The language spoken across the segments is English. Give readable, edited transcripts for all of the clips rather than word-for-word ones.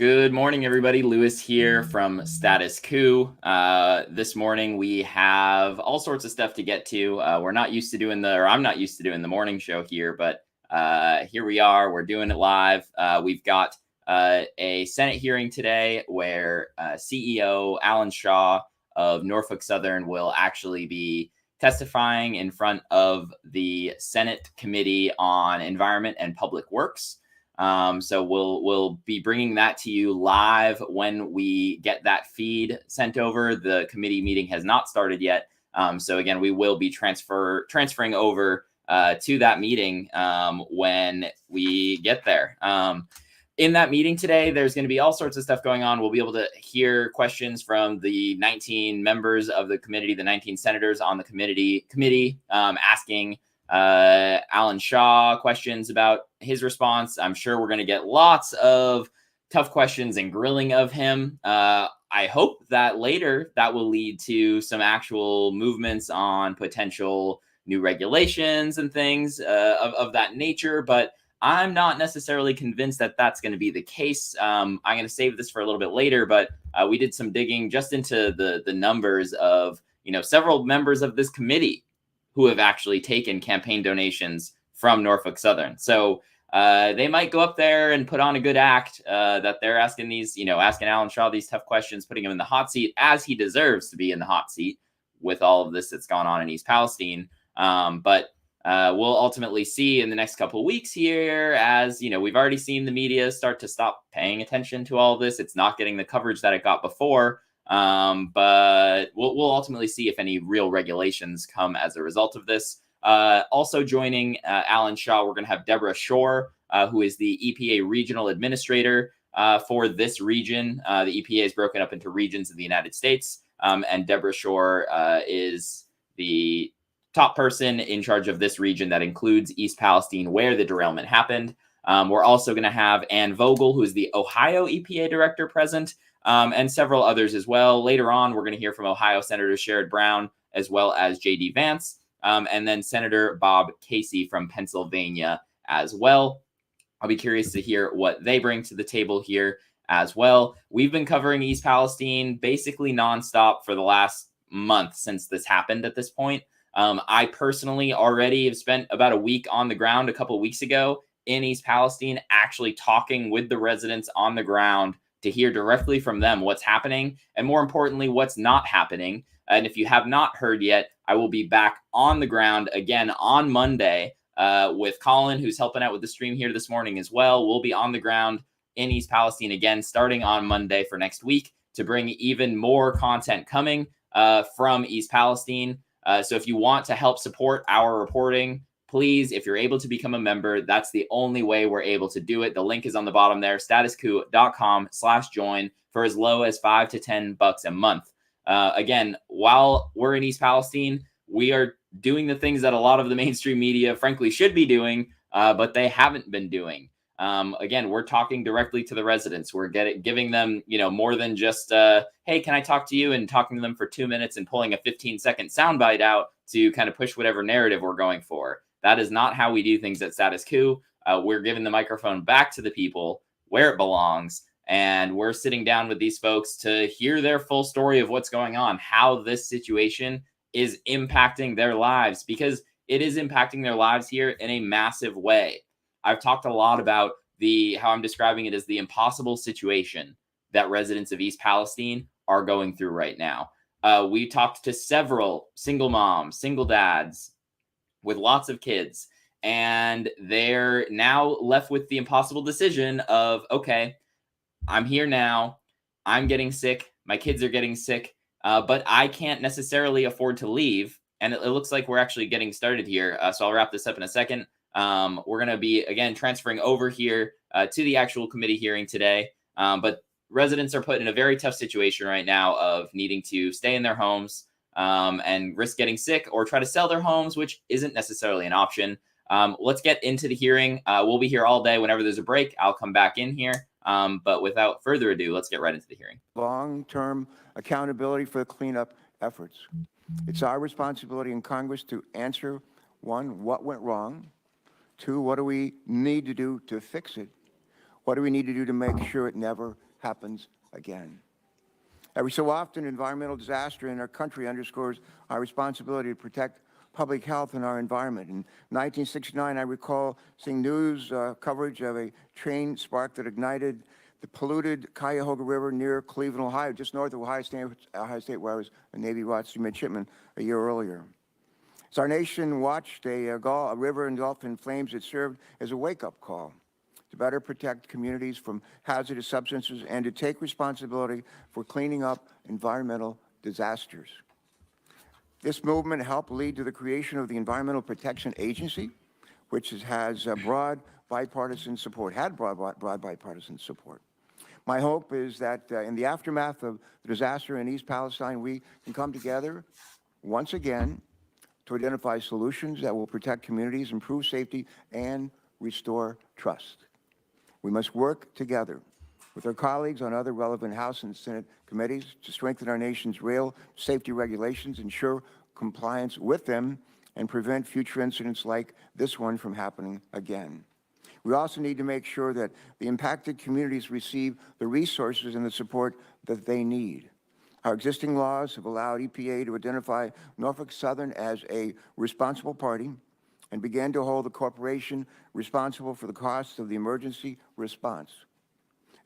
Good morning, everybody. Lewis here from Status Coup. This morning we have all sorts of stuff to get to. I'm not used to doing the morning show here, but here we are. We're doing it live. We've got a Senate hearing today where CEO Alan Shaw of Norfolk Southern will actually be testifying in front of the Senate Committee on Environment and Public Works. So we'll be bringing that to you live when we get that feed sent over. The committee meeting has not started yet. So again, we will be transferring over to that meeting when we get there. In that meeting today, there's going to be all sorts of stuff going on. We'll be able to hear questions from the 19 members of the committee, the 19 senators on the committee asking Alan Shaw questions about his response. I'm sure we're going to get lots of tough questions and grilling of him. I hope that later that will lead to some actual movements on potential new regulations and things of that nature, but I'm not necessarily convinced that that's going to be the case. I'm going to save this for a little bit later, but we did some digging just into the numbers of, several members of this committee who have actually taken campaign donations from Norfolk Southern. So they might go up there and put on a good act that they're asking asking Alan Shaw these tough questions, putting him in the hot seat as he deserves to be in the hot seat with all of this that's gone on in East Palestine. But we'll ultimately see in the next couple of weeks here, as we've already seen the media start to stop paying attention to all of this. It's not getting the coverage that it got before. But we'll ultimately see if any real regulations come as a result of this. Also joining Alan Shaw, we're going to have Deborah Shore, who is the EPA regional administrator for this region. The EPA is broken up into regions of the United States, and Deborah Shore is the top person in charge of this region that includes East Palestine, where the derailment happened. We're also going to have Ann Vogel, who is the Ohio EPA director, present. And several others as well. Later on, we're going to hear from Ohio Senator Sherrod Brown, as well as J.D. Vance, and then Senator Bob Casey from Pennsylvania as well. I'll be curious to hear what they bring to the table here as well. We've been covering East Palestine basically nonstop for the last month since this happened at this point. I personally already have spent about a week on the ground a couple of weeks ago in East Palestine, actually talking with the residents on the ground to hear directly from them what's happening, and more importantly, what's not happening. And if you have not heard yet, I will be back on the ground again on Monday with Colin, who's helping out with the stream here this morning as well. We'll be on the ground in East Palestine again, starting on Monday for next week, to bring even more content coming from East Palestine. So if you want to help support our reporting, please, if you're able to become a member, that's the only way we're able to do it. The link is on the bottom there, statuscoup.com/join, for as low as $5 to $10 a month. Again, while we're in East Palestine, we are doing the things that a lot of the mainstream media, frankly, should be doing, but they haven't been doing. Again, we're talking directly to the residents. We're giving them, more than just, hey, can I talk to you? And talking to them for 2 minutes and pulling a 15-second soundbite out to kind of push whatever narrative we're going for. That is not how we do things at Status Coup. We're giving the microphone back to the people where it belongs. And we're sitting down with these folks to hear their full story of what's going on, how this situation is impacting their lives, because it is impacting their lives here in a massive way. I've talked a lot about how I'm describing it as the impossible situation that residents of East Palestine are going through right now. We talked to several single moms, single dads with lots of kids, and they're now left with the impossible decision of, okay, I'm here now, I'm getting sick, my kids are getting sick, but I can't necessarily afford to leave. And it looks like we're actually getting started here. So I'll wrap this up in a second. We're going to be, again, transferring over here to the actual committee hearing today. But residents are put in a very tough situation right now of needing to stay in their homes and risk getting sick, or try to sell their homes, which isn't necessarily an option. Let's get into the hearing. We'll be here all day. Whenever there's a break, I'll come back in here. But without further ado, let's get right into the hearing. Long-term accountability for the cleanup efforts. It's our responsibility in Congress to answer, one, what went wrong? Two, what do we need to do to fix it? What do we need to do to make sure it never happens again. Every so often, environmental disaster in our country underscores our responsibility to protect public health and our environment. In 1969, I recall seeing news coverage of a train spark that ignited the polluted Cuyahoga River near Cleveland, Ohio, just north of Ohio State, where I was a Navy ROTC midshipman a year earlier. As our nation watched a river engulfed in flames, it served as a wake-up call to better protect communities from hazardous substances and to take responsibility for cleaning up environmental disasters. This movement helped lead to the creation of the Environmental Protection Agency, which has broad bipartisan support. My hope is that in the aftermath of the disaster in East Palestine, we can come together once again to identify solutions that will protect communities, improve safety, and restore trust. We must work together with our colleagues on other relevant House and Senate committees to strengthen our nation's rail safety regulations, ensure compliance with them, and prevent future incidents like this one from happening again. We also need to make sure that the impacted communities receive the resources and the support that they need. Our existing laws have allowed EPA to identify Norfolk Southern as a responsible party and began to hold the corporation responsible for the costs of the emergency response,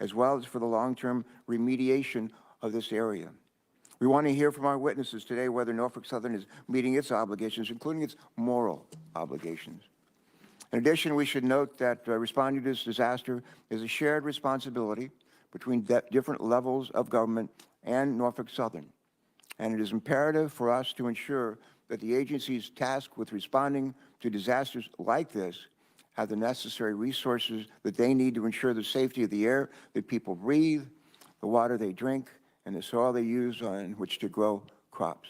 as well as for the long-term remediation of this area. We want to hear from our witnesses today whether Norfolk Southern is meeting its obligations, including its moral obligations. In addition, we should note that responding to this disaster is a shared responsibility between different levels of government and Norfolk Southern, and it is imperative for us to ensure that the agencies tasked with responding to disasters like this have the necessary resources that they need to ensure the safety of the air that people breathe, the water they drink, and the soil they use on which to grow crops.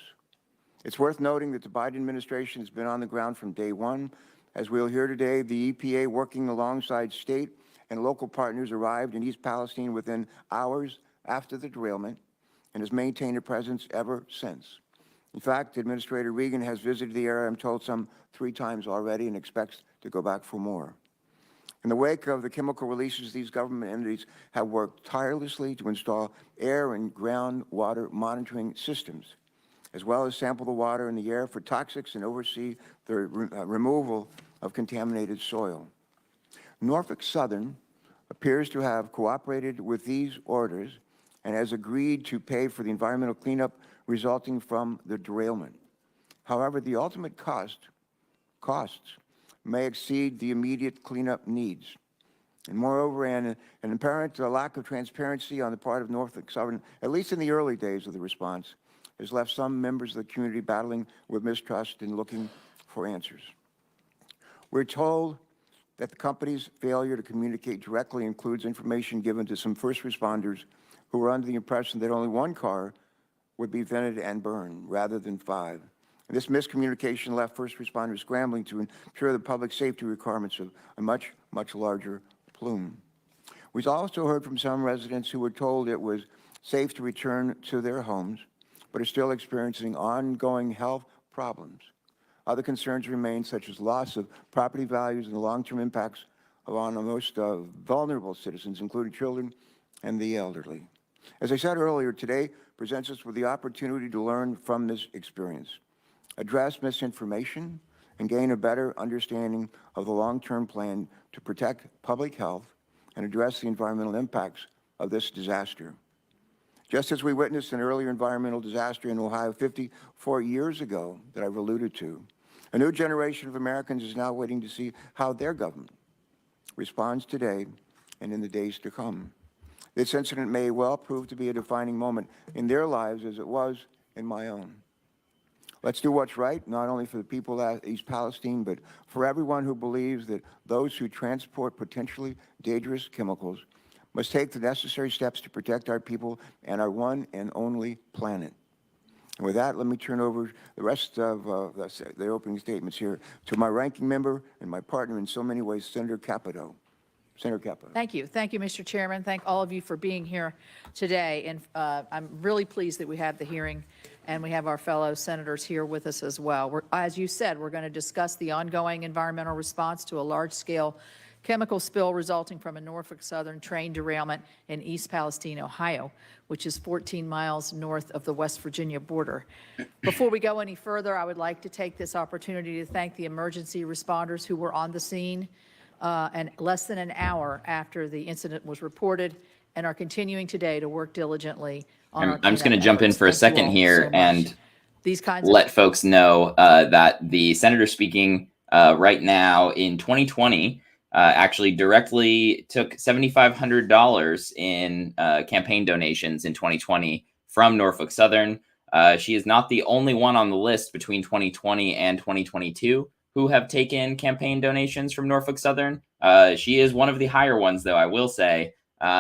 It's worth noting that the Biden administration has been on the ground from day one. As we'll hear today, the EPA, working alongside state and local partners, arrived in East Palestine within hours after the derailment and has maintained a presence ever since. In fact, Administrator Regan has visited the area, I'm told, some 3 times already and expects to go back for more. In the wake of the chemical releases, these government entities have worked tirelessly to install air and groundwater monitoring systems, as well as sample the water in the air for toxics and oversee the removal of contaminated soil. Norfolk Southern appears to have cooperated with these orders and has agreed to pay for the environmental cleanup resulting from the derailment. However, the ultimate costs may exceed the immediate cleanup needs. And moreover, an apparent lack of transparency on the part of Norfolk Southern, at least in the early days of the response, has left some members of the community battling with mistrust and looking for answers. We're told that the company's failure to communicate directly includes information given to some first responders who were under the impression that only 1 car would be vented and burned rather than 5. And this miscommunication left first responders scrambling to ensure the public safety requirements of a much, much larger plume. We've also heard from some residents who were told it was safe to return to their homes, but are still experiencing ongoing health problems. Other concerns remain, such as loss of property values and the long-term impacts on the most vulnerable citizens, including children and the elderly. As I said earlier, today presents us with the opportunity to learn from this experience, address misinformation, and gain a better understanding of the long-term plan to protect public health and address the environmental impacts of this disaster. Just as we witnessed an earlier environmental disaster in Ohio 54 years ago that I've alluded to, a new generation of Americans is now waiting to see how their government responds today and in the days to come. This incident may well prove to be a defining moment in their lives as it was in my own. Let's do what's right, not only for the people of East Palestine, but for everyone who believes that those who transport potentially dangerous chemicals must take the necessary steps to protect our people and our one and only planet. And with that, let me turn over the rest of the opening statements here to my ranking member and my partner in so many ways, Senator Capito. Senator Capito. Thank you. Thank you, Mr. Chairman. Thank all of you for being here today. And I'm really pleased that we had the hearing and we have our fellow senators here with us as well. As you said, we're going to discuss the ongoing environmental response to a large-scale chemical spill resulting from a Norfolk Southern train derailment in East Palestine, Ohio, which is 14 miles north of the West Virginia border. Before we go any further, I would like to take this opportunity to thank the emergency responders who were on the scene and less than an hour after the incident was reported and are continuing today to work diligently on our I'm just going to jump in for a second here and these kinds let folks know that the senator speaking right now in 2020 actually directly took $7,500 in campaign donations in 2020 from Norfolk Southern. She is not the only one on the list between 2020 and 2022 who have taken campaign donations from Norfolk Southern. She is one of the higher ones, though, I will say.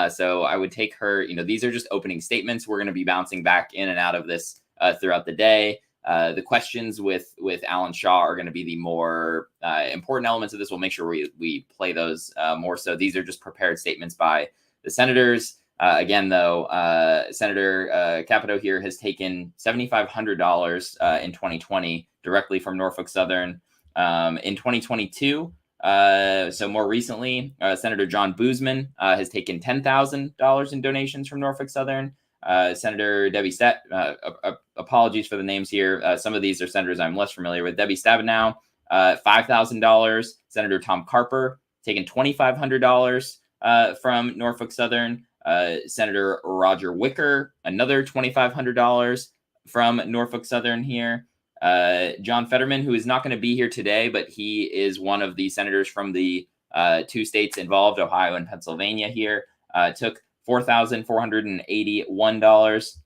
So I would take her, these are just opening statements. We're going to be bouncing back in and out of this throughout the day. The questions with Alan Shaw are going to be the more important elements of this. We'll make sure we play those more so. These are just prepared statements by the senators. Again, though, Senator Capito here has taken $7,500 in 2020 directly from Norfolk Southern. In 2022, so more recently, Senator John Boozman has taken $10,000 in donations from Norfolk Southern. Senator Debbie apologies for the names here. Some of these are senators I'm less familiar with. Debbie Stabenow, $5,000. Senator Tom Carper taking $2,500 from Norfolk Southern. Senator Roger Wicker, another $2,500 from Norfolk Southern here. John Fetterman, who is not going to be here today, but he is one of the senators from the two states involved, Ohio and Pennsylvania here, took $4,481.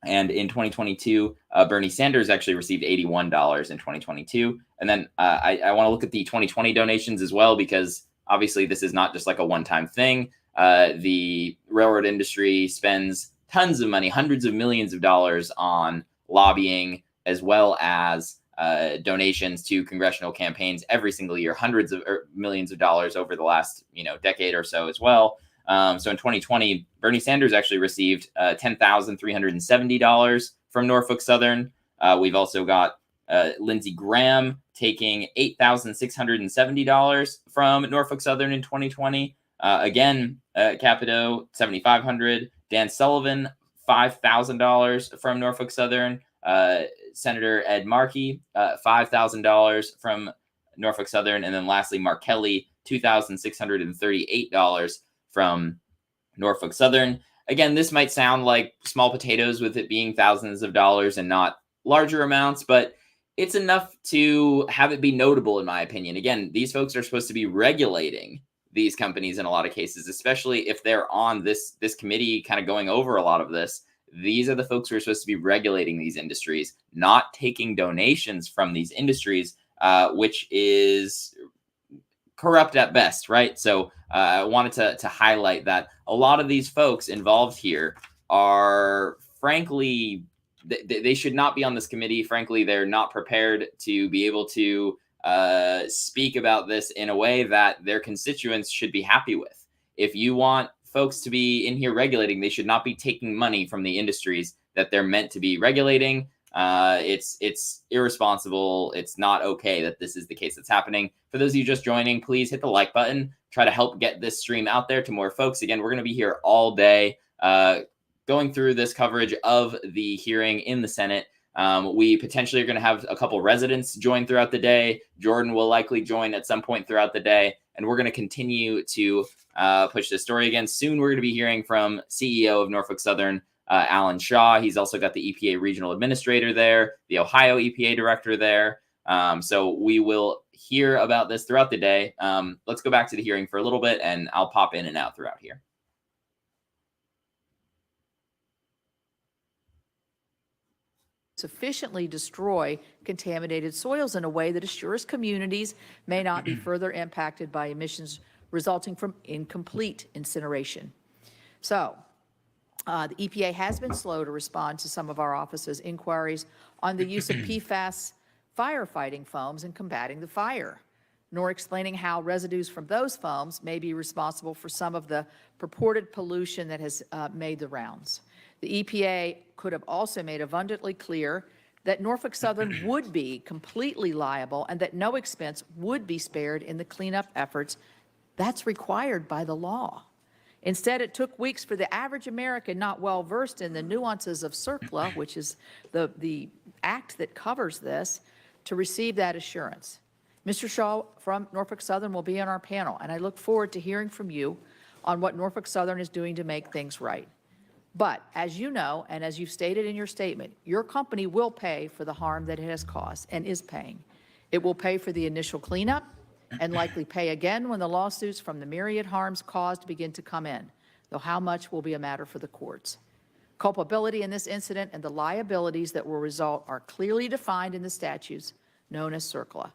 And in 2022, Bernie Sanders actually received $81 in 2022. And then I want to look at the 2020 donations as well, because obviously this is not just like a one-time thing. The railroad industry spends tons of money, hundreds of millions of dollars on lobbying, as well as donations to congressional campaigns every single year, hundreds of millions of dollars over the last decade or so as well. So in 2020, Bernie Sanders actually received $10,370 from Norfolk Southern. We've also got Lindsey Graham taking $8,670 from Norfolk Southern in 2020. Again, Capito, $7,500. Dan Sullivan, $5,000 from Norfolk Southern. Senator Ed Markey, $5,000 from Norfolk Southern. And then lastly, Mark Kelly, $2,638 from Norfolk Southern. Again, this might sound like small potatoes with it being thousands of dollars and not larger amounts, but it's enough to have it be notable, in my opinion. Again, these folks are supposed to be regulating these companies in a lot of cases, especially if they're on this committee kind of going over a lot of this. These are the folks who are supposed to be regulating these industries, not taking donations from these industries, which is corrupt at best, right? So I wanted to highlight that a lot of these folks involved here are, frankly, they should not be on this committee. Frankly, they're not prepared to be able to speak about this in a way that their constituents should be happy with. If you want folks to be in here regulating, they should not be taking money from the industries that they're meant to be regulating. It's irresponsible. It's not okay that this is the case that's happening. For those of you just joining, please hit the like button. Try to help get this stream out there to more folks. Again, we're going to be here all day going through this coverage of the hearing in the Senate. We potentially are going to have a couple residents join throughout the day. Jordan will likely join at some point throughout the day. And we're going to continue to push this story again. Soon we're going to be hearing from CEO of Norfolk Southern, Alan Shaw. He's also got the EPA regional administrator there, the Ohio EPA director there. So we will hear about this throughout the day. Let's go back to the hearing for a little bit, and I'll pop in and out throughout here. Sufficiently destroy contaminated soils in a way that assures communities may not be further impacted by emissions resulting from incomplete incineration. So the EPA has been slow to respond to some of our office's inquiries on the use of PFAS firefighting foams in combating the fire, nor explaining how residues from those foams may be responsible for some of the purported pollution that has made the rounds. The EPA could have also made abundantly clear that Norfolk Southern would be completely liable and that no expense would be spared in the cleanup efforts That's required by the law. Instead, it took weeks for the average American not well versed in the nuances of CERCLA, which is the act that covers this, to receive that assurance. Mr. Shaw from Norfolk Southern will be on our panel, and I look forward to hearing from you on what Norfolk Southern is doing to make things right. But as you know, and as you've stated in your statement, your company will pay for the harm that it has caused and is paying. It will pay for the initial cleanup and likely pay again when the lawsuits from the myriad harms caused begin to come in, though how much will be a matter for the courts. Culpability in this incident and the liabilities that will result are clearly defined in the statutes known as CERCLA,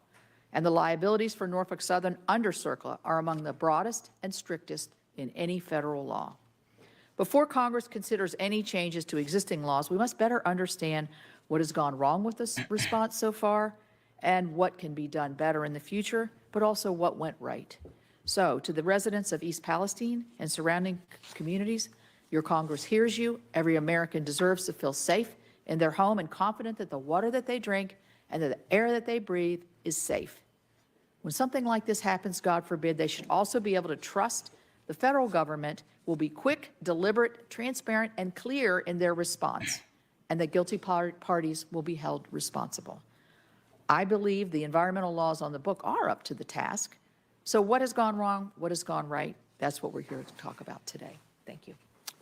and the liabilities for Norfolk Southern under CERCLA are among the broadest and strictest in any federal law. Before Congress considers any changes to existing laws, we must better understand what has gone wrong with this response so far and what can be done better in the future, but also what went right. So, to the residents of East Palestine and surrounding communities, your Congress hears you. Every American deserves to feel safe in their home and confident that the water that they drink and that the air that they breathe is safe. When something like this happens, God forbid, they should also be able to trust the federal government will be quick, deliberate, transparent, and clear in their response, and that guilty parties will be held responsible. I believe the environmental laws on the book are up to the task. So what has gone wrong? What has gone right? That's what we're here to talk about today. Thank you.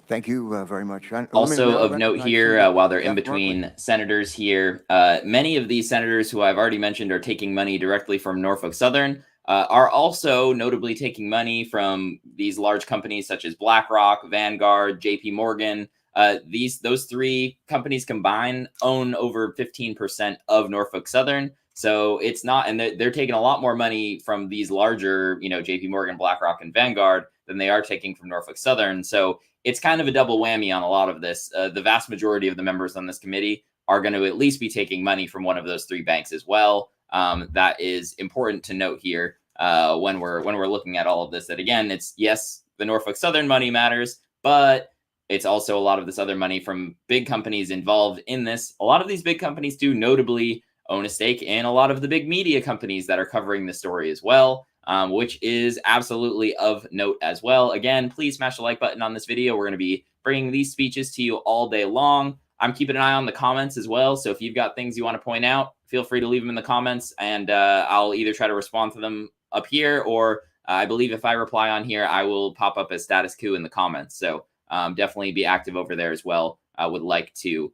Thank you very much. Also of note here, while they're in between senators here, many of these senators who I've already mentioned are taking money directly from Norfolk Southern, are also notably taking money from these large companies such as BlackRock, Vanguard, JP Morgan. Those three companies combined own over 15% of Norfolk Southern. So it's not, and they're taking a lot more money from these larger, JP Morgan, BlackRock, and Vanguard than they are taking from Norfolk Southern. So it's kind of a double whammy on a lot of this. The vast majority of the members on this committee are going to at least be taking money from one of those three banks as well. That is important to note here when we're looking at all of this. That again, it's yes, the Norfolk Southern money matters, but it's also a lot of this other money from big companies involved in this. A lot of these big companies do notably own a stake in a lot of the big media companies that are covering the story as well, which is absolutely of note as well. Again, please smash the like button on this video. We're going to be bringing these speeches to you all day long. I'm keeping an eye on the comments as well. So if you've got things you want to point out, feel free to leave them in the comments, and I'll either try to respond to them up here, or I believe if I reply on here, I will pop up as Status Coup in the comments. So definitely be active over there as well. I would like to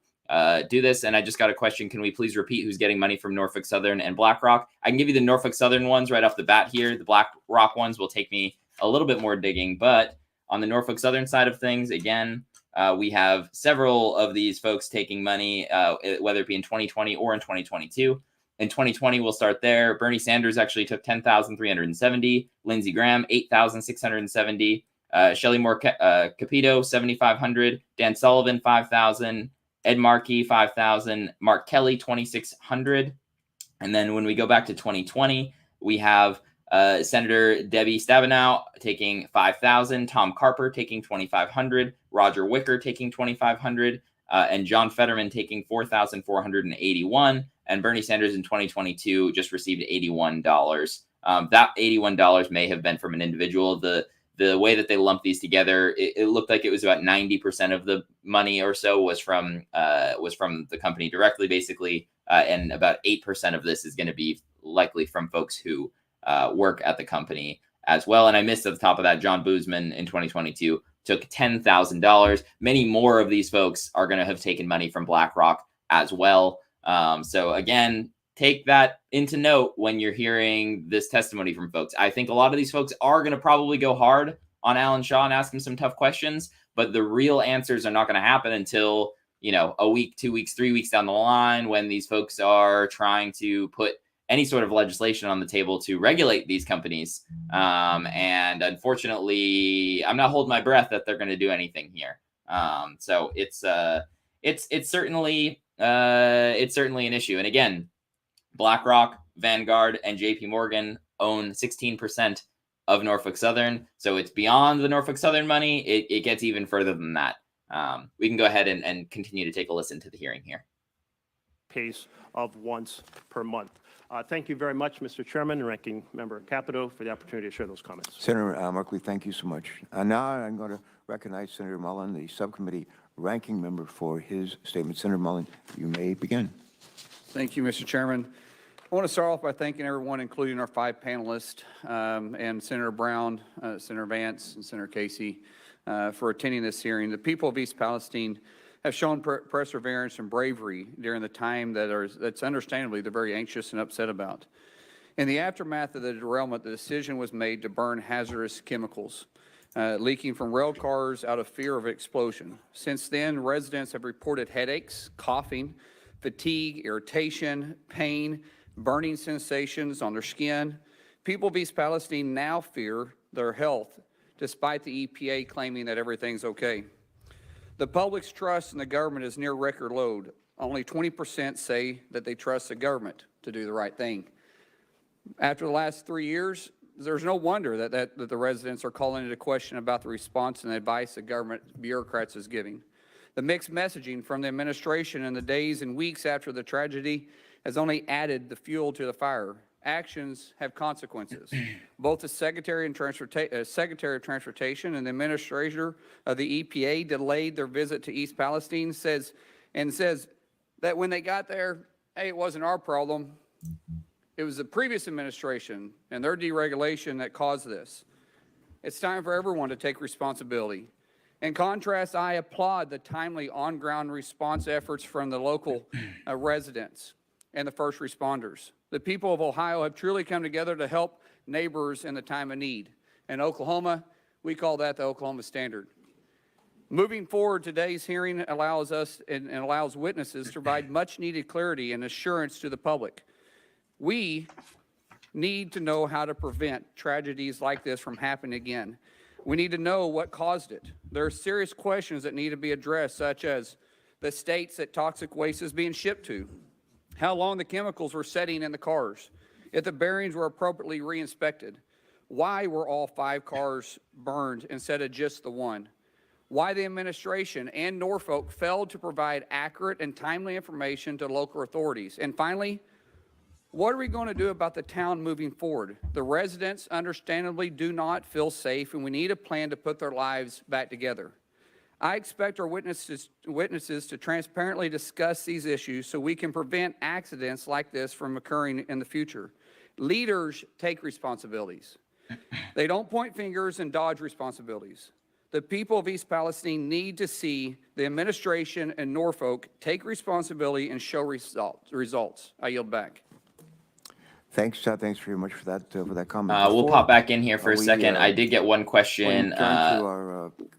do this. And I just got a question. Can we please repeat who's getting money from Norfolk Southern and BlackRock? I can give you the Norfolk Southern ones right off the bat here. The BlackRock ones will take me a little bit more digging, but on the Norfolk Southern side of things, again, we have several of these folks taking money, whether it be in 2020 or in 2022. In 2020, we'll start there. Bernie Sanders actually took $10,370. Lindsey Graham, $8,670. Shelley Moore Capito, $7,500. Dan Sullivan, $5,000. Ed Markey, $5,000. Mark Kelly, $2,600. And then when we go back to 2020, we have Senator Debbie Stabenow taking $5,000. Tom Carper taking $2,500. Roger Wicker taking $2,500. And John Fetterman taking $4,481. And Bernie Sanders in 2022 just received $81. That $81 may have been from an individual. The way that they lumped these together, it looked like it was about 90% of the money or so was from the company directly, basically, and about 8% of this is going to be likely from folks who work at the company as well. And I missed at the top of that, John Boozman in 2022 took $10,000. Many more of these folks are going to have taken money from BlackRock as well. So again, take that into note when you're hearing this testimony from folks. I think a lot of these folks are going to probably go hard on Alan Shaw and ask him some tough questions, but the real answers are not going to happen until, a week, 2 weeks, 3 weeks down the line, when these folks are trying to put any sort of legislation on the table to regulate these companies. And unfortunately, I'm not holding my breath that they're going to do anything here. So it's certainly an issue. And again, BlackRock, Vanguard, and JP Morgan own 16% of Norfolk Southern. So it's beyond the Norfolk Southern money. It gets even further than that. We can go ahead and continue to take a listen to the hearing here. pace of once per month. Thank you very much, Mr. Chairman and Ranking Member Capito, for the opportunity to share those comments. Senator Markley, thank you so much. Now I'm going to recognize Senator Mullen, the subcommittee ranking member, for his statement. Senator Mullen, you may begin. Thank you, Mr. Chairman. I want to start off by thanking everyone, including our 5 panelists, and Senator Brown, Senator Vance, and Senator Casey, for attending this hearing. The people of East Palestine have shown perseverance and bravery during the time that's understandably they're very anxious and upset about. In the aftermath of the derailment, the decision was made to burn hazardous chemicals leaking from rail cars out of fear of explosion. Since then, residents have reported headaches, coughing, fatigue, irritation, pain, burning sensations on their skin. People of East Palestine now fear their health, despite the EPA claiming that everything's okay. The public's trust in the government is near record low. Only 20% say that they trust the government to do the right thing. After the last 3 years, there's no wonder that the residents are calling into question about the response and advice the government bureaucrats is giving. The mixed messaging from the administration in the days and weeks after the tragedy has only added the fuel to the fire. Actions have consequences. Both the Secretary of Transportation and the Administrator of the EPA delayed their visit to East Palestine, says that when they got there, hey, it wasn't our problem. It was the previous administration and their deregulation that caused this. It's time for everyone to take responsibility. In contrast, I applaud the timely on-ground response efforts from the local residents and the first responders. The people of Ohio have truly come together to help neighbors in the time of need. In Oklahoma, we call that the Oklahoma Standard. Moving forward, today's hearing allows us and allows witnesses to provide much needed clarity and assurance to the public. We need to know how to prevent tragedies like this from happening again. We need to know what caused it. There are serious questions that need to be addressed, such as the states that toxic waste is being shipped to, how long the chemicals were setting in the cars, if the bearings were appropriately re-inspected, why were all 5 cars burned instead of just the one, why the administration and Norfolk failed to provide accurate and timely information to local authorities, and finally, what are we going to do about the town moving forward? The residents understandably do not feel safe, and we need a plan to put their lives back together. I expect our witnesses to transparently discuss these issues so we can prevent accidents like this from occurring in the future. Leaders take responsibilities. They don't point fingers and dodge responsibilities. The people of East Palestine need to see the administration and Norfolk take responsibility and show results. I yield back. Thanks very much for that comment. We'll pop back in here for a second. I did get one question.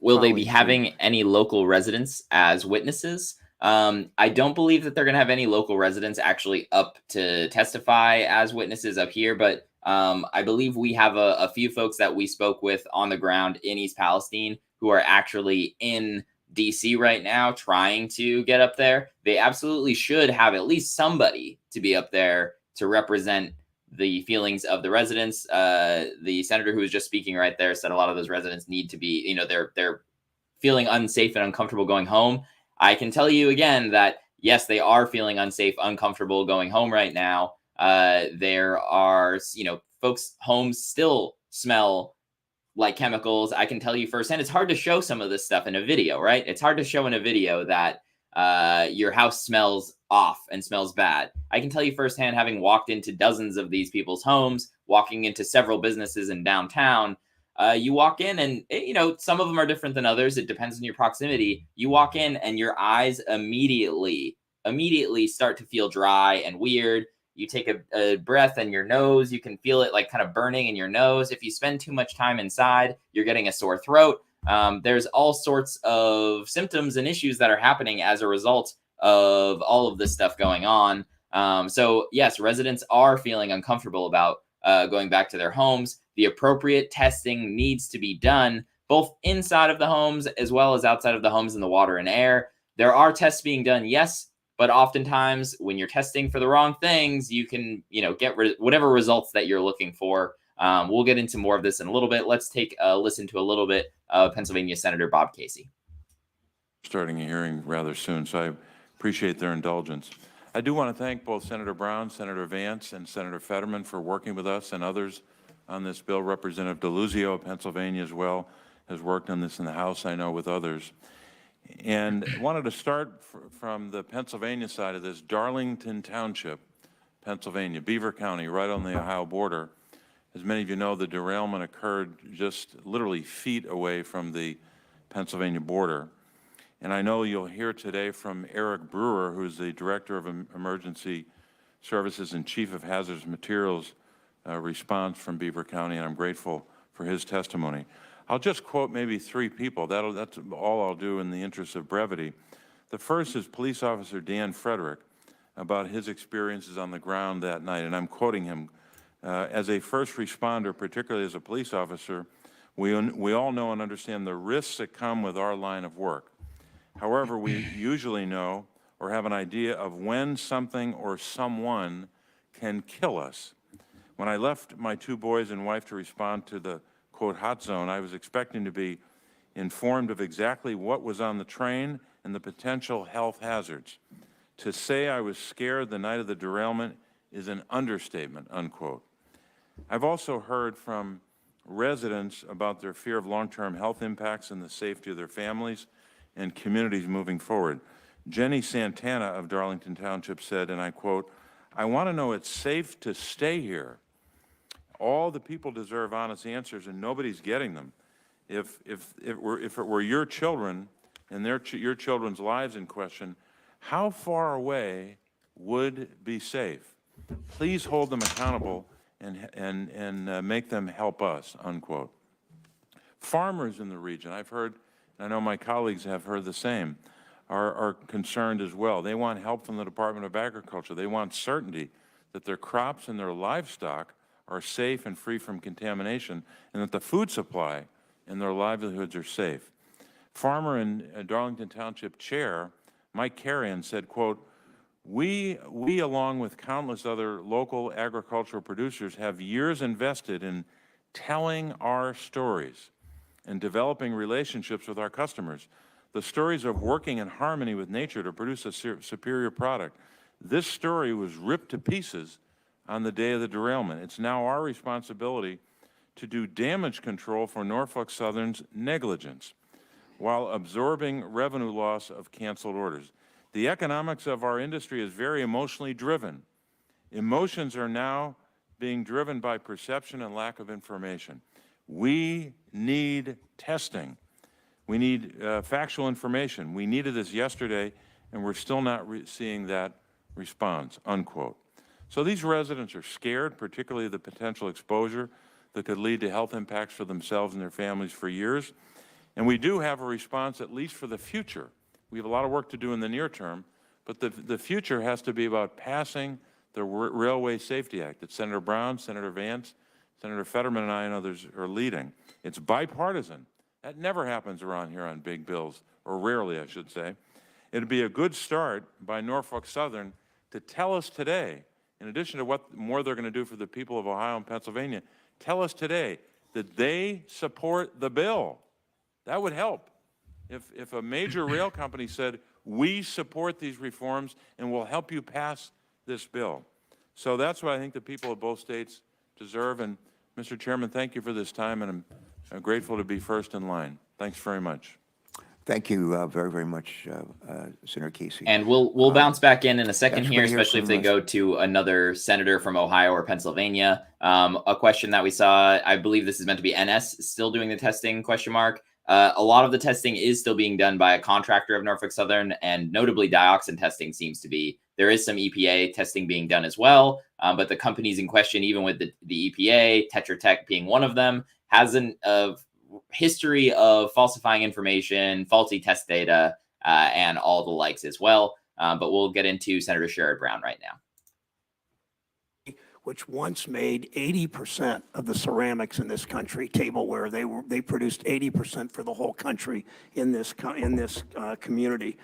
Will they be having any local residents as witnesses? I don't believe that they're going to have any local residents actually up to testify as witnesses up here, but I believe we have a few folks that we spoke with on the ground in East Palestine who are actually in DC right now trying to get up there. They absolutely should have at least somebody to be up there to represent the feelings of the residents. The senator who was just speaking right there said a lot of those residents need to be, they're feeling unsafe and uncomfortable going home. I can tell you again that, yes, they are feeling unsafe, uncomfortable going home right now. There are, folks' homes still smell like chemicals. I can tell you firsthand, it's hard to show some of this stuff in a video, right? It's hard to show in a video that your house smells off and smells bad. I can tell you firsthand, having walked into dozens of these people's homes, walking into several businesses in downtown, you walk in and, some of them are different than others. It depends on your proximity. You walk in and your eyes immediately start to feel dry and weird. You take a breath and your nose, you can feel it like kind of burning in your nose. If you spend too much time inside, you're getting a sore throat. There's all sorts of symptoms and issues that are happening as a result of all of this stuff going on. So yes, residents are feeling uncomfortable about going back to their homes. The appropriate testing needs to be done both inside of the homes as well as outside of the homes in the water and air. There are tests being done, yes, but oftentimes when you're testing for the wrong things, you can, get whatever results that you're looking for. We'll get into more of this in a little bit. Let's take a listen to a little bit of Pennsylvania Senator Bob Casey. Starting a hearing rather soon, so I appreciate their indulgence. I do want to thank both Senator Brown, Senator Vance, and Senator Fetterman for working with us and others on this bill. Representative DeLuzio of Pennsylvania as well has worked on this in the House, I know, with others. And wanted to start from the Pennsylvania side of this. Darlington Township, Pennsylvania, Beaver County, right on the Ohio border. As many of you know, the derailment occurred just literally feet away from the Pennsylvania border. And I know you'll hear today from Eric Brewer, who's the Director of Emergency Services and Chief of Hazardous Materials Response from Beaver County, and I'm grateful for his testimony. I'll just quote maybe three people. That's all I'll do in the interest of brevity. The first is Police Officer Dan Frederick about his experiences on the ground that night, and I'm quoting him. As a first responder, particularly as a police officer, we all know and understand the risks that come with our line of work. However, we usually know or have an idea of when something or someone can kill us. When I left my two boys and wife to respond to the, quote, hot zone, I was expecting to be informed of exactly what was on the train and the potential health hazards. To say I was scared the night of the derailment is an understatement, unquote. I've also heard from residents about their fear of long-term health impacts and the safety of their families and communities moving forward. Jenny Santana of Darlington Township said, and I quote, "I want to know it's safe to stay here. All the people deserve honest answers, and nobody's getting them. If it were your children and your children's lives in question, how far away would be safe? Please hold them accountable and make them help us," unquote. Farmers in the region, I've heard, and I know my colleagues have heard the same, are concerned as well. They want help from the Department of Agriculture. They want certainty that their crops and their livestock are safe and free from contamination, and that the food supply and their livelihoods are safe. Farmer and Darlington Township Chair Mike Carrion said, quote, we along with countless other local agricultural producers have years invested in telling our stories and developing relationships with our customers. The stories of working in harmony with nature to produce a superior product. This story was ripped to pieces on the day of the derailment. It's now our responsibility to do damage control for Norfolk Southern's negligence while absorbing revenue loss of canceled orders. The economics of our industry is very emotionally driven. Emotions are now being driven by perception and lack of information. We need testing. We need factual information. We needed this yesterday, and we're still not seeing that response, unquote. So these residents are scared, particularly the potential exposure that could lead to health impacts for themselves and their families for years. And we do have a response, at least for the future. We have a lot of work to do in the near term, but the future has to be about passing the Railway Safety Act that Senator Brown, Senator Vance, Senator Fetterman, and I and others are leading. It's bipartisan. That never happens around here on big bills, or rarely, I should say. It'd be a good start by Norfolk Southern to tell us today, in addition to what more they're going to do for the people of Ohio and Pennsylvania, tell us today that they support the bill. That would help. If a major rail company said, we support these reforms and will help you pass this bill. So that's what I think the people of both states deserve. And Mr. Chairman, thank you for this time, and I'm grateful to be first in line. Thanks very much. Thank you very, very much, Senator Casey. And we'll bounce back in a second here, especially if they us. go to another senator from Ohio or Pennsylvania. A question that we saw, I believe this is meant to be NS still doing the testing, question mark. A lot of the testing is still being done by a contractor of Norfolk Southern, and notably dioxin testing seems to be. There is some EPA testing being done as well, but the companies in question, even with the EPA, Tetra Tech being one of them, has a history of falsifying information, faulty test data, and all the likes as well. But we'll get into Senator Sherrod Brown right now. Which once made 80% of the ceramics in this country, tableware. They produced 80% for the whole country in this community.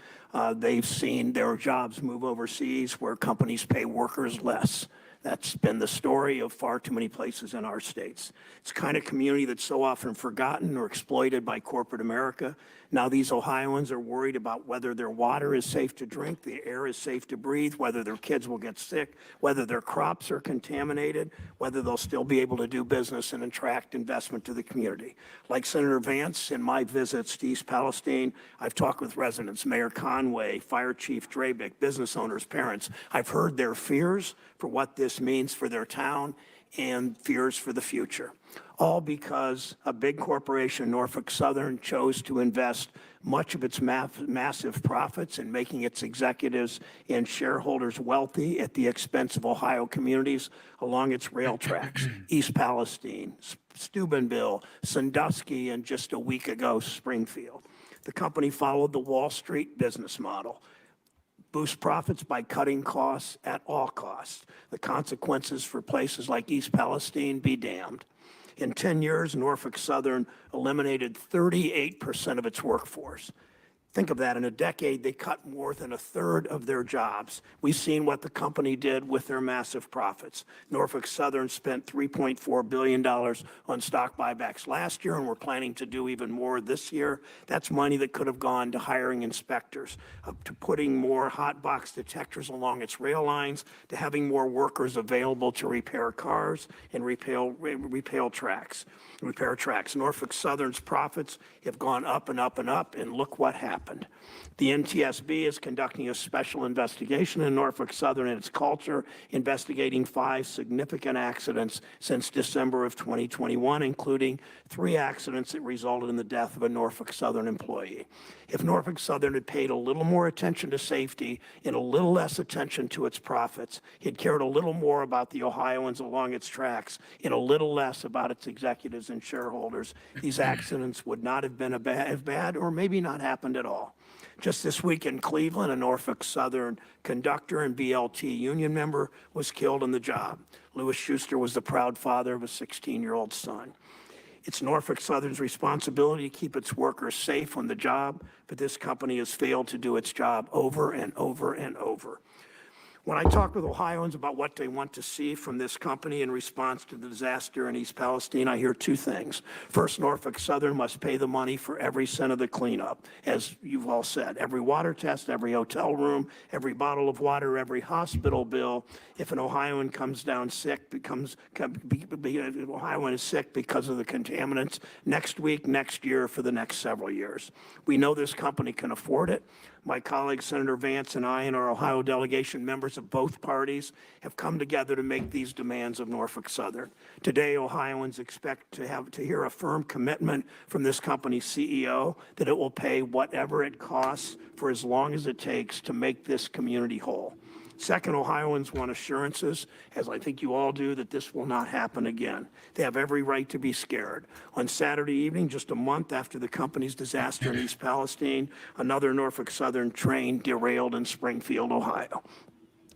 They've seen their jobs move overseas where companies pay workers less. That's been the story of far too many places in our states. It's the kind of community that's so often forgotten or exploited by corporate America. Now these Ohioans are worried about whether their water is safe to drink, the air is safe to breathe, whether their kids will get sick, whether their crops are contaminated, whether they'll still be able to do business and attract investment to the community. Like Senator Vance, in my visits to East Palestine, I've talked with residents, Mayor Conway, Fire Chief Drabick, business owners, parents. I've heard their fears for what this means for their town and fears for the future. All because a big corporation, Norfolk Southern, chose to invest much of its massive profits in making its executives and shareholders wealthy at the expense of Ohio communities along its rail tracks. East Palestine, Steubenville, Sandusky, and just a week ago, Springfield. The company followed the Wall Street business model. Boost profits by cutting costs at all costs. The consequences for places like East Palestine be damned. In 10 years, Norfolk Southern eliminated 38% of its workforce. Think of that. In a decade, they cut more than a third of their jobs. We've seen what the company did with their massive profits. Norfolk Southern spent $3.4 billion on stock buybacks last year, and we're planning to do even more this year. That's money that could have gone to hiring inspectors, to putting more hot box detectors along its rail lines, to having more workers available to repair cars and repair tracks. Norfolk Southern's profits have gone up and up and up, and look what happened. The NTSB is conducting a special investigation in Norfolk Southern and its culture, investigating 5 significant accidents since December of 2021, including 3 accidents that resulted in the death of a Norfolk Southern employee. If Norfolk Southern had paid a little more attention to safety and a little less attention to its profits, it cared a little more about the Ohioans along its tracks and a little less about its executives and shareholders, these accidents would not have been as bad or maybe not happened at all. Just this week in Cleveland, a Norfolk Southern conductor and BLT union member was killed on the job. Louis Schuster was the proud father of a 16-year-old son. It's Norfolk Southern's responsibility to keep its workers safe on the job, but this company has failed to do its job over and over and over. When I talk with Ohioans about what they want to see from this company in response to the disaster in East Palestine, I hear 2 things. First, Norfolk Southern must pay the money for every cent of the cleanup. As you've all said, every water test, every hotel room, every bottle of water, every hospital bill. If an Ohioan comes down sick, Ohioan is sick because of the contaminants, next week, next year, for the next several years. We know this company can afford it. My colleague, Senator Vance, and I, and our Ohio delegation, members of both parties, have come together to make these demands of Norfolk Southern. Today, Ohioans expect to hear a firm commitment from this company's CEO that it will pay whatever it costs for as long as it takes to make this community whole. Second, Ohioans want assurances, as I think you all do, that this will not happen again. They have every right to be scared. On Saturday evening, just a month after the company's disaster in East Palestine, another Norfolk Southern train derailed in Springfield, Ohio.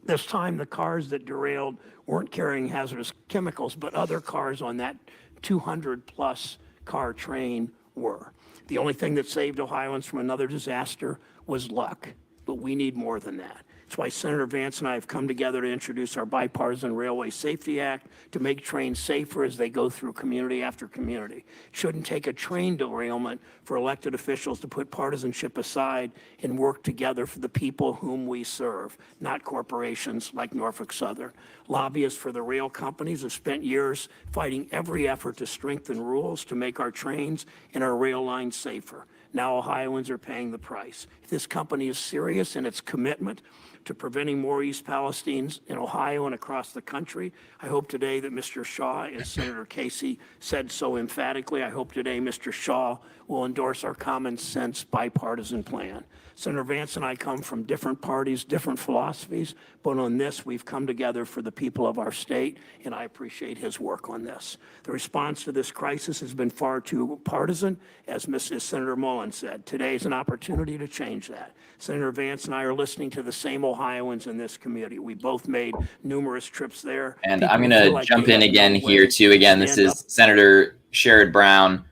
This time, the cars that derailed weren't carrying hazardous chemicals, but other cars on that 200-plus car train were. The only thing that saved Ohioans from another disaster was luck, but we need more than that. That's why Senator Vance and I have come together to introduce our Bipartisan Railway Safety Act to make trains safer as they go through community after community. It shouldn't take a train derailment for elected officials to put partisanship aside and work together for the people whom we serve, not corporations like Norfolk Southern. Lobbyists for the rail companies have spent years fighting every effort to strengthen rules to make our trains and our rail lines safer. Now Ohioans are paying the price. If this company is serious in its commitment to preventing more East Palestines in Ohio and across the country, I hope today that Mr. Shaw, as Senator Casey said so emphatically, I hope today Mr. Shaw will endorse our common sense bipartisan plan. Senator Vance and I come from different parties, different philosophies, but on this, we've come together for the people of our state, and I appreciate his work on this. The response to this crisis has been far too partisan, as Senator Mullen said. Today is an opportunity to change that. Senator Vance and I are listening to the same Ohioans in this community. We both made numerous trips there. And I'm going to jump in again here, too. Again, this is Senator Sherrod Brown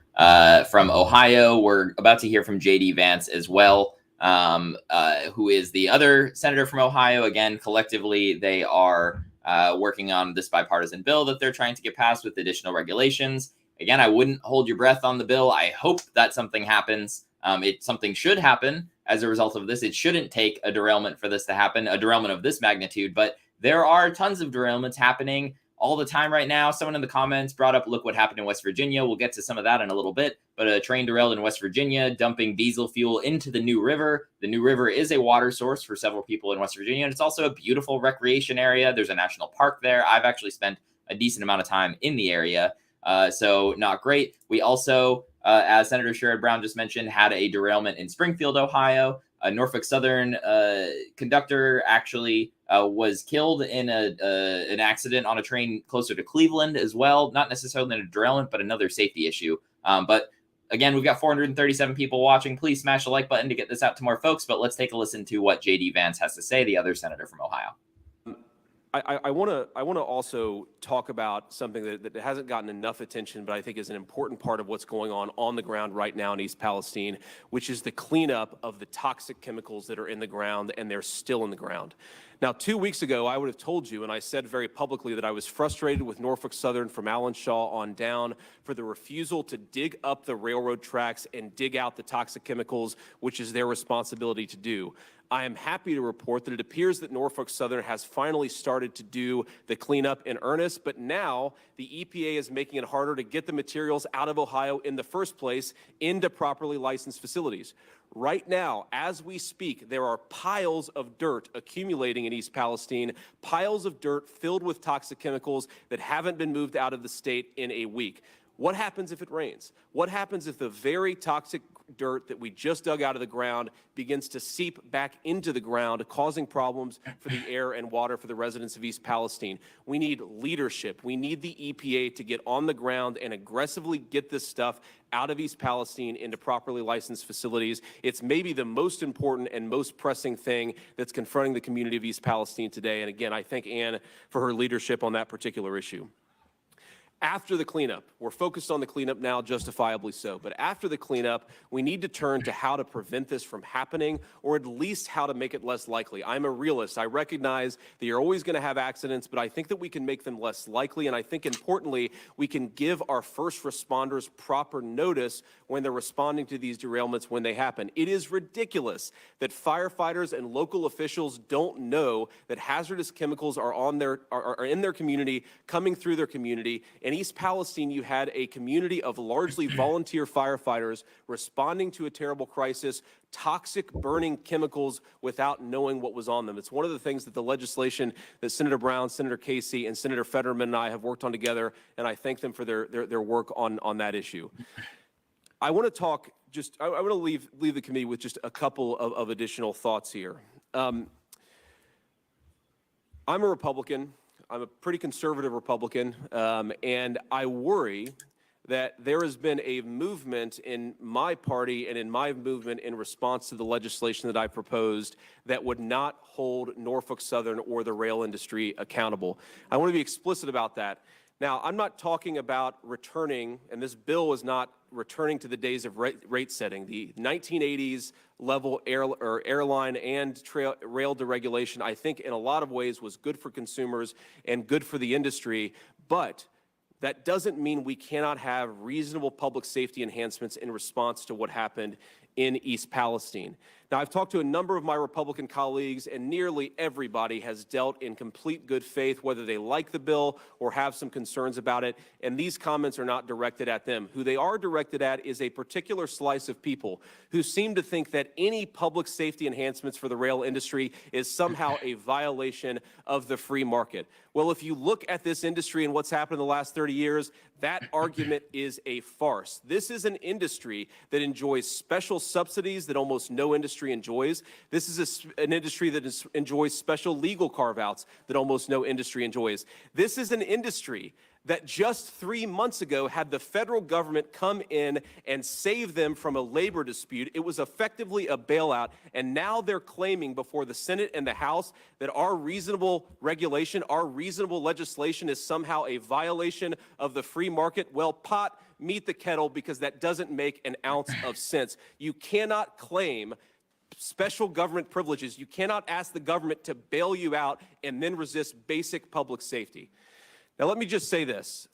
from Ohio. We're about to hear from J.D. Vance as well, who is the other senator from Ohio. Again, collectively, they are working on this bipartisan bill that they're trying to get passed with additional regulations. Again, I wouldn't hold your breath on the bill. I hope that something happens. Something should happen as a result of this. It shouldn't take a derailment for this to happen, a derailment of this magnitude, but there are tons of derailments happening all the time right now. Someone in the comments brought up, look what happened in West Virginia. We'll get to some of that in a little bit, but a train derailed in West Virginia, dumping diesel fuel into the New River. The New River is a water source for several people in West Virginia, and it's also a beautiful recreation area. There's a national park there. I've actually spent a decent amount of time in the area, so not great. We also, as Senator Sherrod Brown just mentioned, had a derailment in Springfield, Ohio. A Norfolk Southern conductor actually was killed in an accident on a train closer to Cleveland as well. Not necessarily in a derailment, but another safety issue. But again, we've got 437 people watching. Please smash the like button to get this out to more folks. But let's take a listen to what J.D. Vance has to say, the other senator from Ohio. I want to also talk about something that hasn't gotten enough attention, but I think is an important part of what's going on the ground right now in East Palestine, which is the cleanup of the toxic chemicals that are in the ground, and they're still in the ground. Now, 2 weeks ago, I would have told you, and I said very publicly, that I was frustrated with Norfolk Southern from Allen Shaw on down for the refusal to dig up the railroad tracks and dig out the toxic chemicals, which is their responsibility to do. I am happy to report that it appears that Norfolk Southern has finally started to do the cleanup in earnest, but now the EPA is making it harder to get the materials out of Ohio in the first place into properly licensed facilities. Right now, as we speak, there are piles of dirt accumulating in East Palestine, piles of dirt filled with toxic chemicals that haven't been moved out of the state in a week. What happens if it rains? What happens if the very toxic dirt that we just dug out of the ground begins to seep back into the ground, causing problems for the air and water for the residents of East Palestine? We need leadership. We need the EPA to get on the ground and aggressively get this stuff out of East Palestine into properly licensed facilities. It's maybe the most important and most pressing thing that's confronting the community of East Palestine today. And again, I thank Ann for her leadership on that particular issue. After the cleanup, we're focused on the cleanup now, justifiably so, but after the cleanup, we need to turn to how to prevent this from happening, or at least how to make it less likely. I'm a realist. I recognize that you're always going to have accidents, but I think that we can make them less likely, and I think importantly, we can give our first responders proper notice when they're responding to these derailments when they happen. It is ridiculous that firefighters and local officials don't know that hazardous chemicals are in their community, coming through their community. In East Palestine, you had a community of largely volunteer firefighters responding to a terrible crisis, toxic burning chemicals without knowing what was on them. It's one of the things that the legislation that Senator Brown, Senator Casey, and Senator Fetterman and I have worked on together, and I thank them for their work on that issue. I want to talk I want to leave the committee with just a couple of additional thoughts here. I'm a Republican. I'm a pretty conservative Republican, and I worry that there has been a movement in my party and in my movement in response to the legislation that I proposed that would not hold Norfolk Southern or the rail industry accountable. I want to be explicit about that. Now, I'm not talking about returning, and this bill is not returning to the days of rate setting. The 1980s level airline and rail deregulation, I think in a lot of ways was good for consumers and good for the industry, but that doesn't mean we cannot have reasonable public safety enhancements in response to what happened in East Palestine. Now, I've talked to a number of my Republican colleagues, and nearly everybody has dealt in complete good faith, whether they like the bill or have some concerns about it, and these comments are not directed at them. Who they are directed at is a particular slice of people who seem to think that any public safety enhancements for the rail industry is somehow a violation of the free market. Well, if you look at this industry and what's happened in the last 30 years, that argument is a farce. This is an industry that enjoys special subsidies that almost no industry enjoys. This is an industry that enjoys special legal carve-outs that almost no industry enjoys. This is an industry that just 3 months ago had the federal government come in and save them from a labor dispute. It was effectively a bailout, and now they're claiming before the Senate and the House that our reasonable regulation, our reasonable legislation is somehow a violation of the free market. Well, pot, meet the kettle, because that doesn't make an ounce of sense. You cannot claim special government privileges. You cannot ask the government to bail you out and then resist basic public safety. Now, let me just say this.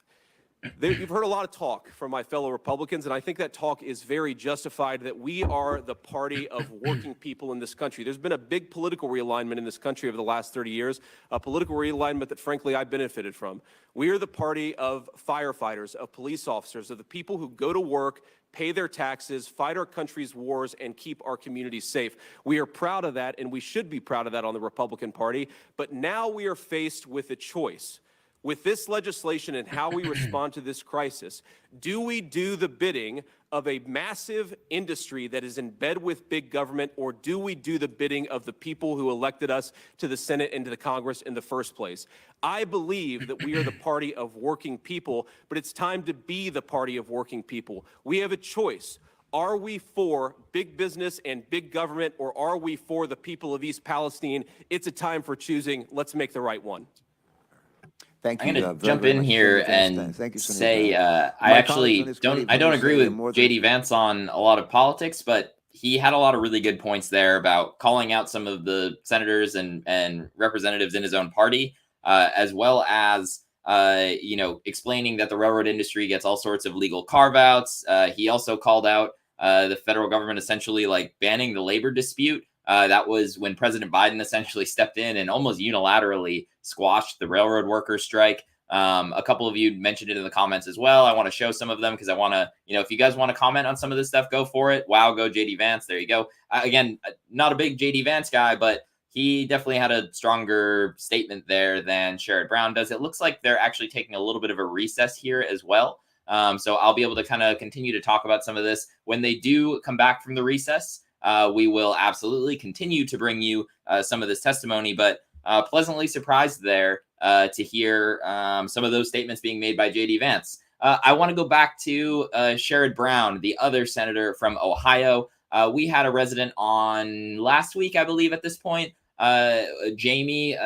You've heard a lot of talk from my fellow Republicans, and I think that talk is very justified, that we are the party of working people in this country. There's been a big political realignment in this country over the last 30 years, a political realignment that, frankly, I benefited from. We are the party of firefighters, of police officers, of the people who go to work, pay their taxes, fight our country's wars, and keep our communities safe. We are proud of that, and we should be proud of that on the Republican Party. But now we are faced with a choice. With this legislation and how we respond to this crisis, do we do the bidding of a massive industry that is in bed with big government, or do we do the bidding of the people who elected us to the Senate and to the Congress in the first place? I believe that we are the party of working people, but it's time to be the party of working people. We have a choice. Are we for big business and big government, or are we for the people of East Palestine? It's a time for choosing. Let's make the right one. Thank you. I'm going to very, jump very in much, here Senator Vance. and Thank you, Senator say Vance. I My actually colleagues on this committee don't have agree been with more JD Vance on a lot of politics, but he had a lot of really good points there about calling out some of the senators and representatives in his own party, as well as explaining that the railroad industry gets all sorts of legal carve-outs. He also called out the federal government essentially like banning the labor dispute. That was when President Biden essentially stepped in and almost unilaterally squashed the railroad workers strike. A couple of you mentioned it in the comments as well. I want to show some of them because I want to, if you guys want to comment on some of this stuff, go for it. Wow, go JD Vance. There you go. Again, not a big JD Vance guy, but he definitely had a stronger statement there than Sherrod Brown does. It looks like they're actually taking a little bit of a recess here as well. So I'll be able to kind of continue to talk about some of this. When they do come back from the recess, we will absolutely continue to bring you some of this testimony, but pleasantly surprised there to hear some of those statements being made by JD Vance. I want to go back to Sherrod Brown, the other senator from Ohio. We had a resident on last week, I believe, at this point, Jamie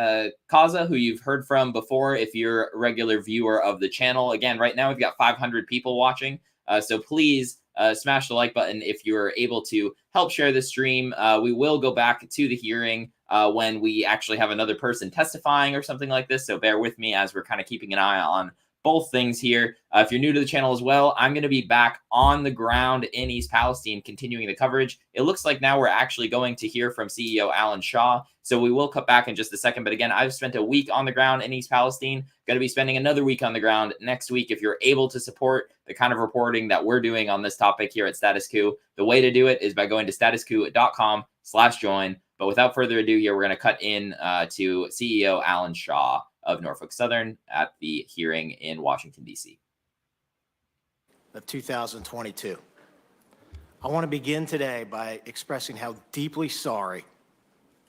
Kaza, who you've heard from before if you're a regular viewer of the channel. Again, right now we've got 500 people watching, so please smash the like button if you're able to help share the stream. We will go back to the hearing when we actually have another person testifying or something like this, so bear with me as we're kind of keeping an eye on both things here. If you're new to the channel as well, I'm going to be back on the ground in East Palestine continuing the coverage. It looks like now we're actually going to hear from CEO Alan Shaw, so we will cut back in just a second. But again, I've spent a week on the ground in East Palestine, going to be spending another week on the ground next week. If you're able to support the kind of reporting that we're doing on this topic here at Status Coup, the way to do it is by going to statuscoup.com/join. But without further ado here, we're going to cut in to CEO Alan Shaw of Norfolk Southern at the hearing in Washington, D.C. Of 2022. I want to begin today by expressing how deeply sorry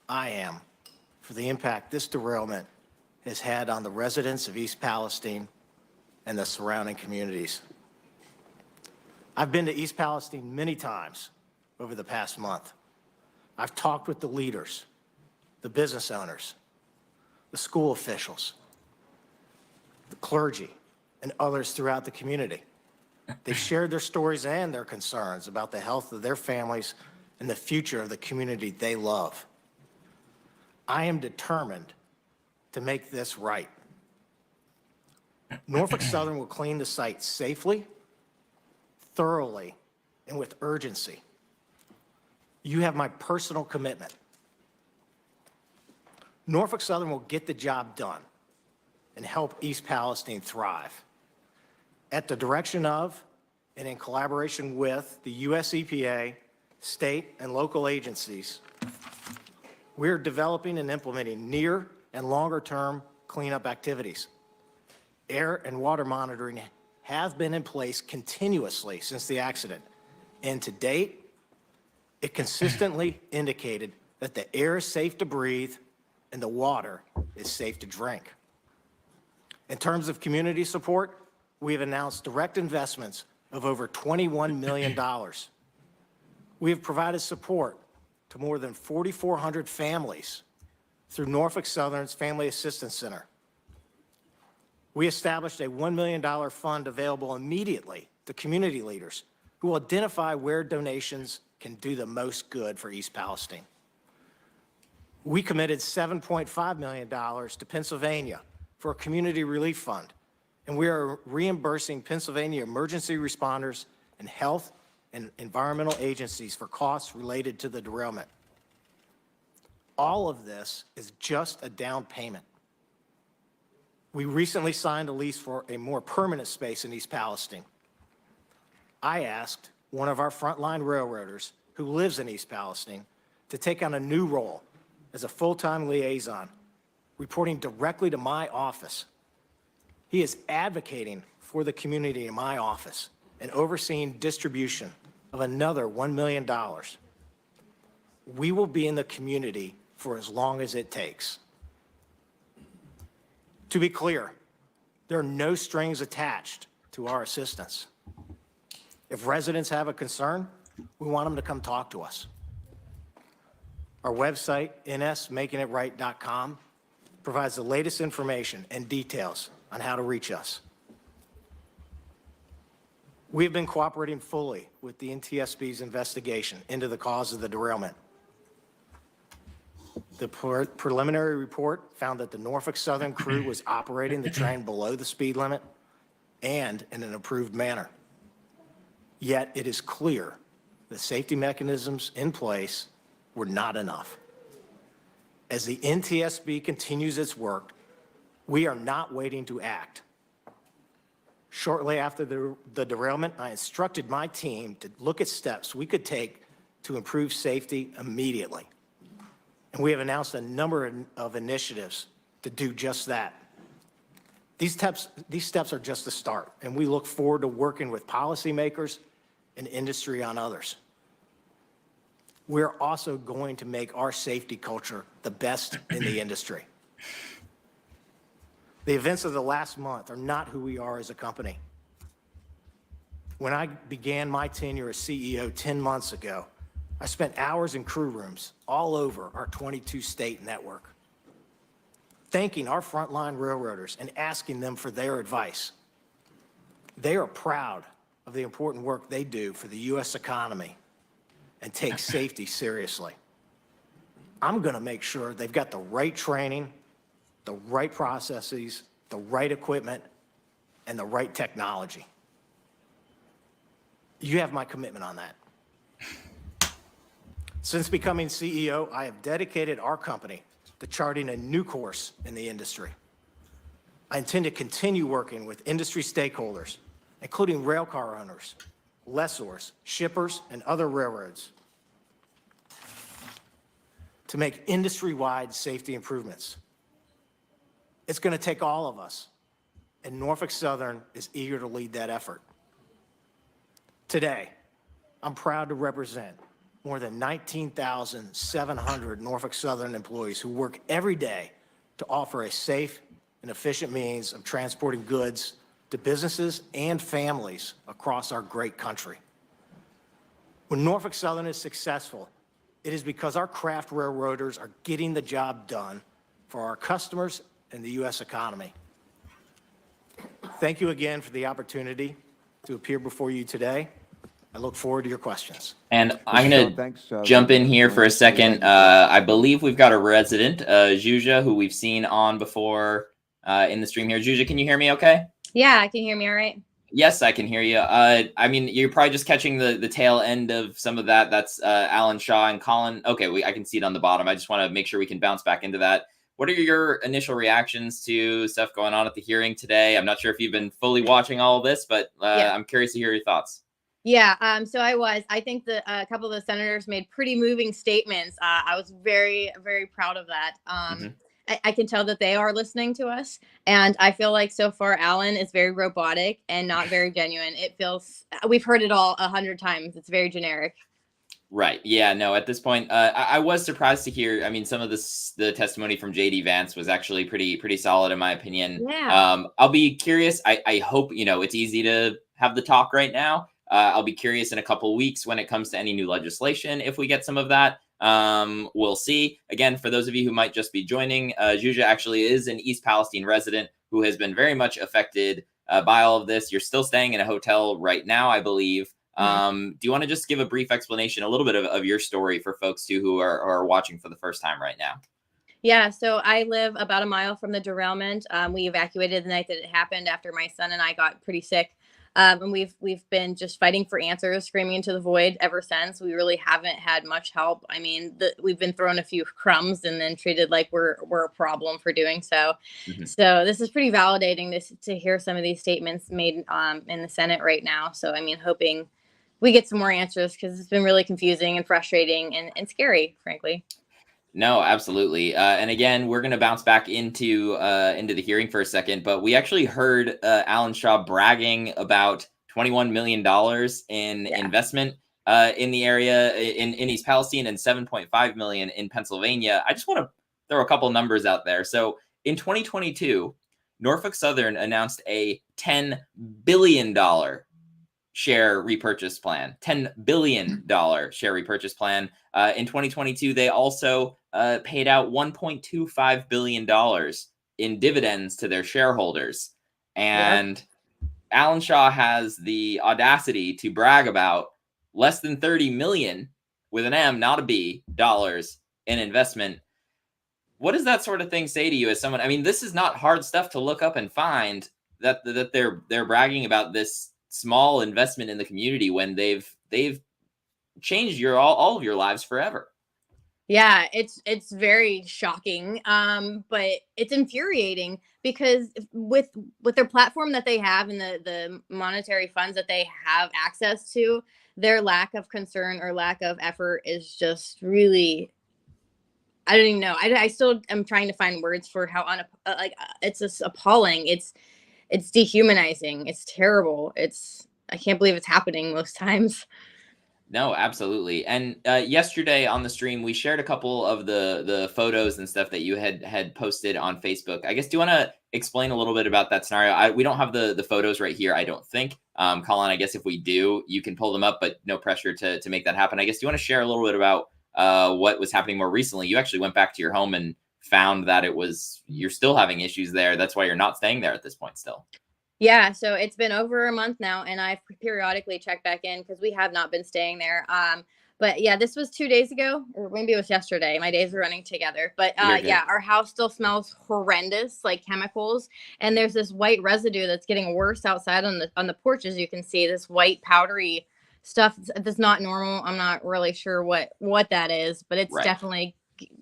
I am for the impact this derailment has had on the residents of East Palestine and the surrounding communities. I've been to East Palestine many times over the past month. I've talked with the leaders, the business owners, the school officials, the clergy, and others throughout the community. They've shared their stories and their concerns about the health of their families and the future of the community they love. I am determined to make this right. Norfolk Southern will clean the site safely, thoroughly, and with urgency. You have my personal commitment. Norfolk Southern will get the job done and help East Palestine thrive. At the direction of and in collaboration with the U.S. EPA, state and local agencies, we're developing and implementing near and longer-term cleanup activities. Air and water monitoring have been in place continuously since the accident, and to date, it consistently indicated that the air is safe to breathe and the water is safe to drink. In terms of community support, we have announced direct investments of over $21 million. We have provided support to more than 4,400 families through Norfolk Southern's Family Assistance Center. We established a $1 million fund available immediately to community leaders who will identify where donations can do the most good for East Palestine. We committed $7.5 million to Pennsylvania for a community relief fund, and we are reimbursing Pennsylvania emergency responders and health and environmental agencies for costs related to the derailment. All of this is just a down payment. We recently signed a lease for a more permanent space in East Palestine. I asked one of our frontline railroaders who lives in East Palestine to take on a new role as a full-time liaison, reporting directly to my office. He is advocating for the community in my office and overseeing distribution of another $1 million. We will be in the community for as long as it takes. To be clear, there are no strings attached to our assistance. If residents have a concern, we want them to come talk to us. Our website, nsmakingitright.com, provides the latest information and details on how to reach us. We have been cooperating fully with the NTSB's investigation into the cause of the derailment. The preliminary report found that the Norfolk Southern crew was operating the train below the speed limit and in an approved manner. Yet it is clear the safety mechanisms in place were not enough. As the NTSB continues its work, we are not waiting to act. Shortly after the derailment, I instructed my team to look at steps we could take to improve safety immediately. And we have announced a number of initiatives to do just that. These steps are just the start, and we look forward to working with policymakers and industry on others. We're also going to make our safety culture the best in the industry. The events of the last month are not who we are as a company. When I began my tenure as CEO 10 months ago, I spent hours in crew rooms all over our 22-state network, thanking our frontline railroaders and asking them for their advice. They are proud of the important work they do for the U.S. economy and take safety seriously. I'm going to make sure they've got the right training, the right processes, the right equipment, and the right technology. You have my commitment on that. Since becoming CEO, I have dedicated our company to charting a new course in the industry. I intend to continue working with industry stakeholders, including railcar owners, lessors, shippers, and other railroads, to make industry-wide safety improvements. It's going to take all of us, and Norfolk Southern is eager to lead that effort. Today, I'm proud to represent more than 19,700 Norfolk Southern employees who work every day to offer a safe and efficient means of transporting goods to businesses and families across our great country. When Norfolk Southern is successful, it is because our craft railroaders are getting the job done for our customers and the U.S. economy. Thank you again for the opportunity to appear before you today. I look forward to your questions. And I'm going to jump in here for a second. I believe we've got a resident, Zhuzha, who we've seen on before in the stream here. Zhuzha, can you hear me okay? Yeah, I can hear me all right. Yes, I can hear you. I mean, you're probably just catching the tail end of some of that. That's Alan Shaw and Colin. Okay, I can see it on the bottom. I just want to make sure we can bounce back into that. What are your initial reactions to stuff going on at the hearing today? I'm not sure if you've been fully watching all of this, but yeah. I'm curious to hear your thoughts. Yeah, so I think that a couple of the senators made pretty moving statements. I was very, very proud of that. I can tell that they are listening to us. And I feel like so far, Alan is very robotic and not very genuine. It feels, we've heard it all 100 times. It's very generic. Right. Yeah, no, at this point, I was surprised to hear, I mean, some of the testimony from JD Vance was actually pretty solid in my opinion. Yeah. I'll be curious. I hope, it's easy to have the talk right now. I'll be curious in a couple weeks when it comes to any new legislation, if we get some of that. We'll see. Again, for those of you who might just be joining, Zhuzha actually is an East Palestine resident who has been very much affected by all of this. You're still staying in a hotel right now, I believe. Do you want to just give a brief explanation, a little bit of your story for folks too who are watching for the first time right now? Yeah, so I live about a mile from the derailment. We evacuated the night that it happened after my son and I got pretty sick. And we've been just fighting for answers, screaming into the void ever since. We really haven't had much help. I mean, we've been thrown a few crumbs and then treated like we're a problem for doing so. So this is pretty validating to hear some of these statements made in the Senate right now. So I mean, hoping we get some more answers, because it's been really confusing and frustrating and scary, frankly. No, absolutely. And again, we're going to bounce back into the hearing for a second, but we actually heard Alan Shaw bragging about $21 million in investment in the area in East Palestine and $7.5 million in Pennsylvania. I just want to throw a couple numbers out there. So in 2022, Norfolk Southern announced a $10 billion share repurchase plan, $10 billion share repurchase plan. In 2022, they also paid out $1.25 billion in dividends to their shareholders. And Alan Shaw has the audacity to brag about less than 30 million with an M, not a B, dollars in investment. What does that sort of thing say to you as someone? I mean, this is not hard stuff to look up and find, that they're bragging about this small investment in the community when they've changed all of your lives forever. Yeah, it's very shocking, but it's infuriating, because with their platform that they have and the monetary funds that they have access to, their lack of concern or lack of effort is just really, I don't even know. I still am trying to find words for how it's just appalling. It's dehumanizing. It's terrible. I can't believe it's happening most times. No, absolutely. And yesterday on the stream, we shared a couple of the photos and stuff that you had posted on Facebook. I guess, do you want to explain a little bit about that scenario? We don't have the photos right here, I don't think. Colin, I guess if we do, you can pull them up, but no pressure to make that happen. I guess, do you want to share a little bit about what was happening more recently? You actually went back to your home and found that you're still having issues there. That's why you're not staying there at this point still. Yeah, so it's been over a month now, and I've periodically checked back in because we have not been staying there. But yeah, this was 2 days ago, or maybe it was yesterday. My days are running together. But yeah, our house still smells horrendous, like chemicals. And there's this white residue that's getting worse outside on the porches. You can see this white powdery stuff that's not normal. I'm not really sure what that is, but it's definitely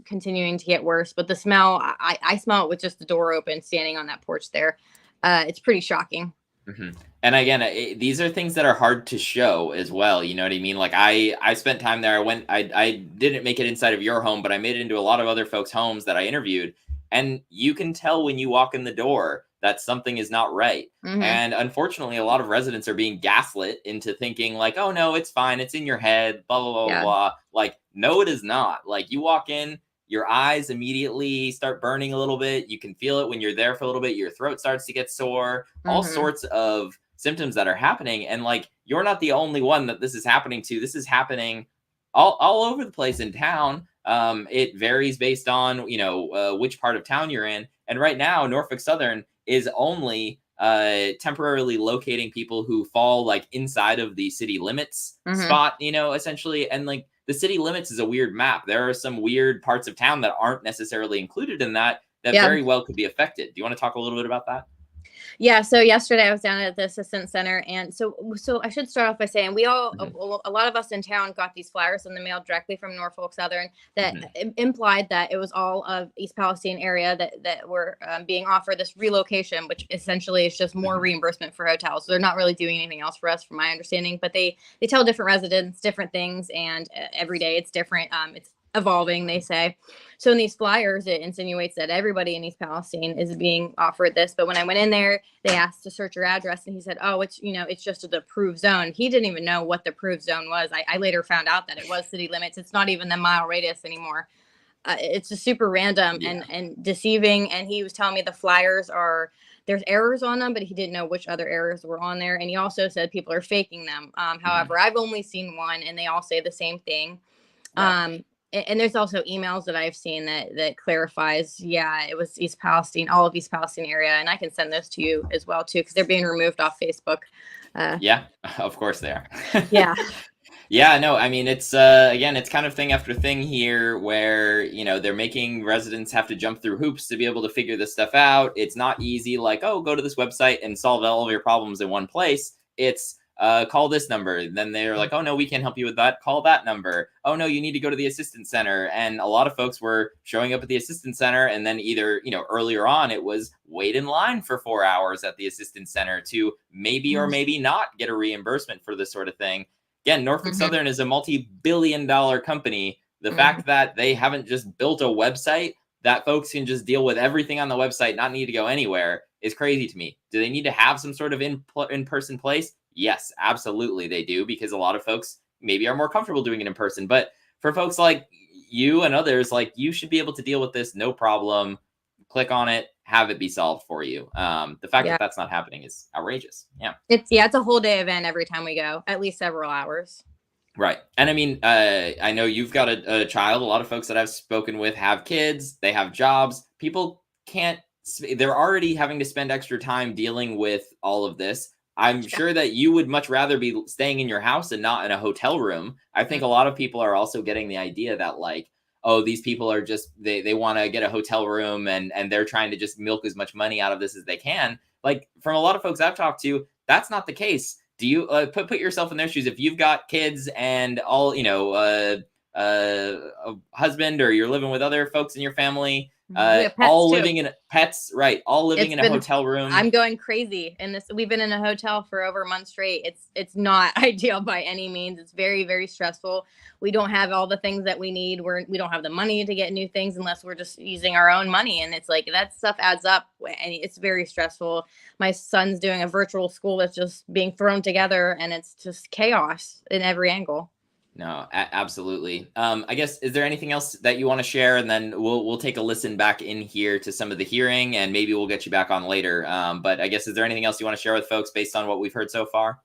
continuing to get worse. But the smell, I smell it with just the door open, standing on that porch there. It's pretty shocking. And again, these are things that are hard to show as well. You know what I mean? Like I spent time there. I didn't make it inside of your home, but I made it into a lot of other folks' homes that I interviewed. And you can tell when you walk in the door that something is not right. And unfortunately, a lot of residents are being gaslit into thinking like, oh no, it's fine. It's in your head, blah, blah, blah, blah. Like, no, it is not. Like, you walk in, your eyes immediately start burning a little bit. You can feel it when you're there for a little bit. Your throat starts to get sore, all sorts of symptoms that are happening. And like, you're not the only one that this is happening to. This is happening all over the place in town. It varies based on, which part of town you're in. And right now, Norfolk Southern is only temporarily locating people who fall like inside of the city limits spot, essentially. And like, the city limits is a weird map. There are some weird parts of town that aren't necessarily included in that very well could be affected. Do you want to talk a little bit about that? Yeah, so yesterday I was down at the Assistance Center, and so I should start off by saying we all, a lot of us in town got these flyers in the mail directly from Norfolk Southern that implied that it was all of East Palestine area that were being offered this relocation, which essentially is just more reimbursement for hotels. So they're not really doing anything else for us, from my understanding, but they tell different residents different things, and every day it's different. It's evolving, they say. So in these flyers, it insinuates that everybody in East Palestine is being offered this. But when I went in there, they asked to search your address, and he said, oh, it's just the approved zone. He didn't even know what the approved zone was. I later found out that it was city limits. It's not even the mile radius anymore. It's just super random and deceiving. And he was telling me the flyers there's errors on them, but he didn't know which other errors were on there. And he also said people are faking them. However, I've only seen one, and they all say the same thing. and there's also emails that I've seen that clarifies, yeah, it was East Palestine, all of East Palestine area. And I can send those to you as well, too, because they're being removed off Facebook. Yeah, of course they are. Yeah. Yeah, no, I mean, it's again, it's kind of thing after thing here where, they're making residents have to jump through hoops to be able to figure this stuff out. It's not easy like, oh, go to this website and solve all of your problems in one place. It's call this number. Then they're like, oh, no, we can't help you with that. Call that number. Oh, no, you need to go to the assistance center. And a lot of folks were showing up at the assistance center. And then either, earlier on, it was wait in line for 4 hours at the assistance center to maybe or maybe not get a reimbursement for this sort of thing. Again, Norfolk Southern is a multi-billion-dollar company. The fact that they haven't just built a website that folks can just deal with everything on the website, not need to go anywhere, is crazy to me. Do they need to have some sort of in-person place? Yes, absolutely they do, because a lot of folks maybe are more comfortable doing it in person. But for folks like you and others, like, you should be able to deal with this, no problem. Click on it, have it be solved for you. The fact that that's not happening is outrageous. Yeah. It's a whole day event every time we go, at least several hours. Right. And I mean, I know you've got a child. A lot of folks that I've spoken with have kids. They have jobs. People they're already having to spend extra time dealing with all of this. I'm sure that you would much rather be staying in your house and not in a hotel room. I think a lot of people are also getting the idea that, like, oh, these people are just, they want to get a hotel room and they're trying to just milk as much money out of this as they can. Like, from a lot of folks I've talked to, that's not the case. Do you put yourself in their shoes? If you've got kids and all, a husband, or you're living with other folks in your family, all living in pets, right? All living in a hotel room. I'm going crazy in this. We've been in a hotel for over a month straight. It's not ideal by any means. It's very, very stressful. We don't have all the things that we need. We don't have the money to get new things unless we're just using our own money. And it's like, that stuff adds up, and it's very stressful. My son's doing a virtual school that's just being thrown together, and it's just chaos in every angle. No, absolutely. I guess, is there anything else that you want to share? And then we'll take a listen back in here to some of the hearing, and maybe we'll get you back on later. But I guess, is there anything else you want to share with folks based on what we've heard so far?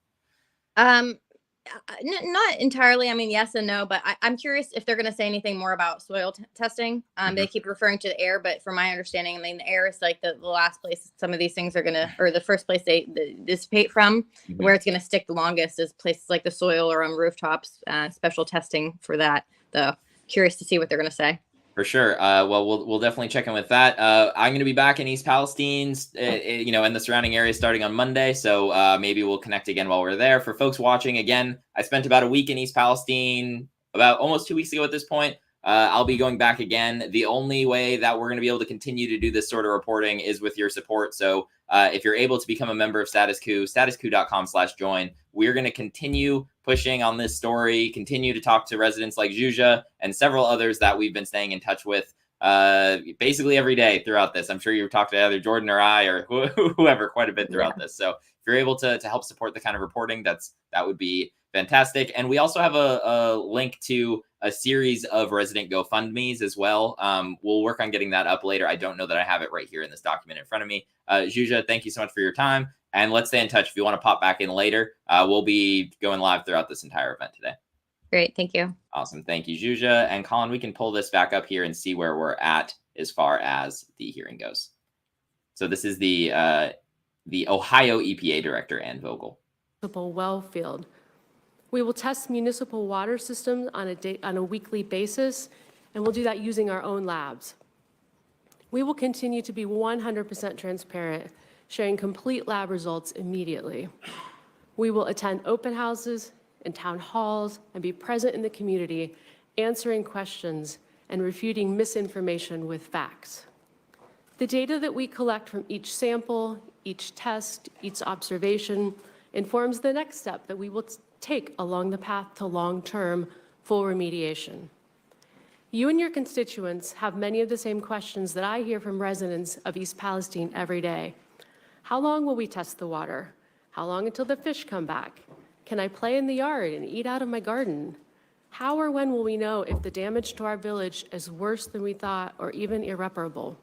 Not entirely. I mean, yes and no, but I'm curious if they're going to say anything more about soil testing. They keep referring to the air, but from my understanding, I mean, the air is like the last place some of these things are going to, or the first place they dissipate from. Where it's going to stick the longest is places like the soil or on rooftops. Special testing for that, though. Curious to see what they're going to say. For sure. Well, we'll definitely check in with that. I'm going to be back in East Palestine, in the surrounding area starting on Monday. So maybe we'll connect again while we're there. For folks watching, again, I spent about a week in East Palestine, about almost 2 weeks ago at this point. I'll be going back again. The only way that we're going to be able to continue to do this sort of reporting is with your support. So if you're able to become a member of Status Coup, statuscoup.com/join. We're going to continue pushing on this story, continue to talk to residents like Zhuzha and several others that we've been staying in touch with basically every day throughout this. I'm sure you've talked to either Jordan or I or whoever quite a bit throughout this. So if you're able to help support the kind of reporting, that would be fantastic. And we also have a link to a series of resident GoFundMes as well. We'll work on getting that up later. I don't know that I have it right here in this document in front of me. Zhuzha, thank you so much for your time. And let's stay in touch. If you want to pop back in later, we'll be going live throughout this entire event today. Great. Thank you. Awesome. Thank you, Zhuzha. And Colin, we can pull this back up here and see where we're at as far as the hearing goes. So this is the Ohio EPA Director, Ann Vogel. Municipal well field. We will test municipal water systems on a weekly basis, and we'll do that using our own labs. We will continue to be 100% transparent, sharing complete lab results immediately. We will attend open houses and town halls and be present in the community, answering questions and refuting misinformation with facts. The data that we collect from each sample, each test, each observation informs the next step that we will take along the path to long-term full remediation. You and your constituents have many of the same questions that I hear from residents of East Palestine every day. How long will we test the water? How long until the fish come back? Can I play in the yard and eat out of my garden? How or when will we know if the damage to our village is worse than we thought or even irreparable?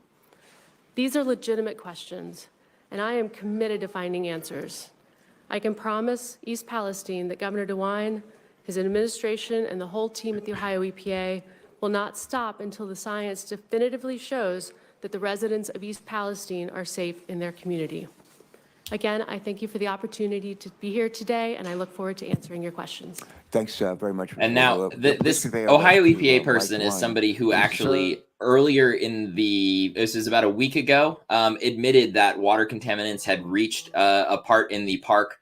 These are legitimate questions, and I am committed to finding answers. I can promise East Palestine that Governor DeWine, his administration, and the whole team at the Ohio EPA will not stop until the science definitively shows that the residents of East Palestine are safe in their community. Again, I thank you for the opportunity to be here today, and I look forward to answering your questions. Thanks very much. And Mr. now, Vogel. this Convey all Ohio that to, EPA Mike person is Wine. somebody who Thank you, actually sir. earlier this is about a week ago, admitted that water contaminants had reached a part in the park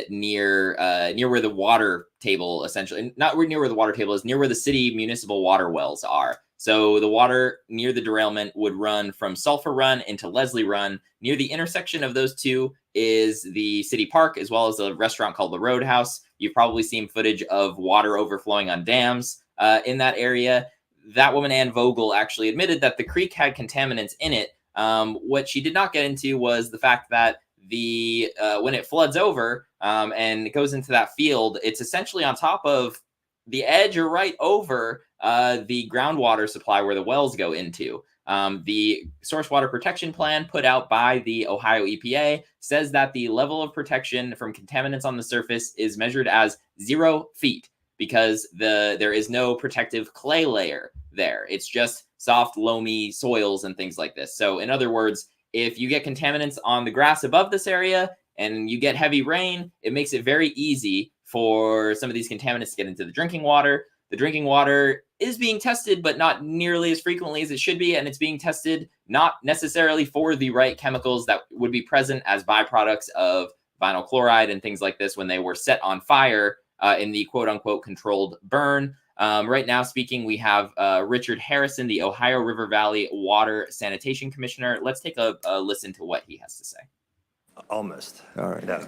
near where the water table, essentially, not near where the water table is, near where the city municipal water wells are. So the water near the derailment would run from Sulphur Run into Leslie Run. Near the intersection of those two is the city park, as well as a restaurant called the Roadhouse. You've probably seen footage of water overflowing on dams in that area. That woman, Ann Vogel, actually admitted that the creek had contaminants in it. What she did not get into was the fact that when it floods over and it goes into that field, it's essentially on top of the edge or right over the groundwater supply where the wells go into. The Source Water Protection Plan put out by the Ohio EPA says that the level of protection from contaminants on the surface is measured as 0 feet because there is no protective clay layer there. It's just soft, loamy soils and things like this. So in other words, if you get contaminants on the grass above this area and you get heavy rain, it makes it very easy for some of these contaminants to get into the drinking water. The drinking water is being tested, but not nearly as frequently as it should be. And it's being tested not necessarily for the right chemicals that would be present as byproducts of vinyl chloride and things like this when they were set on fire in the quote unquote controlled burn. Right now speaking, we have Richard Harrison, the Ohio River Valley Water Sanitation Commissioner. Let's take a listen to what he has to say. Almost. All right. No.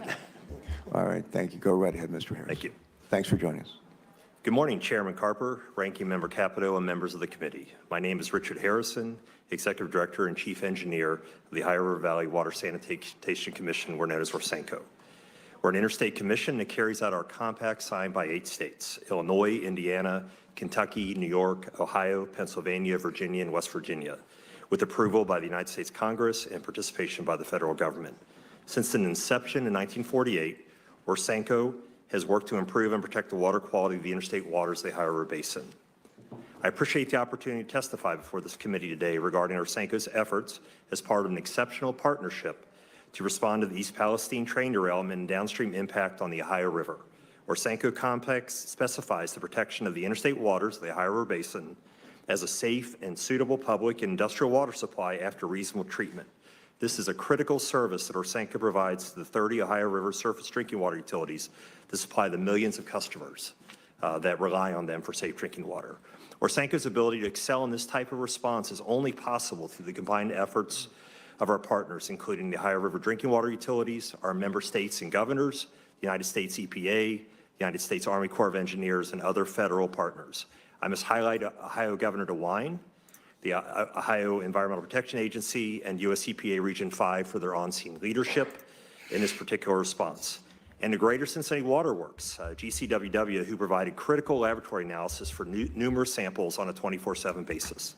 All right. Thank you. Go right ahead, Mr. Harris. Thank you. Thanks for joining us. Good morning, Chairman Carper, Ranking Member Capito, and members of the committee. My name is Richard Harrison, Executive Director and Chief Engineer of the Ohio River Valley Water Sanitation Commission, we're known as ORSANCO. We're an interstate commission that carries out our compact signed by 8 states: Illinois, Indiana, Kentucky, New York, Ohio, Pennsylvania, Virginia, and West Virginia, with approval by the United States Congress and participation by the federal government. Since its inception in 1948, ORSANCO has worked to improve and protect the water quality of the interstate waters of the Ohio River Basin. I appreciate the opportunity to testify before this committee today regarding ORSANCO's efforts as part of an exceptional partnership to respond to the East Palestine train derailment and downstream impact on the Ohio River. ORSANCO complex specifies the protection of the interstate waters of the Ohio River Basin as a safe and suitable public and industrial water supply after reasonable treatment. This is a critical service that ORSANCO provides to the 30 Ohio River surface drinking water utilities to supply the millions of customers that rely on them for safe drinking water. ORSANCO's ability to excel in this type of response is only possible through the combined efforts of our partners, including the Ohio River drinking water utilities, our member states and governors, the United States EPA, the United States Army Corps of Engineers, and other federal partners. I must highlight Ohio Governor DeWine, the Ohio Environmental Protection Agency, and US EPA Region 5 for their on-scene leadership in this particular response. And the Greater Cincinnati Water Works, GCWW, who provided critical laboratory analysis for numerous samples on a 24/7 basis.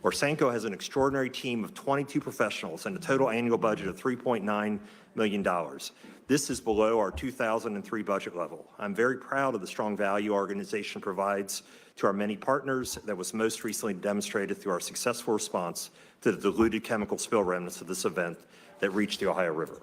ORSANCO has an extraordinary team of 22 professionals and a total annual budget of $3.9 million. This is below our 2003 budget level. I'm very proud of the strong value our organization provides to our many partners that was most recently demonstrated through our successful response to the diluted chemical spill remnants of this event that reached the Ohio River.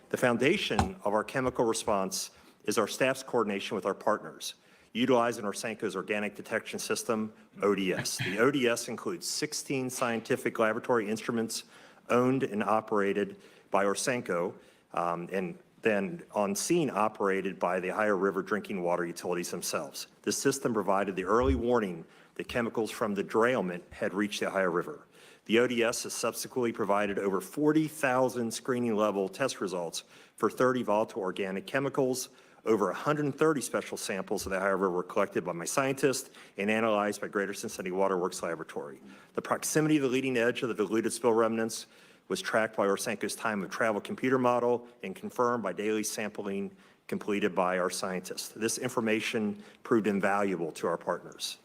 The foundation of our chemical response is our staff's coordination with our partners, utilizing ORSANCO's organic detection system, ODS. The ODS includes 16 scientific laboratory instruments owned and operated by ORSANCO, and then on scene operated by the Ohio River drinking water utilities themselves. This system provided the early warning that chemicals from the derailment had reached the Ohio River. The ODS has subsequently provided over 40,000 screening level test results for 30 volatile organic chemicals. Over 130 special samples of the Ohio River were collected by my scientists and analyzed by Greater Cincinnati Water Works Laboratory. The proximity of the leading edge of the diluted spill remnants was tracked by ORSANCO's time of travel computer model and confirmed by daily sampling completed by our scientists. This information proved invaluable to our partners.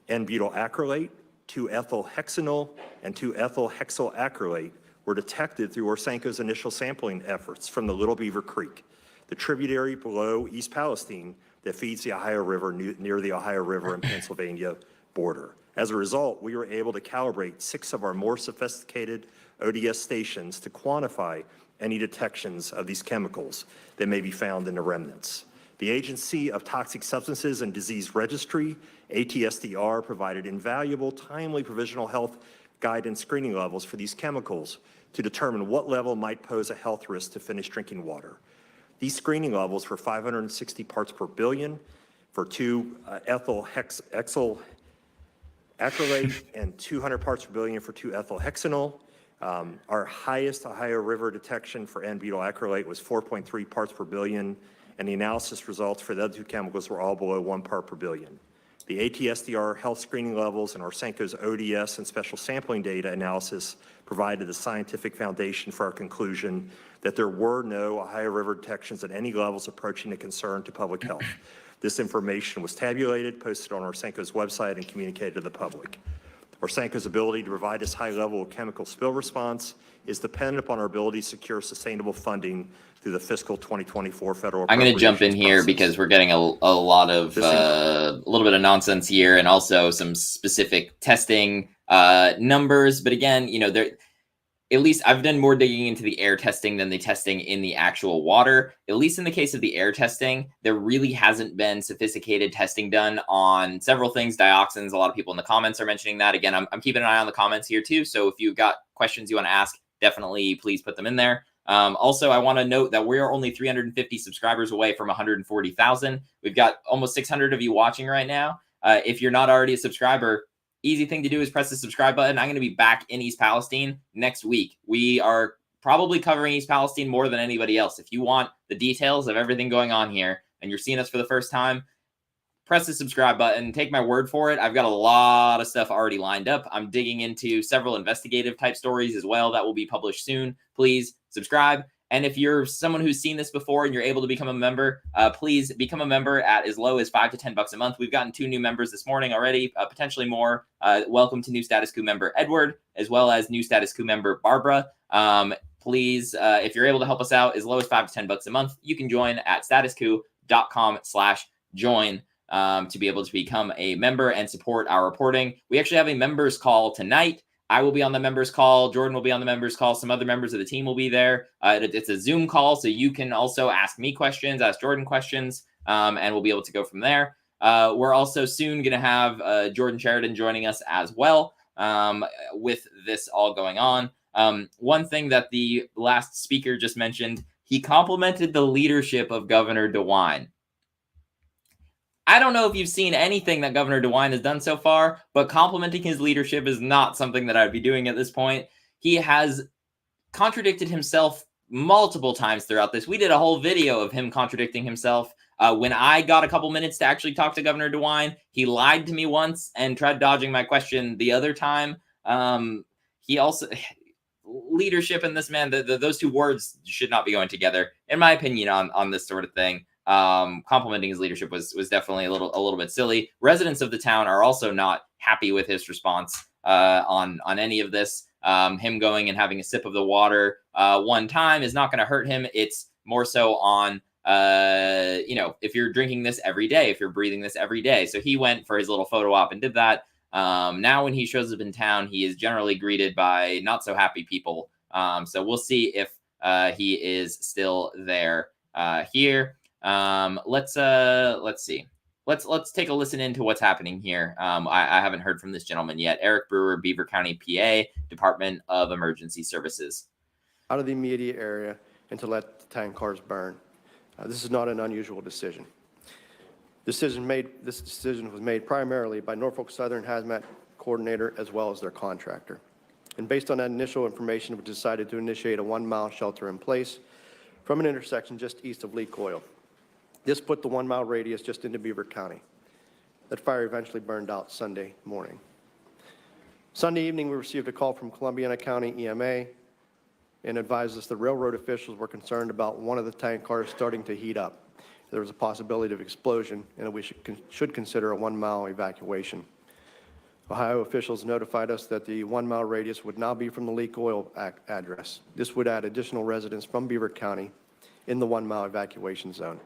N-butyl acrylate, 2-ethylhexanol, and 2-ethylhexyl acrylate were detected through ORSANCO's initial sampling efforts from the Little Beaver Creek, the tributary below East Palestine that feeds the Ohio River near the Ohio River in Pennsylvania, border. As a result, we were able to calibrate 6 of our more sophisticated ODS stations to quantify any detections of these chemicals that may be found in the remnants. The Agency of Toxic Substances and Disease Registry, ATSDR, provided invaluable, timely provisional health guidance screening levels for these chemicals to determine what level might pose a health risk to finished drinking water. These screening levels were 560 parts per billion for 2-ethyl acrylate and 200 parts per billion for 2-ethyl hexanol. Our highest Ohio River detection for N-butyl acrylate was 4.3 parts per billion, and the analysis results for the other 2 chemicals were all below 1 part per billion. The ATSDR health screening levels and Orsenco's ODS and special sampling data analysis provided the scientific foundation for our conclusion that there were no Ohio River detections at any levels approaching a concern to public health. This information was tabulated, posted on Orsenco's website, and communicated to the public. Orsenco's ability to provide this high level of chemical spill response is dependent upon our ability to secure sustainable funding through the fiscal 2024 federal. I'm going to jump in here because we're getting a lot of a little bit of nonsense here, and also some specific testing numbers. But again, you know, there, at least I've done more digging into the air testing than the testing in the actual water. At least in the case of the air testing, there really hasn't been sophisticated testing done on several things. Dioxins, a lot of people in the comments are mentioning that. Again, I'm keeping an eye on the comments here too. So if you've got questions you want to ask, definitely please put them in there. Also, I want to note that we are only 350 subscribers away from 140,000. We've got almost 600 of you watching right now. If you're not already a subscriber, easy thing to do is press the subscribe button. I'm going to be back in East Palestine next week. We are probably covering East Palestine more than anybody else. If you want the details of everything going on here and you're seeing us for the first time, press the subscribe button. Take my word for it. I've got a lot of stuff already lined up. I'm digging into several investigative type stories as well that will be published soon. Please subscribe. And if you're someone who's seen this before and you're able to become a member, please become a member at as low as $5 to $10 a month. We've gotten 2 new members this morning already, potentially more. Welcome to new Status Coup member Edward, as well as new Status Coup member Barbara. Please, if you're able to help us out, as low as $5 to $10 a month, you can join at statuscoup.com/join. To be able to become a member and support our reporting. We actually have a members call tonight. I will be on the members call. Jordan will be on the members call. Some other members of the team will be there. It's a Zoom call, so you can also ask me questions, ask Jordan questions, and we'll be able to go from there. We're also soon going to have Jordan Chariton joining us as well with this all going on. One thing that the last speaker just mentioned, he complimented the leadership of Governor DeWine. I don't know if you've seen anything that Governor DeWine has done so far, but complimenting his leadership is not something that I'd be doing at this point. He has contradicted himself multiple times throughout this. We did a whole video of him contradicting himself. When I got a couple minutes to actually talk to Governor DeWine, he lied to me once and tried dodging my question the other time. He also... leadership and this man, those 2 words should not be going together, in my opinion, on this sort of thing. Complimenting his leadership was definitely a little bit silly. Residents of the town are also not happy with his response on any of this. Him going and having a sip of the water one time is not going to hurt him. It's more so on you know, if you're drinking this every day, if you're breathing this every day. So he went for his little photo op and did that. Now when he shows up in town, he is generally greeted by not so happy people. So we'll see if he is still there here. Let's see. Let's take a listen into what's happening here. I haven't heard from this gentleman yet. Eric Brewer, Beaver County, PA, Department of Emergency Services. Out of the immediate area and to let the tank cars burn. This is not an unusual decision. This decision was made primarily by Norfolk Southern Hazmat Coordinator as well as their contractor. And based on that initial information, we decided to initiate a 1-mile shelter in place from an intersection just east of Leak Oil. This put the 1-mile radius just into Beaver County. That fire eventually burned out Sunday morning. Sunday evening, we received a call from Columbiana County EMA and advised us the railroad officials were concerned about one of the tank cars starting to heat up. There was a possibility of explosion, and we should consider a 1-mile evacuation. Ohio officials notified us that the 1-mile radius would now be from the Leak Oil address. This would add additional residents from Beaver County in the 1-mile evacuation zone.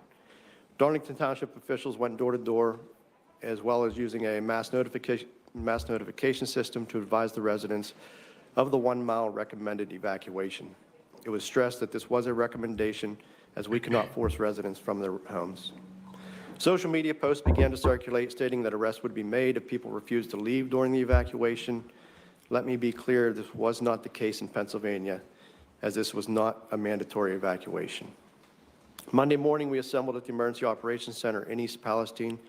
Darlington Township officials went door to door as well as using a mass notification system to advise the residents of the 1 mile recommended evacuation. It was stressed that this was a recommendation as we cannot force residents from their homes. Social media posts began to circulate stating that arrests would be made if people refused to leave during the evacuation. Let me be clear, this was not the case in Pennsylvania, as this was not a mandatory evacuation. Monday morning, we assembled at the Emergency Operations Center in East Palestine.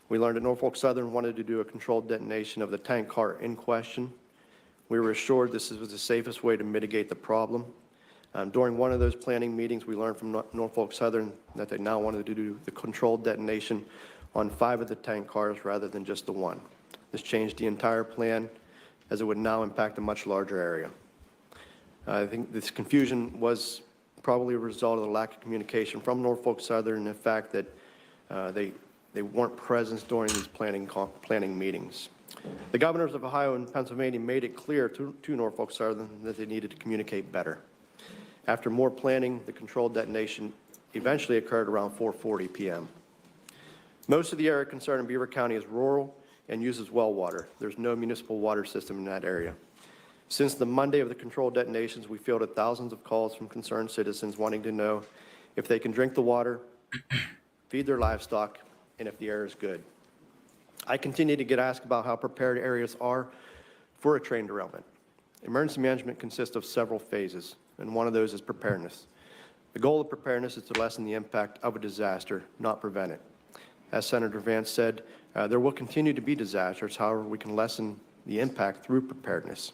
We learned that Norfolk Southern wanted to do a controlled detonation of the tank car in question. We were assured this was the safest way to mitigate the problem. During one of those planning meetings, we learned from Norfolk Southern that they now wanted to do the controlled detonation on 5 of the tank cars rather than just the 1. This changed the entire plan, as it would now impact a much larger area. I think this confusion was probably a result of the lack of communication from Norfolk Southern and the fact that they weren't present during these planning meetings. The governors of Ohio and Pennsylvania made it clear to Norfolk Southern that they needed to communicate better. After more planning, the controlled detonation eventually occurred around 4:40 p.m. Most of the area concerned in Beaver County is rural and uses well water. There's no municipal water system in that area. Since the Monday of the controlled detonations, we fielded thousands of calls from concerned citizens wanting to know if they can drink the water, feed their livestock, and if the air is good. I continue to get asked about how prepared areas are for a train derailment. Emergency management consists of several phases, and one of those is preparedness. The goal of preparedness is to lessen the impact of a disaster, not prevent it. As Senator Vance said, there will continue to be disasters. However, we can lessen the impact through preparedness.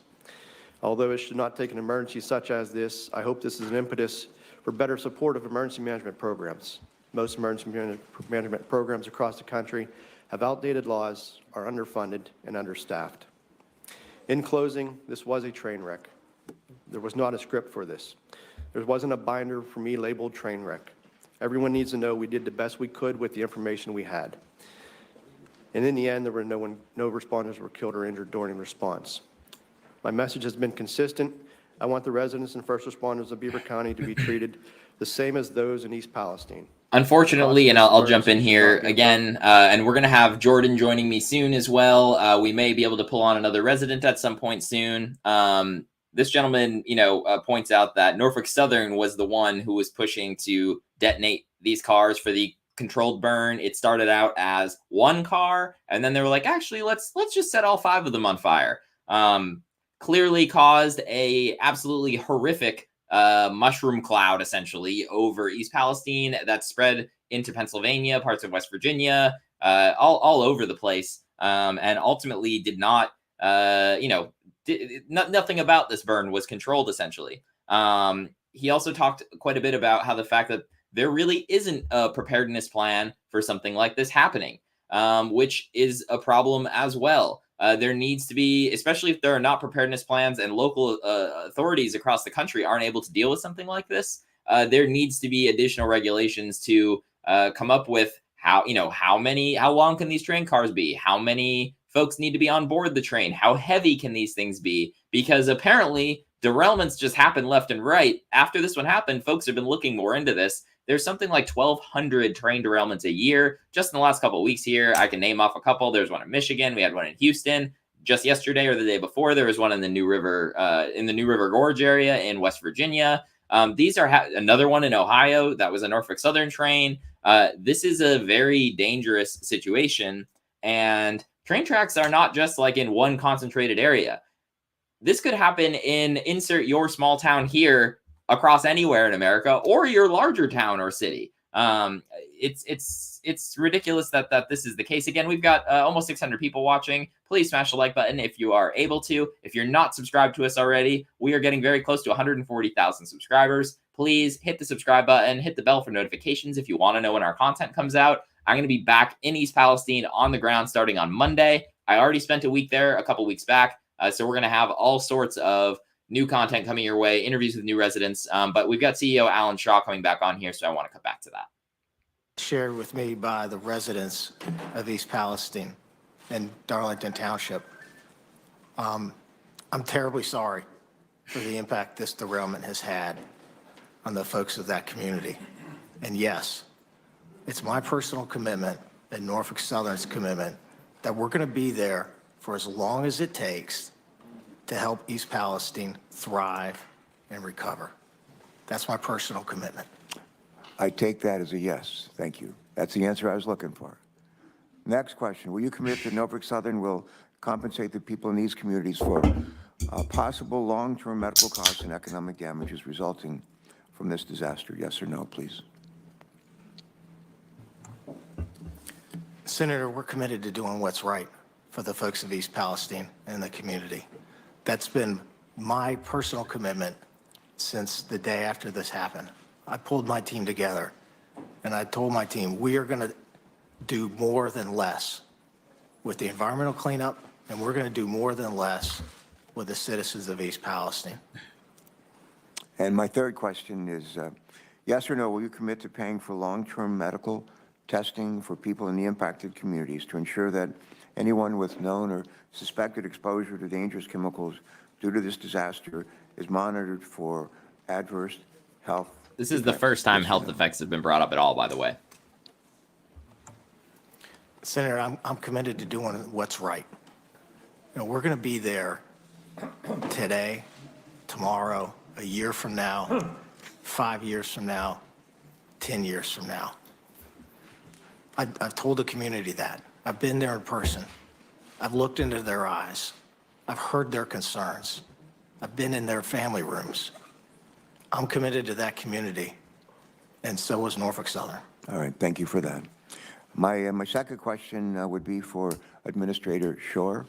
Although it should not take an emergency such as this, I hope this is an impetus for better support of emergency management programs. Most emergency management programs across the country have outdated laws, are underfunded, and understaffed. In closing, this was a train wreck. There was not a script for this. There wasn't a binder for me labeled train wreck. Everyone needs to know we did the best we could with the information we had. And in the end, there were no responders were killed or injured during response. My message has been consistent. I want the residents and first responders of Beaver County to be treated the same as those in East Palestine. Unfortunately, and I'll jump in here again, and we're going to have Jordan joining me soon as well. We may be able to pull on another resident at some point soon. This gentleman, points out that Norfolk Southern was the one who was pushing to detonate these cars for the controlled burn. It started out as 1 car, and then they were like, actually, let's just set all 5 of them on fire. Clearly caused a absolutely horrific mushroom cloud, essentially, over East Palestine that spread into Pennsylvania, parts of West Virginia, all over the place, and ultimately did not, nothing about this burn was controlled, essentially. He also talked quite a bit about how the fact that there really isn't a preparedness plan for something like this happening, which is a problem as well. There needs to be, especially if there are not preparedness plans and local authorities across the country aren't able to deal with something like this, there needs to be additional regulations to come up with how long can these train cars be? How many folks need to be on board the train? How heavy can these things be? Because apparently derailments just happen left and right. After this one happened, folks have been looking more into this. There's something like 1,200 train derailments a year. Just in the last couple of weeks here, I can name off a couple. There's one in Michigan. We had one in Houston. Just yesterday or the day before, there was one in the New River Gorge area in West Virginia. These are another one in Ohio. That was a Norfolk Southern train. This is a very dangerous situation. And train tracks are not just like in one concentrated area. This could happen in insert your small town here across anywhere in America or your larger town or city. It's ridiculous that this is the case. Again, we've got almost 600 people watching. Please smash the like button if you are able to. If you're not subscribed to us already, we are getting very close to 140,000 subscribers. Please hit the subscribe button, hit the bell for notifications if you want to know when our content comes out. I'm going to be back in East Palestine on the ground starting on Monday. I already spent a week there a couple weeks back. So we're going to have all sorts of new content coming your way, interviews with new residents. But we've got CEO Alan Shaw coming back on here, so I want to come back to that. Shared with me by the residents of East Palestine and Darlington Township. I'm terribly sorry for the impact this derailment has had on the folks of that community. And yes, it's my personal commitment and Norfolk Southern's commitment that we're going to be there for as long as it takes to help East Palestine thrive and recover. That's my personal commitment. I take that as a yes. Thank you. That's the answer I was looking for. Next question. Will you commit that Norfolk Southern will compensate the people in these communities for possible long-term medical costs and economic damages resulting from this disaster? Yes or no, please. Senator, we're committed to doing what's right for the folks of East Palestine and the community. That's been my personal commitment since the day after this happened. I pulled my team together and I told my team, we are going to do more than less with the environmental cleanup, and we're going to do more than less with the citizens of East Palestine. And my third question is, yes or no, will you commit to paying for long-term medical testing for people in the impacted communities to ensure that anyone with known or suspected exposure to dangerous chemicals due to this disaster is monitored for adverse health? This is the first time health effects have been brought up at all, by the way. Senator, I'm committed to doing what's right. You know, we're going to be there today, tomorrow, a year from now, 5 years from now, 10 years from now. I've told the community that. I've been there in person. I've looked into their eyes. I've heard their concerns. I've been in their family rooms. I'm committed to that community, and so is Norfolk Southern. All right, thank you for that. My second question would be for Administrator Shore.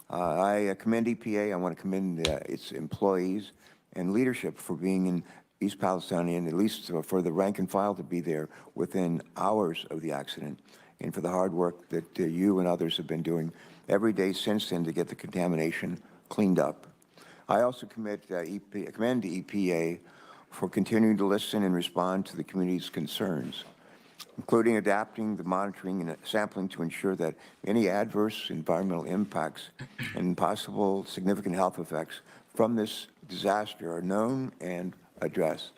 I commend EPA. I want to commend its employees and leadership for being in East Palestine, and at least for the rank and file to be there within hours of the accident, and for the hard work that you and others have been doing every day since then to get the contamination cleaned up. I also commend the EPA for continuing to listen and respond to the community's concerns, including adapting the monitoring and sampling to ensure that any adverse environmental impacts and possible significant health effects from this disaster are known and addressed.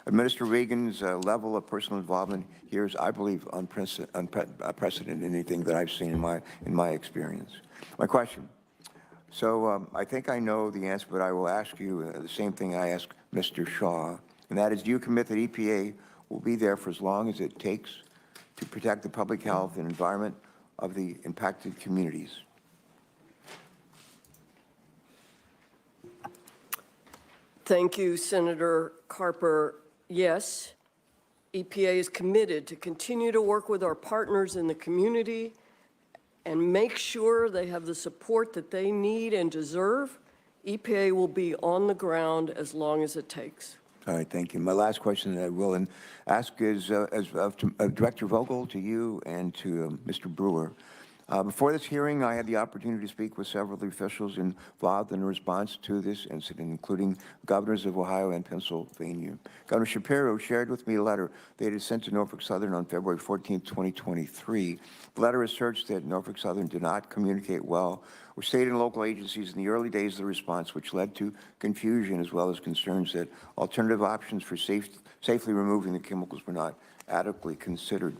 Administrator Regan's level of personal involvement here is, I believe, unprecedented in anything that I've seen in my experience. My question. So I think I know the answer, but I will ask you the same thing I asked Mr. Shaw, and that is, do you commit that EPA will be there for as long as it takes to protect the public health and environment of the impacted communities? Thank you, Senator Carper. Yes, EPA is committed to continue to work with our partners in the community and make sure they have the support that they need and deserve. EPA will be on the ground as long as it takes. All right, thank you. My last question that I will ask is Director Vogel, to you and to Mr. Brewer. Before this hearing, I had the opportunity to speak with several of the officials involved in response to this incident, including governors of Ohio and Pennsylvania. Governor Shapiro shared with me a letter they had sent to Norfolk Southern on February 14, 2023. The letter asserts that Norfolk Southern did not communicate well with state and local agencies in the early days of the response, which led to confusion as well as concerns that alternative options for safely removing the chemicals were not adequately considered.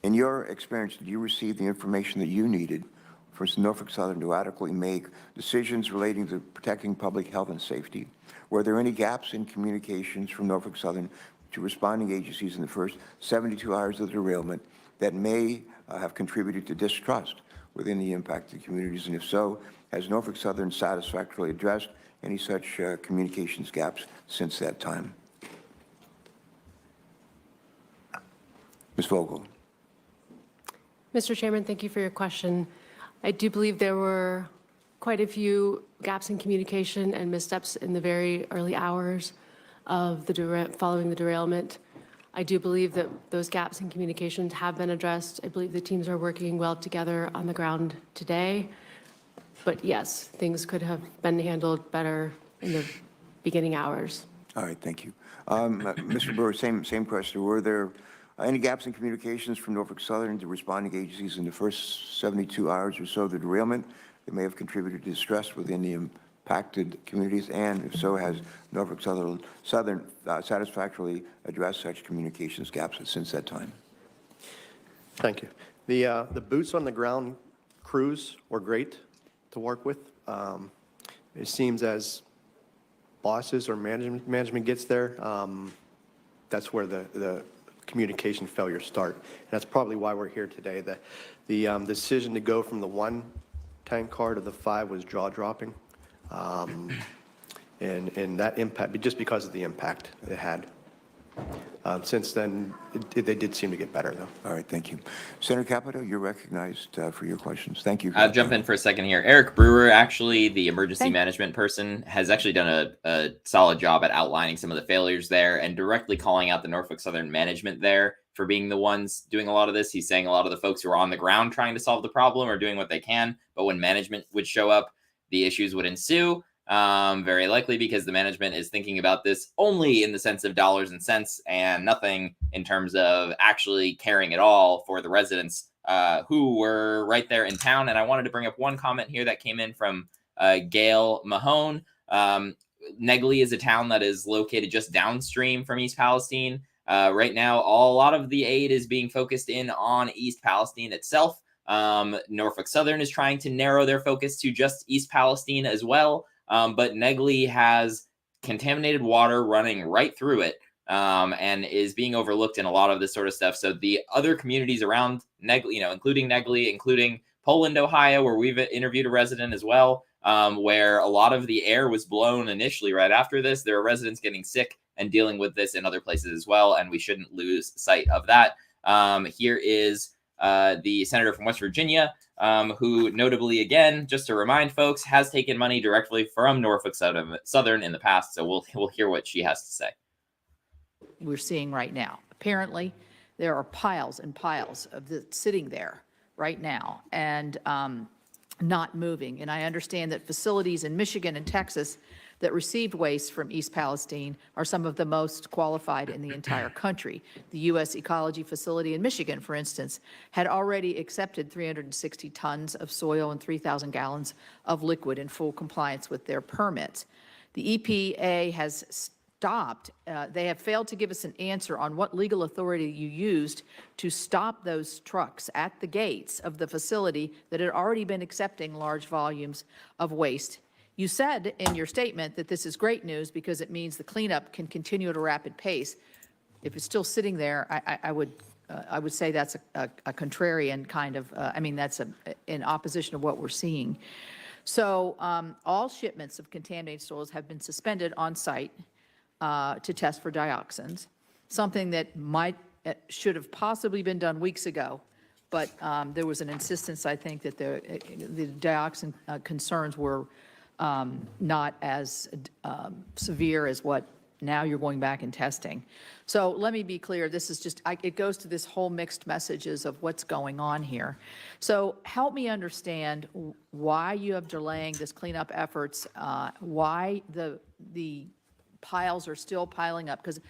In your experience, did you receive the information that you needed for Norfolk Southern to adequately make decisions relating to protecting public health and safety? Were there any gaps in communications from Norfolk Southern to responding agencies in the first 72 hours of the derailment that may have contributed to distrust within the impacted communities? And if so, has Norfolk Southern satisfactorily addressed any such communications gaps since that time? Ms. Vogel. Mr. Chairman, thank you for your question. I do believe there were quite a few gaps in communication and missteps in the very early hours of following the derailment. I do believe that those gaps in communications have been addressed. I believe the teams are working well together on the ground today. But yes, things could have been handled better in the beginning hours. All right, thank you. Mr. Brewer, same question. Were there any gaps in communications from Norfolk Southern to responding agencies in the first 72 hours or so of the derailment that may have contributed to distress within the impacted communities? And if so, has Norfolk Southern satisfactorily addressed such communications gaps since that time? Thank you. The boots on the ground crews were great to work with. It seems as bosses or management gets there, that's where the communication failures start. And that's probably why we're here today. The decision to go from the 1 tank car to the 5 was jaw-dropping. And that impact, just because of the impact it had. Since then, they did seem to get better, though. All right, thank you. Senator Capito, you're recognized for your questions. Thank you. I'll jump in for a second here. Eric Brewer, actually, the emergency management person, has actually done a solid job at outlining some of the failures there and directly calling out the Norfolk Southern management there for being the ones doing a lot of this. He's saying a lot of the folks who are on the ground trying to solve the problem are doing what they can, but when management would show up, the issues would ensue. Very likely because the management is thinking about this only in the sense of dollars and cents and nothing in terms of actually caring at all for the residents who were right there in town. And I wanted to bring up one comment here that came in from Gail Mahone. Negley is a town that is located just downstream from East Palestine. Right now, a lot of the aid is being focused in on East Palestine itself. Norfolk Southern is trying to narrow their focus to just East Palestine as well. But Negley has contaminated water running right through it and is being overlooked in a lot of this sort of stuff. So the other communities around Negley, including Negley, including Poland, Ohio, where we've interviewed a resident as well, where a lot of the air was blown initially right after this. There are residents getting sick and dealing with this in other places as well, and we shouldn't lose sight of that. Here is the senator from West Virginia, who notably, again, just to remind folks, has taken money directly from Norfolk Southern in the past. So we'll hear what she has to say. We're seeing right now. Apparently, there are piles and piles of sitting there right now and not moving. And I understand that facilities in Michigan and Texas that received waste from East Palestine are some of the most qualified in the entire country. The U.S. Ecology Facility in Michigan, for instance, had already accepted 360 tons of soil and 3,000 gallons of liquid in full compliance with their permits. The EPA has stopped. They have failed to give us an answer on what legal authority you used to stop those trucks at the gates of the facility that had already been accepting large volumes of waste. You said in your statement that this is great news because it means the cleanup can continue at a rapid pace. If it's still sitting there, I would say that's a contrarian kind of, that's in opposition of what we're seeing. So all shipments of contaminated soils have been suspended on site to test for dioxins, something that should have possibly been done weeks ago. But there was an insistence, I think, that the dioxin concerns were not as severe as what now you're going back and testing. So let me be clear, this is just, it goes to this whole mixed messages of what's going on here. So help me understand why you have delaying this cleanup efforts, why the piles are still piling up, because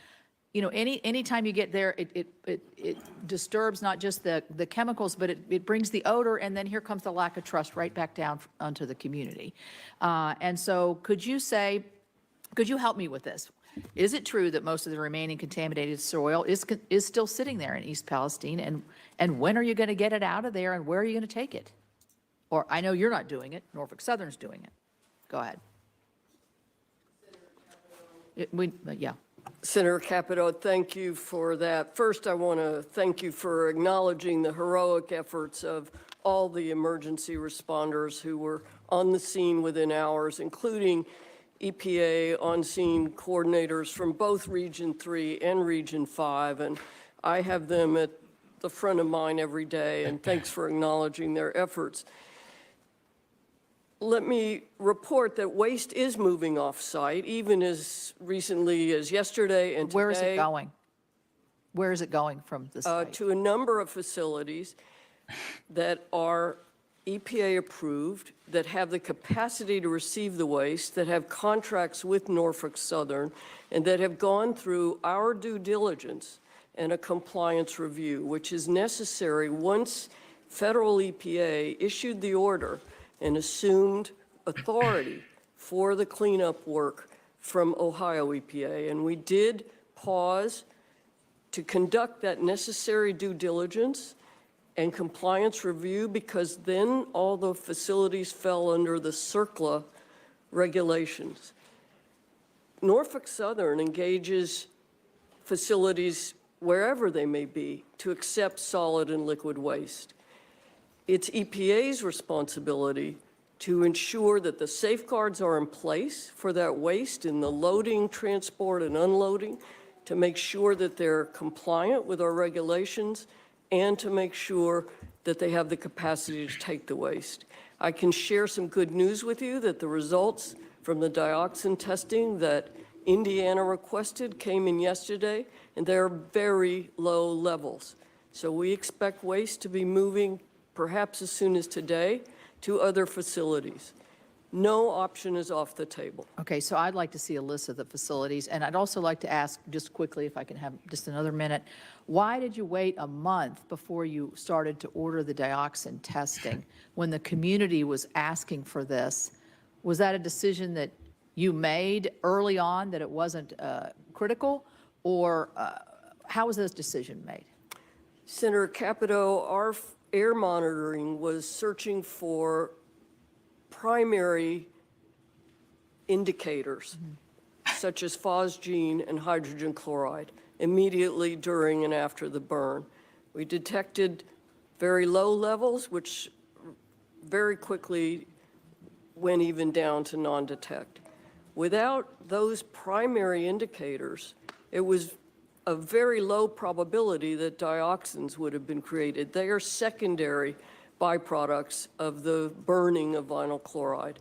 anytime you get there, it disturbs not just the chemicals, but it brings the odor, and then here comes the lack of trust right back down onto the community. And so could you help me with this? Is it true that most of the remaining contaminated soil is still sitting there in East Palestine? And when are you going to get it out of there, and where are you going to take it? Or I know you're not doing it. Norfolk Southern's doing it. Go ahead. Yeah. Senator Capito, thank you for that. First, I want to thank you for acknowledging the heroic efforts of all the emergency responders who were on the scene within hours, including EPA on-scene coordinators from both Region 3 and Region 5. And I have them at the front of mine every day, and thanks for acknowledging their efforts. Let me report that waste is moving off-site, even as recently as yesterday and today. Where is it going? Where is it going from the site? To a number of facilities that are EPA approved, that have the capacity to receive the waste, that have contracts with Norfolk Southern, and that have gone through our due diligence and a compliance review, which is necessary once federal EPA issued the order and assumed authority for the cleanup work from Ohio EPA. And we did pause to conduct that necessary due diligence and compliance review, because then all the facilities fell under the CERCLA regulations. Norfolk Southern engages facilities wherever they may be to accept solid and liquid waste. It's EPA's responsibility to ensure that the safeguards are in place for that waste in the loading, transport, and unloading, to make sure that they're compliant with our regulations, and to make sure that they have the capacity to take the waste. I can share some good news with you that the results from the dioxin testing that Indiana requested came in yesterday, and they're very low levels. So we expect waste to be moving perhaps as soon as today to other facilities. No option is off the table. Okay, so I'd like to see a list of the facilities, and I'd also like to ask, just quickly, if I can have just another minute, why did you wait a month before you started to order the dioxin testing when the community was asking for this? Was that a decision that you made early on, that it wasn't critical, or how was this decision made? Senator Capito, our air monitoring was searching for primary indicators, such as phosgene and hydrogen chloride, immediately during and after the burn. We detected very low levels, which very quickly went even down to non-detect. Without those primary indicators, it was a very low probability that dioxins would have been created. They are secondary byproducts of the burning of vinyl chloride.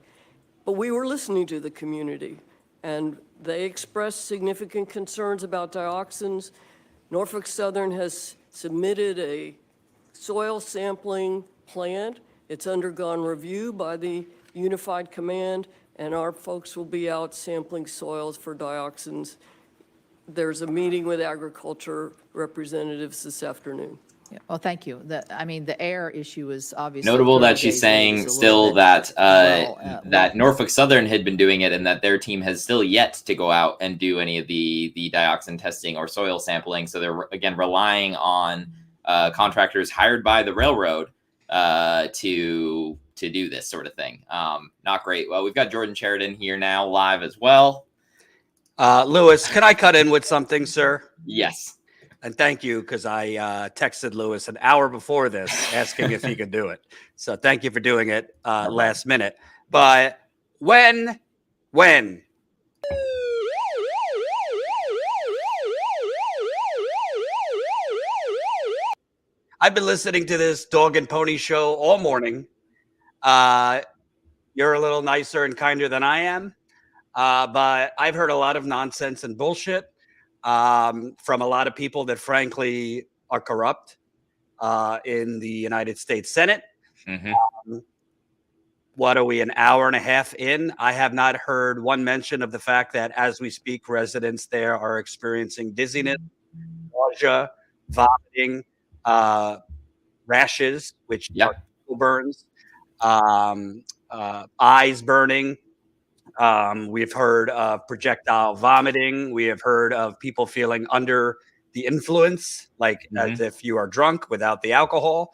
But we were listening to the community, and they expressed significant concerns about dioxins. Norfolk Southern has submitted a soil sampling plan. It's undergone review by the Unified Command, and our folks will be out sampling soils for dioxins. There's a meeting with agriculture representatives this afternoon. Yeah, well, thank you. I mean, the air issue is obviously Notable that 30 she's days saying is a still little bit, that that well, Norfolk Southern had been doing it, and that their team has still yet to go out and do any of the dioxin testing or soil sampling. So they're again relying on contractors hired by the railroad to do this sort of thing. Not great. Well, we've got Jordan Chariton here now live as well. Louis, can I cut in with something, sir? Yes. And thank you, because I texted Louis an hour before this asking if he could do it. So thank you for doing it last minute. But when? I've been listening to this dog and pony show all morning. You're a little nicer and kinder than I am. But I've heard a lot of nonsense and bullshit from a lot of people that frankly are corrupt in the United States Senate. What are we, an hour and a half in? I have not heard one mention of the fact that as we speak, residents there are experiencing dizziness, nausea, vomiting, rashes, which are burns, eyes burning. We've heard of projectile vomiting. We have heard of people feeling under the influence, like as if you are drunk without the alcohol.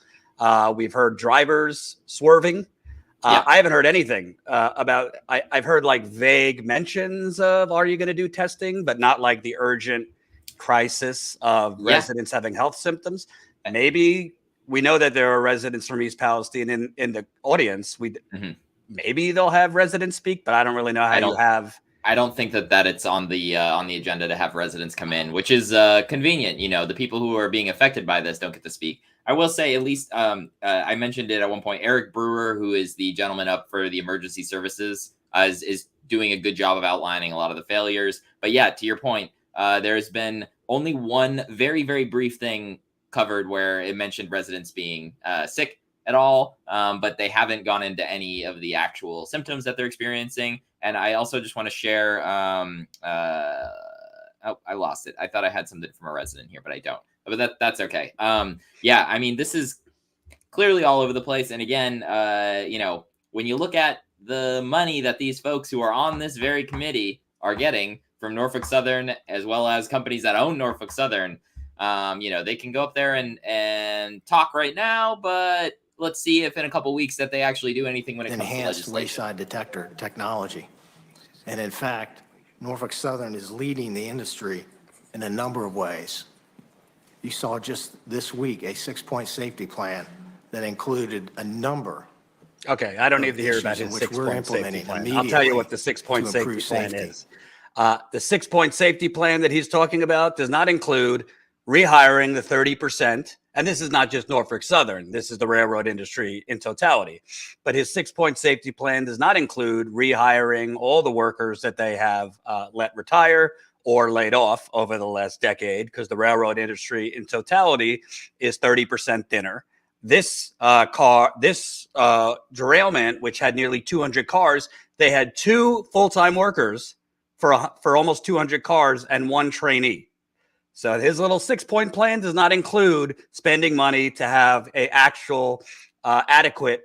We've heard drivers swerving. I haven't heard anything about, I've heard like vague mentions of, are you going to do testing, but not like the urgent crisis of residents having health symptoms. Maybe we know that there are residents from East Palestine in the audience. Maybe they'll have residents speak, but I don't really know how you have. I don't think that it's on the agenda to have residents come in, which is convenient. You know, the people who are being affected by this don't get to speak. I will say, at least I mentioned it at one point, Eric Brewer, who is the gentleman up for the emergency services, is doing a good job of outlining a lot of the failures. But yeah, to your point, there's been only one very, very brief thing covered where it mentioned residents being sick at all, but they haven't gone into any of the actual symptoms that they're experiencing. And I also just want to share, oh, I lost it. I thought I had something from a resident here, but I don't. But that's okay. Yeah, I mean, this is clearly all over the place. And again, you know, when you look at the money that these folks who are on this very committee are getting from Norfolk Southern, as well as companies that own Norfolk Southern, They can go up there and talk right now, but let's see if in a couple weeks that they actually do anything when it comes to Enhanced legislation. wayside detector technology. And in fact, Norfolk Southern is leading the industry in a number of ways. You saw just this week a 6-point safety plan that included a number. Okay, I don't need to hear about issues his in which we're 6-point safety implementing plan. I'll tell you what the immediately 6-point to safety improve plan safety. is. The 6-point safety plan that he's talking about does not include rehiring the 30%. And this is not just Norfolk Southern. This is the railroad industry in totality. But his 6-point safety plan does not include rehiring all the workers that they have let retire or laid off over the last decade, because the railroad industry in totality is 30% thinner. This derailment, which had nearly 200 cars, they had 2 full-time workers for almost 200 cars and 1 trainee. So his little 6-point plan does not include spending money to have a actual adequate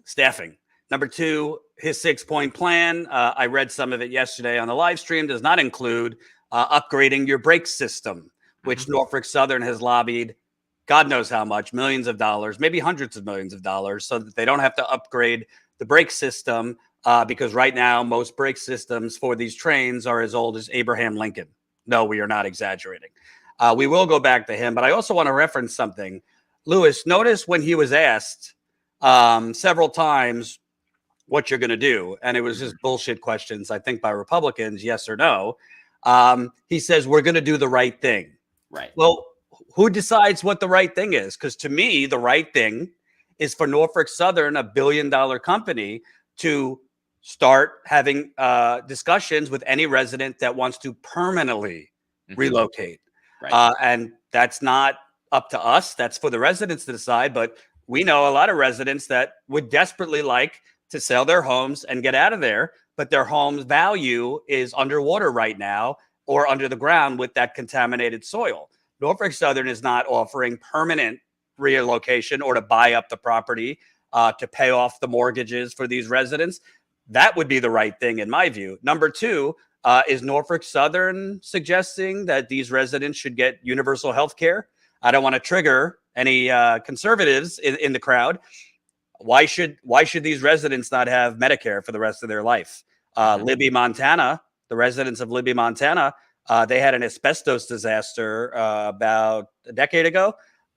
staffing. Number 2, his 6-point plan, I read some of it yesterday on the live stream, does not include upgrading your brake system, which Norfolk Southern has lobbied God knows how much, millions of dollars, maybe hundreds of millions of dollars, so that they don't have to upgrade the brake system, because right now most brake systems for these trains are as old as Abraham Lincoln. No, we are not exaggerating. We will go back to him, but I also want to reference something. Louis, notice when he was asked several times what you're going to do, and it was just bullshit questions, I think, by Republicans, yes or no. He says, we're going to do the right thing. Right. Well, who decides what the right thing is? Because to me, the right thing is for Norfolk Southern, $1 billion company, to start having discussions with any resident that wants to permanently relocate. Right. And that's not up to us. That's for the residents to decide. But we know a lot of residents that would desperately like to sell their homes and get out of there, but their home's value is underwater right now or under the ground with that contaminated soil. Norfolk Southern is not offering permanent relocation or to buy up the property to pay off the mortgages for these residents. That would be the right thing in my view. Number 2, is Norfolk Southern suggesting that these residents should get universal health care? I don't want to trigger any conservatives in the crowd. Why should these residents not have Medicare for the rest of their life? Libby, Montana, the residents of Libby, Montana, they had an asbestos disaster about a decade ago.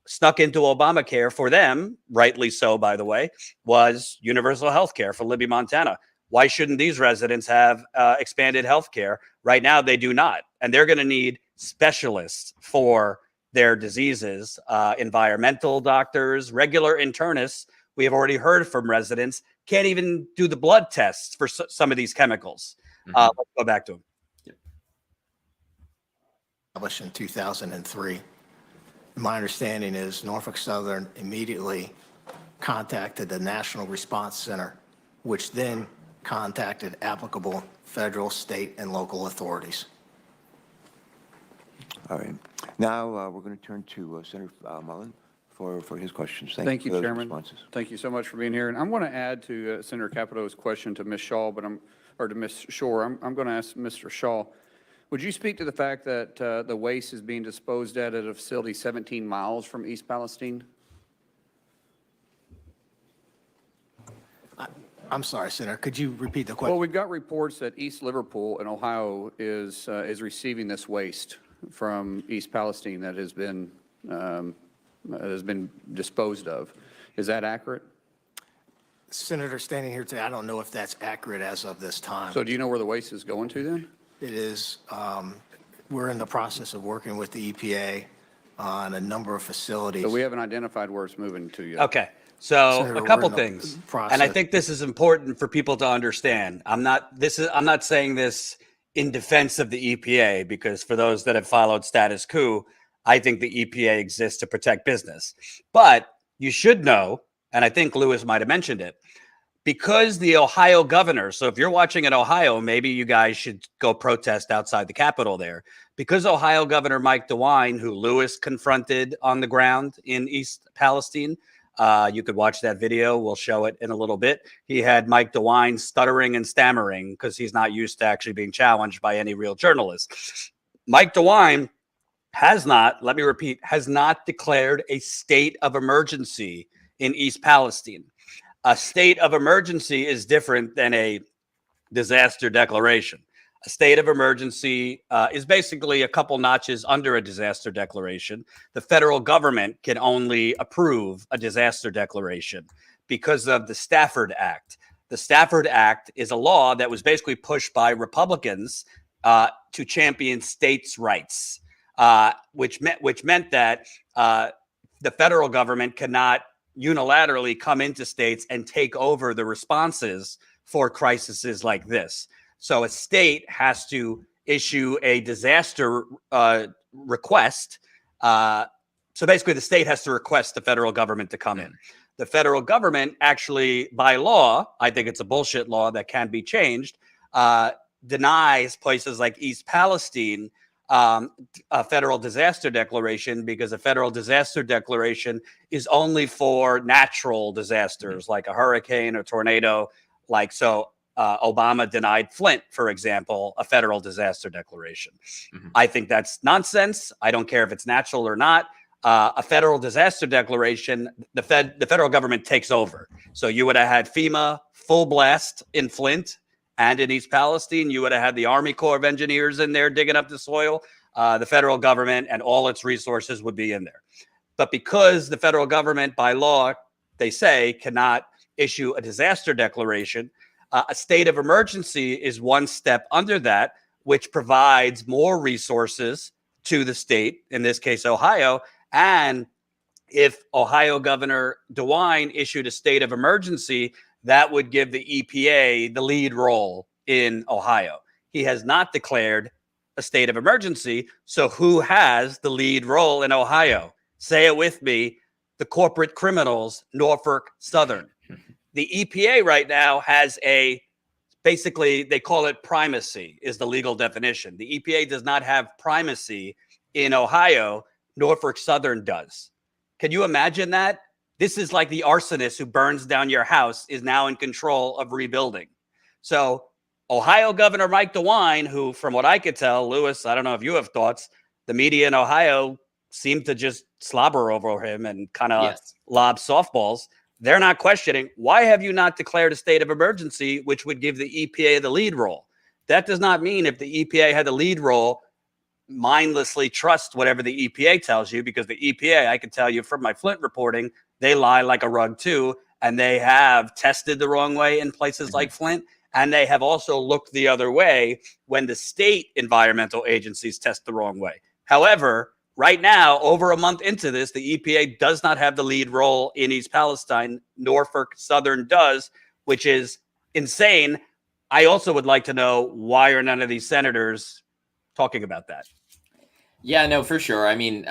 Snuck into Obamacare for them, rightly so, by the way, was universal health care for Libby, Montana. Why shouldn't these residents have expanded health care? Right now, they do not. And they're going to need specialists for their diseases, environmental doctors, regular internists. We have already heard from residents can't even do the blood tests for some of these chemicals. Let's go back to him. Established in 2003. My understanding is Norfolk Southern immediately contacted the National Response Center, which then contacted applicable federal, state, and local authorities. All right. Now we're going to turn to Senator Mullen for his questions. Thank you, for those Chairman. responses. Thank you so much for being here. And I want to add to Senator Capito's question to Ms. Shaw, to Ms. Shore. I'm going to ask Mr. Shaw. Would you speak to the fact that the waste is being disposed at a facility 17 miles from East Palestine? I'm sorry, Senator. Could you repeat the question? Well, we've got reports that East Liverpool in Ohio is receiving this waste from East Palestine that has been disposed of. Is that accurate? Senator, standing here today, I don't know if that's accurate as of this time. So do you know where the waste is going to then? It is, we're in the process of working with the EPA on a number of facilities. So we haven't identified where it's moving to yet. Okay. So Senator, a couple we're in the things, process. and I think this is important for people to understand. I'm not saying this in defense of the EPA, because for those that have followed Status Coup, I think the EPA exists to protect business. But you should know, and I think Louis might have mentioned it, because the Ohio governor, so if you're watching in Ohio, maybe you guys should go protest outside the Capitol there, because Ohio Governor Mike DeWine, who Louis confronted on the ground in East Palestine, you could watch that video. We'll show it in a little bit. He had Mike DeWine stuttering and stammering because he's not used to actually being challenged by any real journalist. Mike DeWine let me repeat, has not declared a state of emergency in East Palestine. A state of emergency is different than a disaster declaration. A state of emergency is basically a couple notches under a disaster declaration. The federal government can only approve a disaster declaration because of the Stafford Act. The Stafford Act is a law that was basically pushed by Republicans to champion states' rights, which meant that the federal government cannot unilaterally come into states and take over the responses for crises like this. So a state has to issue a disaster request. So basically, the state has to request the federal government to come in. The federal government actually, by law, I think it's a bullshit law that can be changed, denies places like East Palestine a federal disaster declaration because a federal disaster declaration is only for natural disasters like a hurricane or tornado. Obama denied Flint, for example, a federal disaster declaration. I think that's nonsense. I don't care if it's natural or not. A federal disaster declaration, the federal government takes over. So you would have had FEMA full blast in Flint and in East Palestine. You would have had the Army Corps of Engineers in there digging up the soil. The federal government and all its resources would be in there. But because the federal government, by law, they say, cannot issue a disaster declaration, a state of emergency is one step under that, which provides more resources to the state, in this case, Ohio. And if Ohio Governor DeWine issued a state of emergency, that would give the EPA the lead role in Ohio. He has not declared a state of emergency. So who has the lead role in Ohio? Say it with me. The corporate criminals, Norfolk Southern. The EPA right now has basically, they call it primacy is the legal definition. The EPA does not have primacy in Ohio. Norfolk Southern does. Can you imagine that? This is like the arsonist who burns down your house is now in control of rebuilding. So Ohio Governor Mike DeWine, who from what I could tell, Louis, I don't know if you have thoughts, the media in Ohio seemed to just slobber over him and kind of lob softballs. They're not questioning, why have you not declared a state of emergency, which would give the EPA the lead role? That does not mean if the EPA had the lead role, mindlessly trust whatever the EPA tells you, because the EPA, I can tell you from my Flint reporting, they lie like a rug too, and they have tested the wrong way in places like Flint, and they have also looked the other way when the state environmental agencies test the wrong way. However, right now, over a month into this, the EPA does not have the lead role in East Palestine. Norfolk Southern does, which is insane. I also would like to know, why are none of these senators talking about that? Yeah, no, for sure. I mean,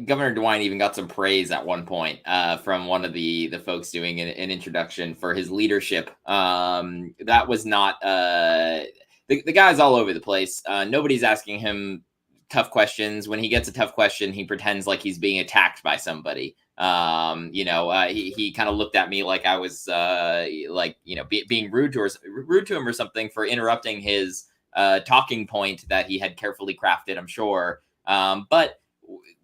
Governor DeWine even got some praise at one point from one of the folks doing an introduction for his leadership. That was not the guy's all over the place. Nobody's asking him tough questions. When he gets a tough question, he pretends like he's being attacked by somebody. He kind of looked at me like I was being rude to him or something for interrupting his talking point that he had carefully crafted, I'm sure. But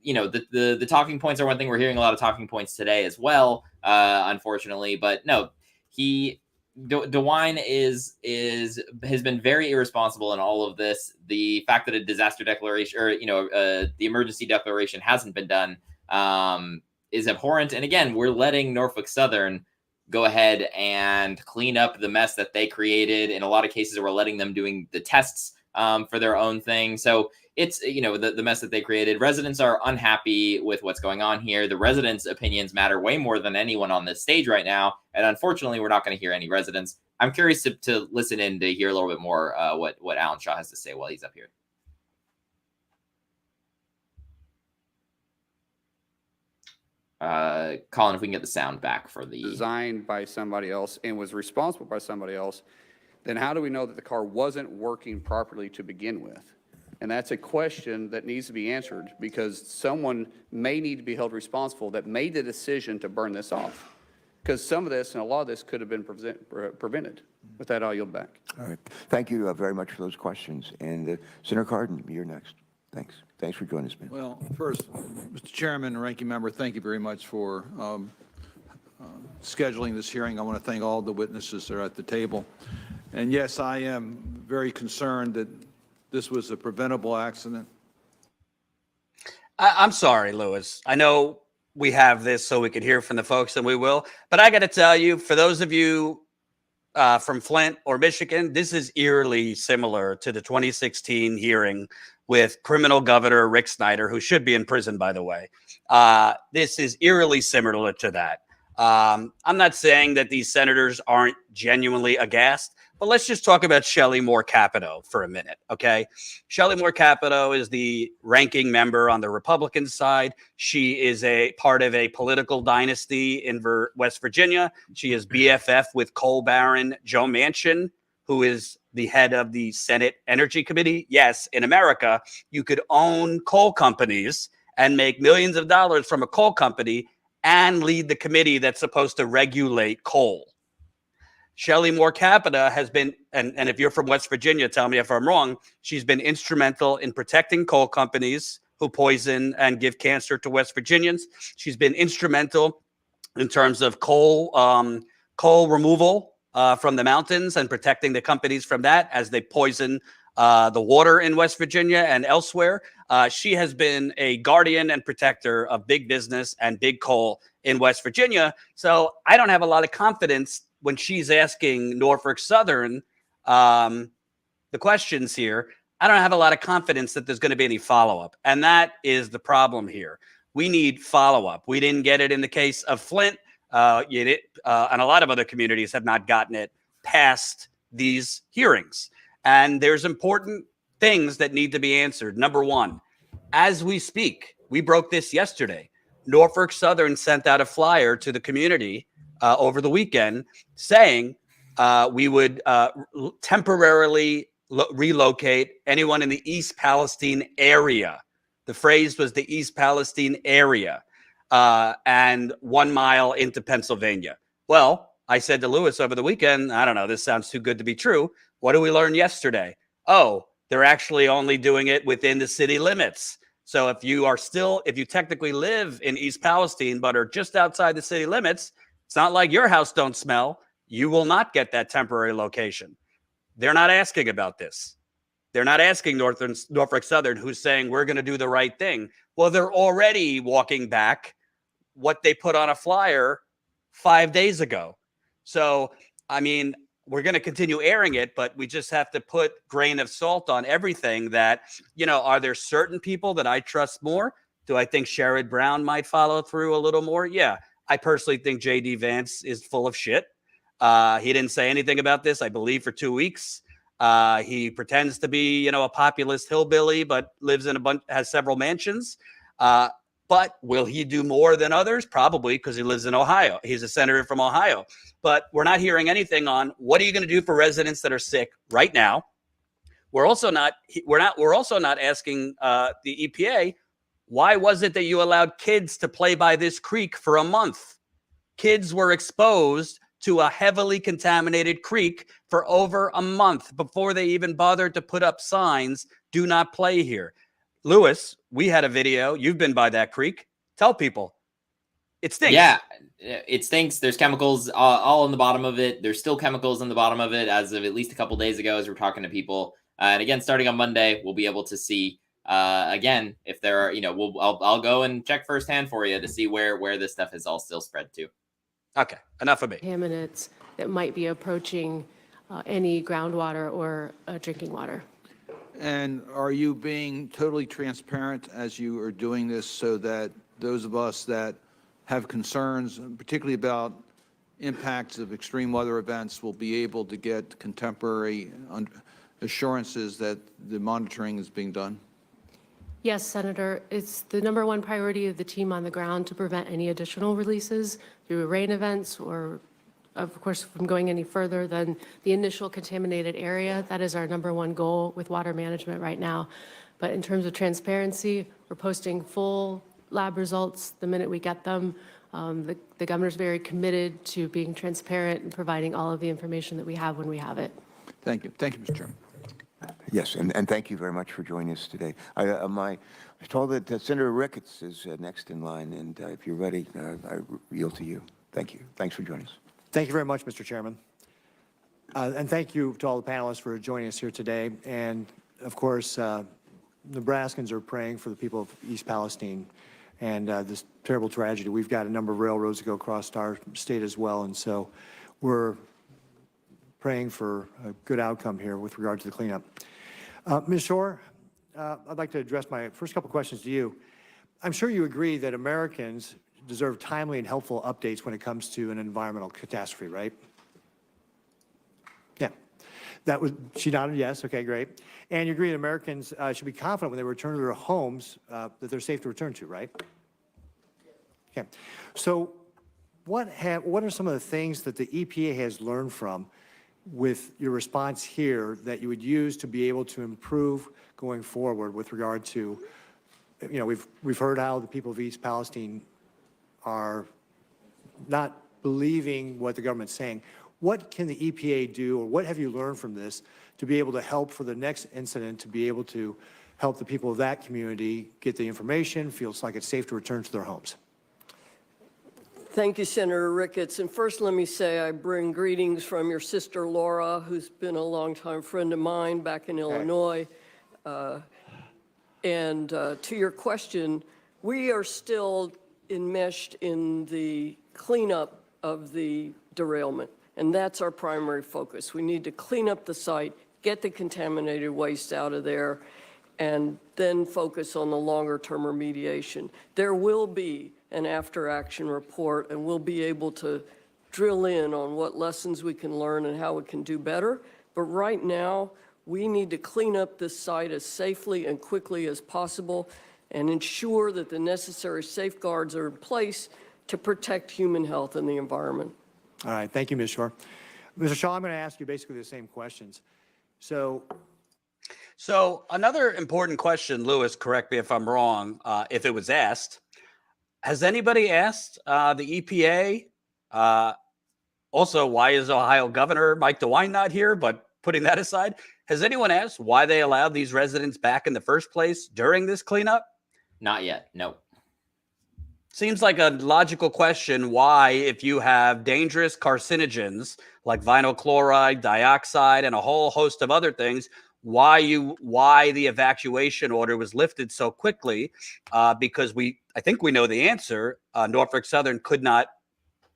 the talking points are one thing. We're hearing a lot of talking points today as well, unfortunately. But no, DeWine has been very irresponsible in all of this. The fact that a disaster declaration or the emergency declaration hasn't been done is abhorrent. And again, we're letting Norfolk Southern go ahead and clean up the mess that they created. In a lot of cases, we're letting them doing the tests for their own thing. So it's, the mess that they created. Residents are unhappy with what's going on here. The residents' opinions matter way more than anyone on this stage right now. And unfortunately, we're not going to hear any residents. I'm curious to listen in to hear a little bit more what Alan Shaw has to say while he's up here. Colin, if we can get the sound back for the... Designed by somebody else and was responsible by somebody else, then how do we know that the car wasn't working properly to begin with? And that's a question that needs to be answered, because someone may need to be held responsible that made the decision to burn this off. Because some of this and a lot of this could have been prevented. With that, I'll yield back. All right. Thank you very much for those questions. And Senator Cardin, you're next. Thanks for joining us, man. Well, first, Mr. Chairman and Ranking Member, thank you very much for scheduling this hearing. I want to thank all the witnesses that are at the table. And yes, I am very concerned that this was a preventable accident. I'm sorry, Louis. I know we have this so we could hear from the folks, and we will. But I got to tell you, for those of you from Flint or Michigan, this is eerily similar to the 2016 hearing with criminal governor Rick Snyder, who should be in prison, by the way. This is eerily similar to that. I'm not saying that these senators aren't genuinely aghast, but let's just talk about Shelley Moore Capito for a minute, okay? Shelley Moore Capito is the ranking member on the Republican side. She is a part of a political dynasty in West Virginia. She is BFF with coal baron Joe Manchin, who is the head of the Senate Energy Committee. Yes, in America, you could own coal companies and make millions of dollars from a coal company and lead the committee that's supposed to regulate coal. Shelley Moore Capito has been, and if you're from West Virginia, tell me if I'm wrong, she's been instrumental in protecting coal companies who poison and give cancer to West Virginians. She's been instrumental in terms of coal removal from the mountains and protecting the companies from that as they poison the water in West Virginia and elsewhere. She has been a guardian and protector of big business and big coal in West Virginia. So I don't have a lot of confidence when she's asking Norfolk Southern the questions here. I don't have a lot of confidence that there's going to be any follow-up. And that is the problem here. We need follow-up. We didn't get it in the case of Flint. And a lot of other communities have not gotten it past these hearings. And there's important things that need to be answered. Number one, as we speak, we broke this yesterday. Norfolk Southern sent out a flyer to the community over the weekend saying we would temporarily relocate anyone in the East Palestine area. The phrase was the East Palestine area and 1 mile into Pennsylvania. Well, I said to Louis over the weekend, I don't know, this sounds too good to be true. What did we learn yesterday? Oh, they're actually only doing it within the city limits. So if you technically live in East Palestine, but are just outside the city limits, it's not like your house don't smell. You will not get that temporary location. They're not asking about this. They're not asking Norfolk Southern, who's saying we're going to do the right thing. Well, they're already walking back what they put on a flyer 5 days ago. So, I mean, we're going to continue airing it, but we just have to put grain of salt on everything that, are there certain people that I trust more? Do I think Sherrod Brown might follow through a little more? Yeah. I personally think J.D. Vance is full of shit. He didn't say anything about this, I believe, for 2 weeks. He pretends to be, a populist hillbilly, but lives in has several mansions. But will he do more than others? Probably, because he lives in Ohio. He's a senator from Ohio. But we're not hearing anything on what are you going to do for residents that are sick right now. We're also not asking the EPA, why was it that you allowed kids to play by this creek for a month? Kids were exposed to a heavily contaminated creek for over a month before they even bothered to put up signs, do not play here. Louis, we had a video. You've been by that creek. Tell people. It stinks. Yeah, it stinks. There's chemicals all in the bottom of it. There's still chemicals in the bottom of it as of at least a couple days ago as we're talking to people. And again, starting on Monday, we'll be able to see, again, if there are, I'll go and check firsthand for you to see where this stuff is all still spread to. Okay, enough of me. Contaminants that might be approaching any groundwater or drinking water. And are you being totally transparent as you are doing this so that those of us that have concerns, particularly about impacts of extreme weather events, will be able to get contemporary assurances that the monitoring is being done? Yes, Senator, it's the #1 priority of the team on the ground to prevent any additional releases through rain events or, of course, from going any further than the initial contaminated area. That is our #1 goal with water management right now. But in terms of transparency, we're posting full lab results the minute we get them. The governor's very committed to being transparent and providing all of the information that we have when we have it. Thank you. Thank you, Mr. Chairman. Yes, and thank you very much for joining us today. I was told that Senator Ricketts is next in line, and if you're ready, I yield to you. Thank you. Thanks for joining us. Thank you very much, Mr. Chairman. And thank you to all the panelists for joining us here today. And of course, Nebraskans are praying for the people of East Palestine and this terrible tragedy. We've got a number of railroads that go across our state as well. And so we're praying for a good outcome here with regard to the cleanup. Ms. Shore, I'd like to address my first couple questions to you. I'm sure you agree that Americans deserve timely and helpful updates when it comes to an environmental catastrophe, right? Yeah. She nodded yes. Okay, great. And you agree that Americans should be confident when they return to their homes that they're safe to return to, right? Okay. So what are some of the things that the EPA has learned from with your response here that you would use to be able to improve going forward with regard to, you know, we've heard how the people of East Palestine are not believing what the government's saying. What can the EPA do, or what have you learned from this to be able to help for the next incident, to be able to help the people of that community get the information, feels like it's safe to return to their homes? Thank you, Senator Ricketts. And first, let me say I bring greetings from your sister, Laura, who's been a longtime friend of mine back in Illinois. And to your question, we are still enmeshed in the cleanup of the derailment. And that's our primary focus. We need to clean up the site, get the contaminated waste out of there, and then focus on the longer-term remediation. There will be an after-action report, and we'll be able to drill in on what lessons we can learn and how we can do better. But right now, we need to clean up this site as safely and quickly as possible and ensure that the necessary safeguards are in place to protect human health and the environment. All right, thank you, Ms. Shore. Mr. Shaw, I'm going to ask you basically the same questions. So another important question, Louis, correct me if I'm wrong, if it was asked, has anybody asked the EPA, also, why is Ohio Governor Mike DeWine not here, but putting that aside, has anyone asked why they allowed these residents back in the first place during this cleanup? Not yet, no. Seems like a logical question why, if you have dangerous carcinogens like vinyl chloride, dioxide, and a whole host of other things, why the evacuation order was lifted so quickly, because I think we know the answer. Norfolk Southern could not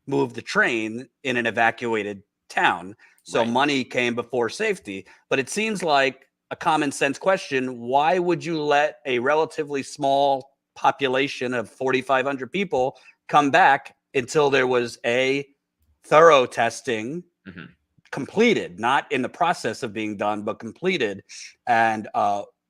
move the train in an evacuated town. So money came before safety. But it seems like a common sense question. Why would you let a relatively small population of 4,500 people come back until there was a thorough testing completed, not in the process of being done, but completed, and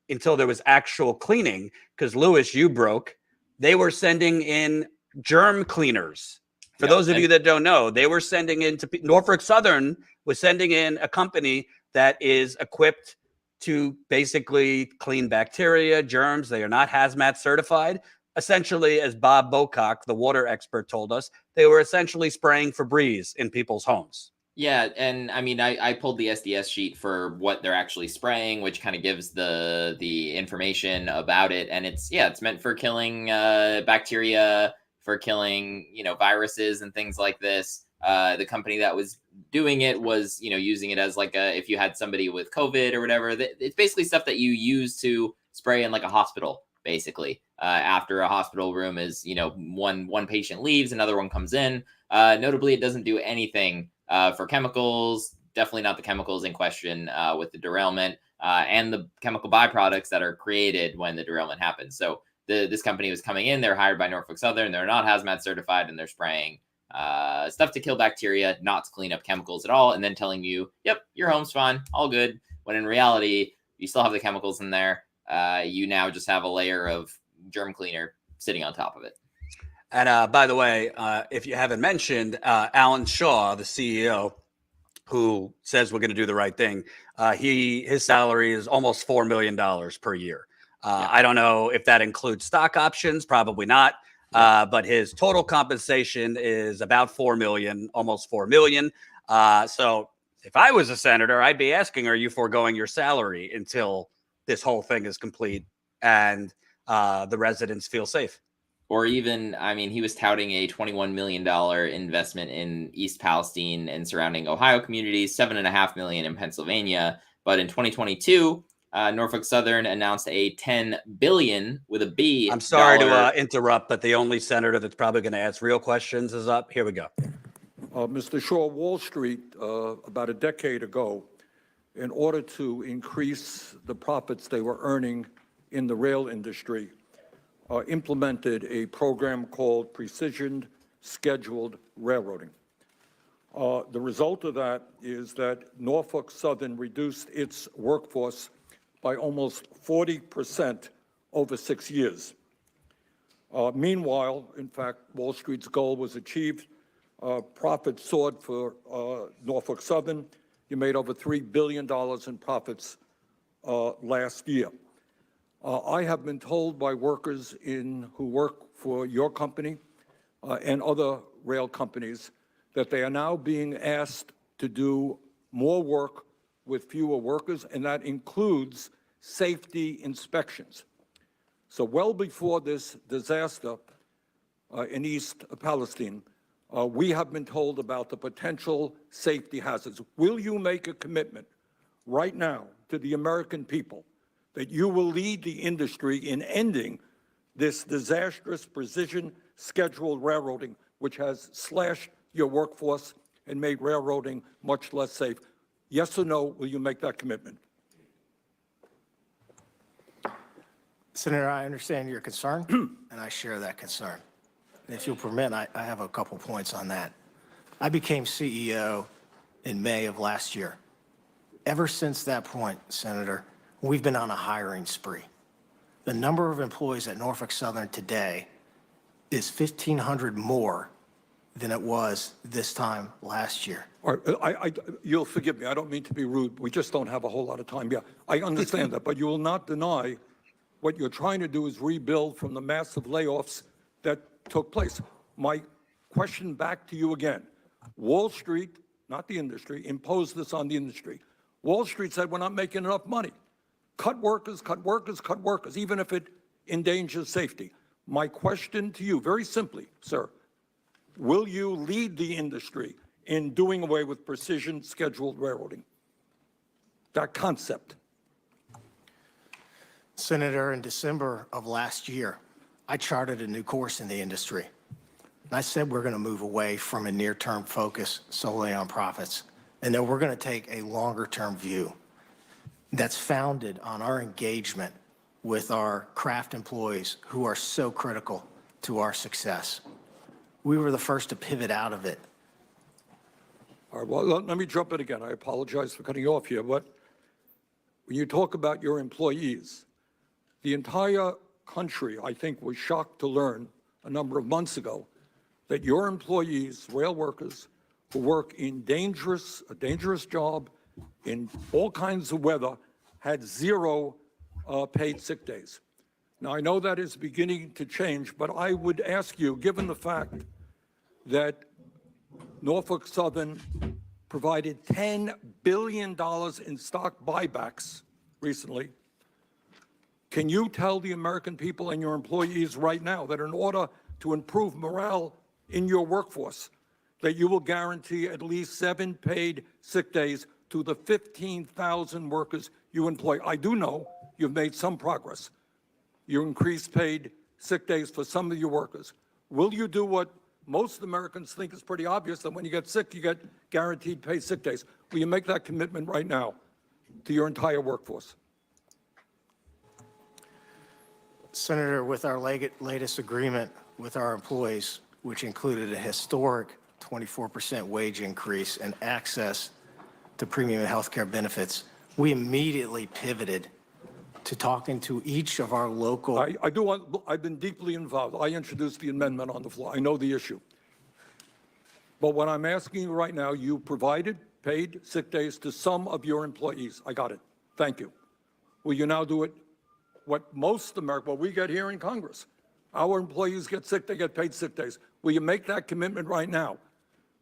until there was actual cleaning? Because Louis, you broke. They were sending in germ cleaners. For those of you that don't know, they were sending in to Norfolk Southern was sending in a company that is equipped to basically clean bacteria, germs. They are not hazmat certified. Essentially, as Bob Bocock, the water expert, told us, they were essentially spraying Febreze in people's homes. Yeah, and I mean, I pulled the SDS sheet for what they're actually spraying, which kind of gives the information about it, and it's meant for killing bacteria, for killing viruses and things like this. The company that was doing it was using it as like if you had somebody with COVID or whatever. It's basically stuff that you use to spray in like a hospital, basically. After a hospital room is one patient leaves, another one comes in. Notably, it doesn't do anything for chemicals, definitely not the chemicals in question with the derailment and the chemical byproducts that are created when the derailment happens. So this company was coming in, they're hired by Norfolk Southern, they're not hazmat certified, and they're spraying stuff to kill bacteria, not to clean up chemicals at all, and then telling you, yep, your home's fine, all good, when in reality, you still have the chemicals in there. You now just have a layer of germ cleaner sitting on top of it. And by the way, if you haven't mentioned, Alan Shaw, the CEO, who says we're going to do the right thing, his salary is almost $4 million per year. I don't know if that includes stock options, probably not. But his total compensation is about $4 million, almost $4 million. So If I was a senator, I'd be asking, are you foregoing your salary until this whole thing is complete and the residents feel safe? Or even, I mean, he was touting a $21 million investment in East Palestine and surrounding Ohio communities, $7.5 million in Pennsylvania. But in 2022, Norfolk Southern announced a $10 billion with a B. I'm sorry to interrupt, but the only senator that's probably going to ask real questions is up. Here we go. Mr. Shaw, Wall Street, about a decade ago, in order to increase the profits they were earning in the rail industry, implemented a program called Precision Scheduled Railroading. The result of that is that Norfolk Southern reduced its workforce by almost 40% over 6 years. Meanwhile, in fact, Wall Street's goal was achieved. Profits soared for Norfolk Southern. You made over $3 billion in profits last year. I have been told by workers who work for your company and other rail companies that they are now being asked to do more work with fewer workers, and that includes safety inspections. So well before this disaster in East Palestine, we have been told about the potential safety hazards. Will you make a commitment right now to the American people that you will lead the industry in ending this disastrous precision scheduled railroading, which has slashed your workforce and made railroading much less safe? Yes or no, will you make that commitment? Senator, I understand your concern, and I share that concern. And if you'll permit, I have a couple points on that. I became CEO in May of last year. Ever since that point, Senator, we've been on a hiring spree. The number of employees at Norfolk Southern today is 1,500 more than it was this time last year. All right, you'll forgive me. I don't mean to be rude. We just don't have a whole lot of time. Yeah, I understand that, but you will not deny what you're trying to do is rebuild from the massive layoffs that took place. My question back to you again. Wall Street, not the industry, imposed this on the industry. Wall Street said, we're not making enough money. Cut workers, cut workers, cut workers, even if it endangers safety. My question to you, very simply, sir, will you lead the industry in doing away with precision scheduled railroading? That concept. Senator, in December of last year, I charted a new course in the industry. And I said we're going to move away from a near-term focus solely on profits, and that we're going to take a longer-term view that's founded on our engagement with our craft employees who are so critical to our success. We were the first to pivot out of it. All right, well, let me jump in again. I apologize for cutting you off here, but when you talk about your employees, the entire country, I think, was shocked to learn a number of months ago that your employees, rail workers, who work in a dangerous job in all kinds of weather, had zero paid sick days. Now, I know that is beginning to change, but I would ask you, given the fact that Norfolk Southern provided $10 billion in stock buybacks recently, can you tell the American people and your employees right now that in order to improve morale in your workforce, that you will guarantee at least 7 paid sick days to the 15,000 workers you employ? I do know you've made some progress. You increased paid sick days for some of your workers. Will you do what most Americans think is pretty obvious, that when you get sick, you get guaranteed paid sick days? Will you make that commitment right now to your entire workforce? Senator, with our latest agreement with our employees, which included a historic 24% wage increase and access to premium health care benefits, we immediately pivoted to talking to each of our local... I've been deeply involved. I introduced the amendment on the floor. I know the issue. But what I'm asking you right now, you provided paid sick days to some of your employees. I got it. Thank you. Will you now do it? What we get here in Congress, our employees get sick, they get paid sick days. Will you make that commitment right now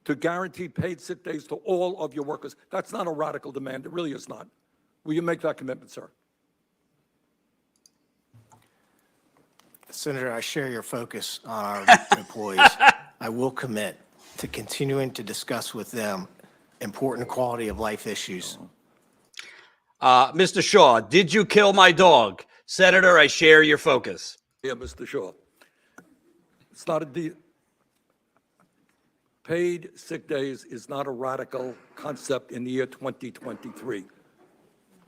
to guarantee paid sick days to all of your workers. That's not a radical demand. It really is not. Will you make that commitment, sir? Senator, I share your focus on our employees. I will commit to continuing to discuss with them important quality of life issues. Mr. Shaw, did you kill my dog? Senator, I share your focus. Yeah, Mr. Shaw. It's not a paid sick days is not a radical concept in the year 2023.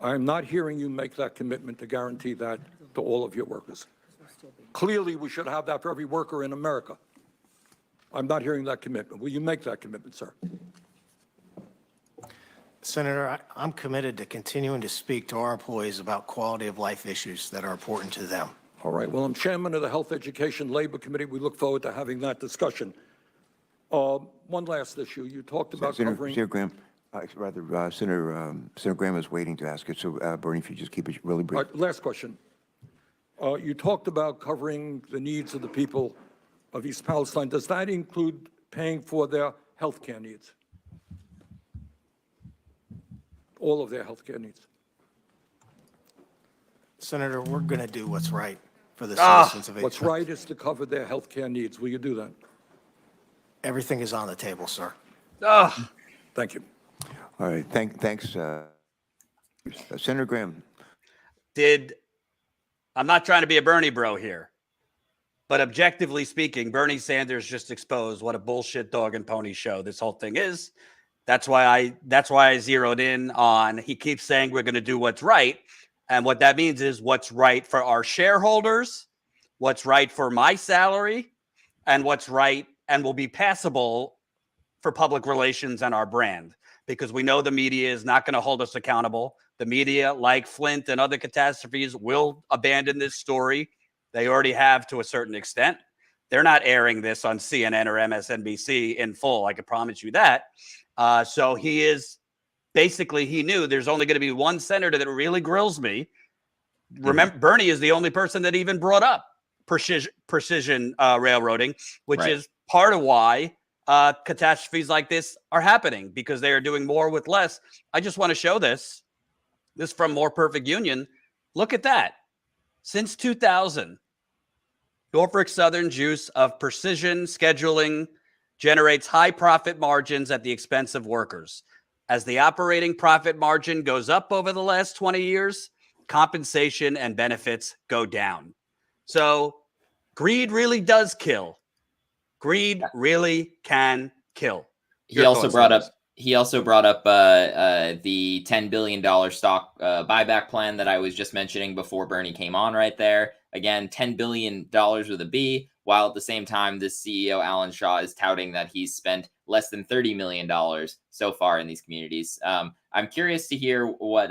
I am not hearing you make that commitment to guarantee that to all of your workers. Clearly, we should have that for every worker in America. I'm not hearing that commitment. Will you make that commitment, sir? Senator, I'm committed to continuing to speak to our employees about quality of life issues that are important to them. All right. Well, I'm chairman of the Health, Education, Labor Committee. We look forward to having that discussion. One last issue. You talked about covering. Senator Graham, Senator Graham is waiting to ask it. So, Bernie, if you just keep it really brief. All right, last question. You talked about covering the needs of the people of East Palestine. Does that include paying for their health care needs? All of their health care needs? Senator, we're going to do what's right for the citizens of East What's right is to cover their health care needs. Will you do that? Everything is on the table, sir. Thank you. All right. Thanks, Senator Graham. I'm not trying to be a Bernie bro here, but objectively speaking, Bernie Sanders just exposed what a bullshit dog and pony show this whole thing is. That's why I zeroed in on, he keeps saying we're going to do what's right. And what that means is what's right for our shareholders, what's right for my salary, and what's right and will be passable for public relations and our brand. Because we know the media is not going to hold us accountable. The media, like Flint and other catastrophes, will abandon this story. They already have to a certain extent. They're not airing this on CNN or MSNBC in full. I can promise you that. So he is basically, he knew there's only going to be one senator that really grills me. Remember, Bernie is the only person that even brought up precision railroading, which is part of why catastrophes like this are happening, because they are doing more with less. I just want to show this from More Perfect Union. Look at that. Since 2000, Norfolk Southern's use of precision scheduling generates high profit margins at the expense of workers. As the operating profit margin goes up over the last 20 years, compensation and benefits go down. So greed really does kill. Greed really can kill. He also brought up the $10 billion stock buyback plan that I was just mentioning before Bernie came on right there. Again, $10 billion with a B, while at the same time, this CEO, Alan Shaw, is touting that he's spent less than $30 million so far in these communities. I'm curious to hear what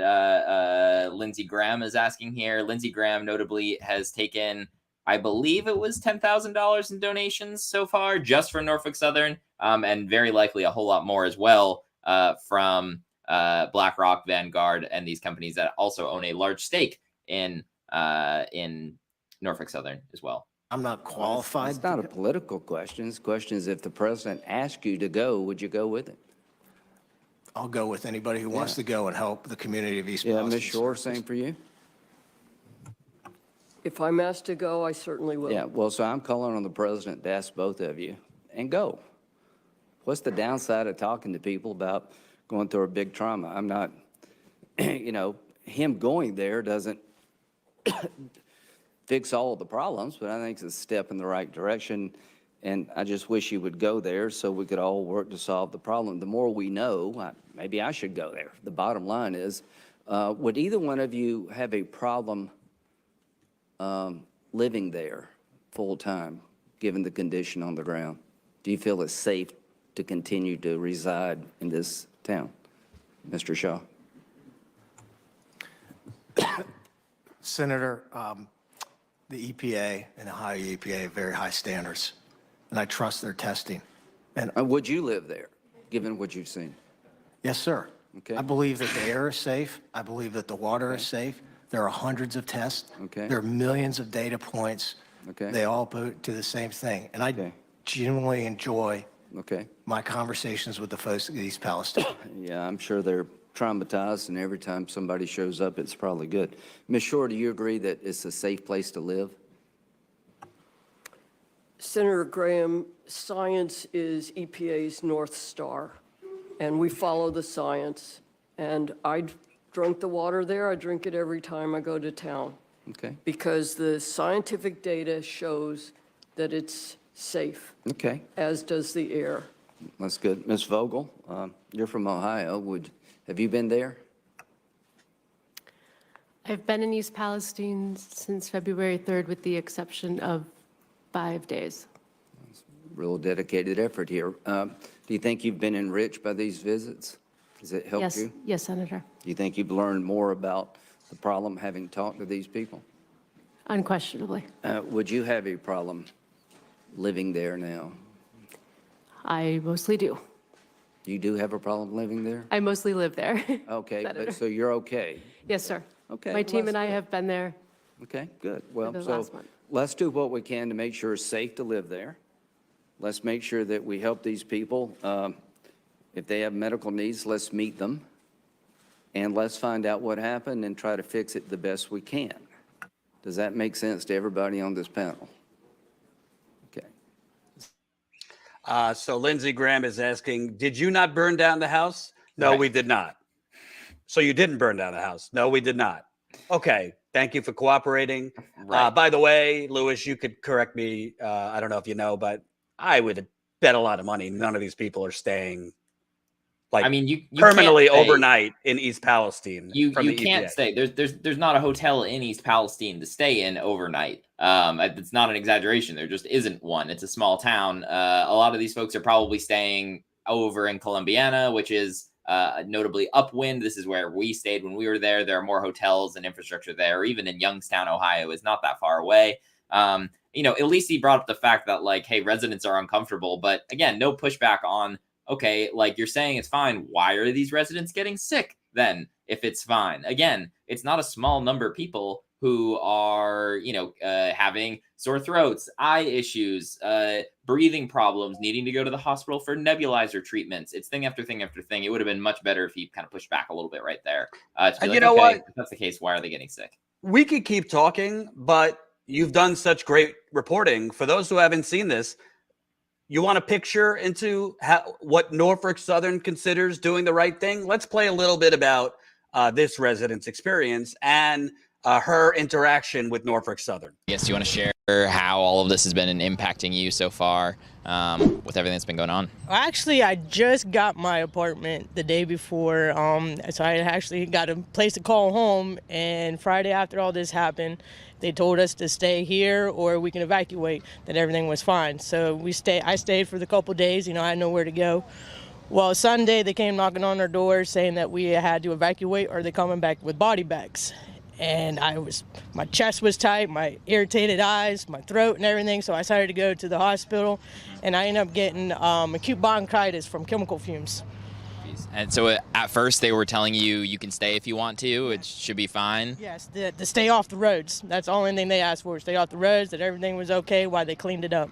Lindsey Graham is asking here. Lindsey Graham notably has taken, I believe it was $10,000 in donations so far just from Norfolk Southern, and very likely a whole lot more as well from BlackRock, Vanguard, and these companies that also own a large stake in Norfolk Southern as well. I'm not qualified. It's not a political question. The question is, if the president asked you to go, would you go with it? I'll go with anybody who wants to go and help the community of East Palestine. Ms. Shore, same for you? If I'm asked to go, I certainly will. Yeah, well, so I'm calling on the president to ask both of you, and go. What's the downside of talking to people about going through a big trauma? I'm not, him going there doesn't fix all of the problems, but I think it's a step in the right direction. And I just wish he would go there so we could all work to solve the problem. The more we know, maybe I should go there. The bottom line is, would either one of you have a problem living there full time, given the condition on the ground? Do you feel it's safe to continue to reside in this town? Mr. Shaw. Senator, the EPA and the Ohio EPA have very high standards, and I trust their testing. And would you live there, given what you've seen? yes, sir. Okay. I believe that the air is safe. I believe that the water is safe. There are hundreds of tests. Okay. There are millions of data points. Okay. They all go to the same thing. And I genuinely enjoy Okay. my conversations with the folks at East Palestine. Yeah, I'm sure they're traumatized, and every time somebody shows up, it's probably good. Ms. Shore, do you agree that it's a safe place to live? Senator Graham, science is EPA's North Star, and we follow the science. And I drink the water there. I drink it every time I go to town. Okay. Because the scientific data shows that it's safe, Okay, as does the air. that's good. Ms. Vogel, you're from Ohio. Have you been there? I've been in East Palestine since February 3rd, with the exception of 5 days. Real dedicated effort here. Do you think you've been enriched by these visits? Has it helped Yes, you? yes, Senator. Do you think you've learned more about the problem having talked to these people? Unquestionably. Would you have a problem living there now? I mostly do. You do have a problem living there? I mostly live there. Okay, Senator. but so you're okay? Yes, sir. Okay, My well, team and that's I good. have been there. Okay, good. Well, the so last month. let's do what we can to make sure it's safe to live there. Let's make sure that we help these people. If they have medical needs, let's meet them. And let's find out what happened and try to fix it the best we can. Does that make sense to everybody on this panel? Okay. So Lindsey Graham is asking, did you not burn down the house? No, Right. we did not. So you didn't burn down the house? No, we did not. Okay, thank you for cooperating. Right. By the way, Louis, you could correct me. I don't know if you know, but I would bet a lot of money none of these people are staying like I mean, you permanently can't stay- overnight in East Palestine. You from the can't EPA. stay. There's not a hotel in East Palestine to stay in overnight. It's not an exaggeration. There just isn't one. It's a small town. A lot of these folks are probably staying over in Columbiana, which is notably upwind. This is where we stayed when we were there. There are more hotels and infrastructure there. Even in Youngstown, Ohio, is not that far away. At least he brought up the fact that, like, hey, residents are uncomfortable. But again, no pushback on, okay, like, you're saying it's fine. Why are these residents getting sick then if it's fine? Again, it's not a small number of people who are, having sore throats, eye issues, breathing problems, needing to go to the hospital for nebulizer treatments. It's thing after thing after thing. It would have been much better if he kind of pushed back a little bit right there. To be And like, you know okay, what? if that's the case, why are they getting sick? We could keep talking, but you've done such great reporting. For those who haven't seen this, you want a picture into what Norfolk Southern considers doing the right thing? Let's play a little bit about this resident's experience and her interaction with Norfolk Southern. Yes, you want to share how all of this has been impacting you so far with everything that's been going on? Actually, I just got my apartment the day before, so I actually got a place to call home, and Friday after all this happened, they told us to stay here or we can evacuate, that everything was fine. So I stayed for the couple days, I had nowhere to go. Well, Sunday they came knocking on our door saying that we had to evacuate or they're coming back with body bags. And my chest was tight, my irritated eyes, my throat and everything, so I decided to go to the hospital, and I ended up getting acute bronchitis from chemical fumes. And so at first they were telling you can stay if you want to, it should be fine. Yes, to stay off the roads. That's the only thing they asked for, stay off the roads, that everything was okay while they cleaned it up.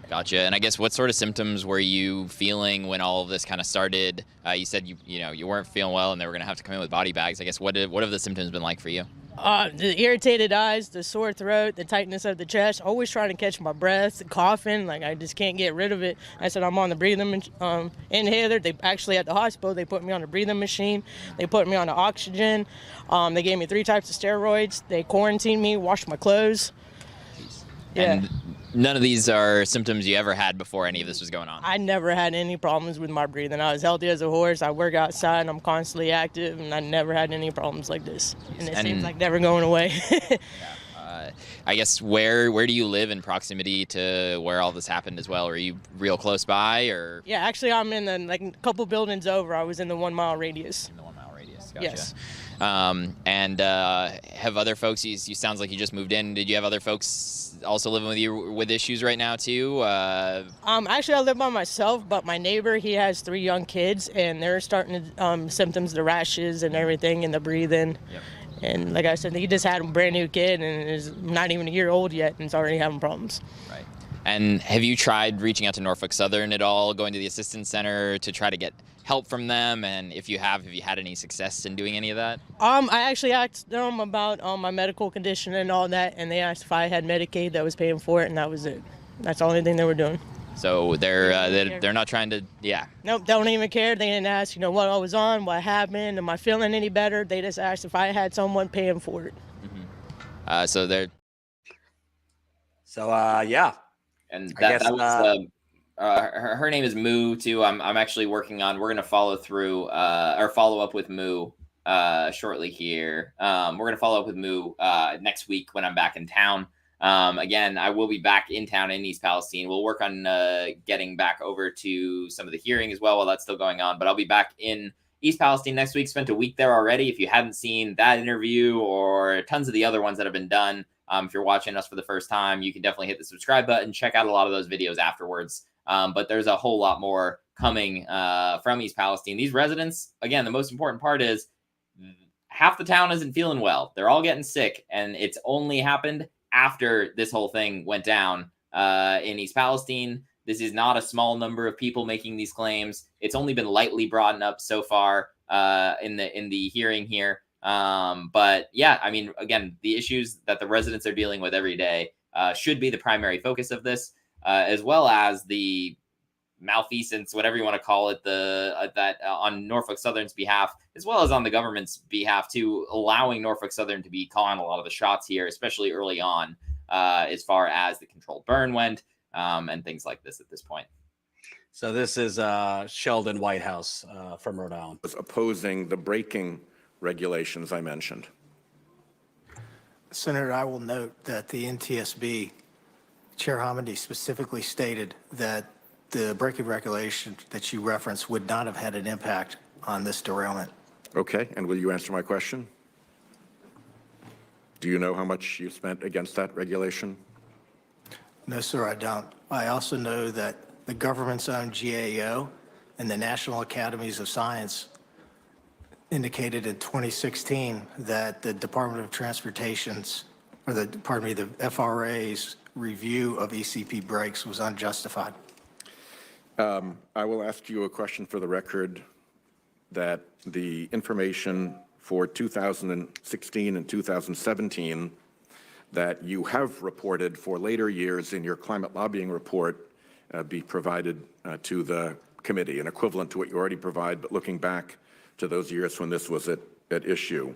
Gotcha. And I guess what sort of symptoms were you feeling when all of this kind of started? You said you weren't feeling well and they were going to have to come in with body bags. I guess what have the symptoms been like for you? The irritated eyes, the sore throat, the tightness of the chest, always trying to catch my breath, coughing, like I just can't get rid of it. I said I'm on the breathing inhaler. They actually at the hospital, they put me on a breathing machine. They put me on the oxygen. They gave me 3 types of steroids. They quarantined me, washed my clothes. Yeah. And none of these are symptoms you ever had before any of this was going on? I never had any problems with my breathing. I was healthy as a horse. I work outside and I'm constantly active, and I never had any problems like this. And it seems like never going away. I guess where do you live in proximity to where all this happened as well? Are you real close by, or? Yeah, actually I'm in a couple buildings over. I was in the 1 mile radius. In the 1 mile radius, gotcha. Yes. And have other folks, you sounds like you just moved in. Did you have other folks also living with you with issues right now too? Actually I live by myself, but my neighbor, he has 3 young kids, and they're starting to symptoms, the rashes and everything, and the breathing. Yep. And like I said, he just had a brand new kid and is not even a year old yet and is already having problems. Right. And have you tried reaching out to Norfolk Southern at all, going to the assistance center to try to get help from them? And if you have you had any success in doing any of that? I actually asked them about my medical condition and all that, and they asked if I had Medicaid that was paying for it, and that was it. That's the only thing they were doing. So they're not trying to, yeah. Nope, don't even care. They didn't ask, what I was on, what happened, am I feeling any better? They just asked if I had someone paying for it. So they're. So yeah. And I guess, that was her name is Moo too. I'm actually working on. We're gonna follow through or follow up with Moo shortly here. We're gonna follow up with Moo next week when I'm back in town. Again, I will be back in town in East Palestine. We'll work on getting back over to some of the hearing as well while that's still going on. But I'll be back in East Palestine next week. Spent a week there already. If you hadn't seen that interview or tons of the other ones that have been done. If you're watching us for the first time, you can definitely hit the subscribe button, check out a lot of those videos afterwards. But there's a whole lot more coming from East Palestine. These residents, again, the most important part is half the town isn't feeling well. They're all getting sick, and it's only happened after this whole thing went down in East Palestine. This is not a small number of people making these claims. It's only been lightly brought up so far in the hearing here. But yeah, I mean, again, the issues that the residents are dealing with every day should be the primary focus of this, as well as the malfeasance, whatever you want to call it, that on Norfolk Southern's behalf, as well as on the government's behalf too, allowing Norfolk Southern to be calling a lot of the shots here, especially early on, as far as the controlled burn went, and things like this at this point. So this is Sheldon Whitehouse from Rhode Island. Was opposing the braking regulations I mentioned. Senator, I will note that the NTSB, Chair Hamady specifically stated that the braking regulation that you referenced would not have had an impact on this derailment. Okay, and will you answer my question? Do you know how much you spent against that regulation? No, sir, I don't. I also know that the government's own GAO and the National Academies of Science indicated in 2016 that the Department of Transportation's, or the FRA's review of ECP brakes was unjustified. I will ask you a question for the record that the information for 2016 and 2017 that you have reported for later years in your climate lobbying report be provided to the committee, an equivalent to what you already provide, but looking back to those years when this was at issue.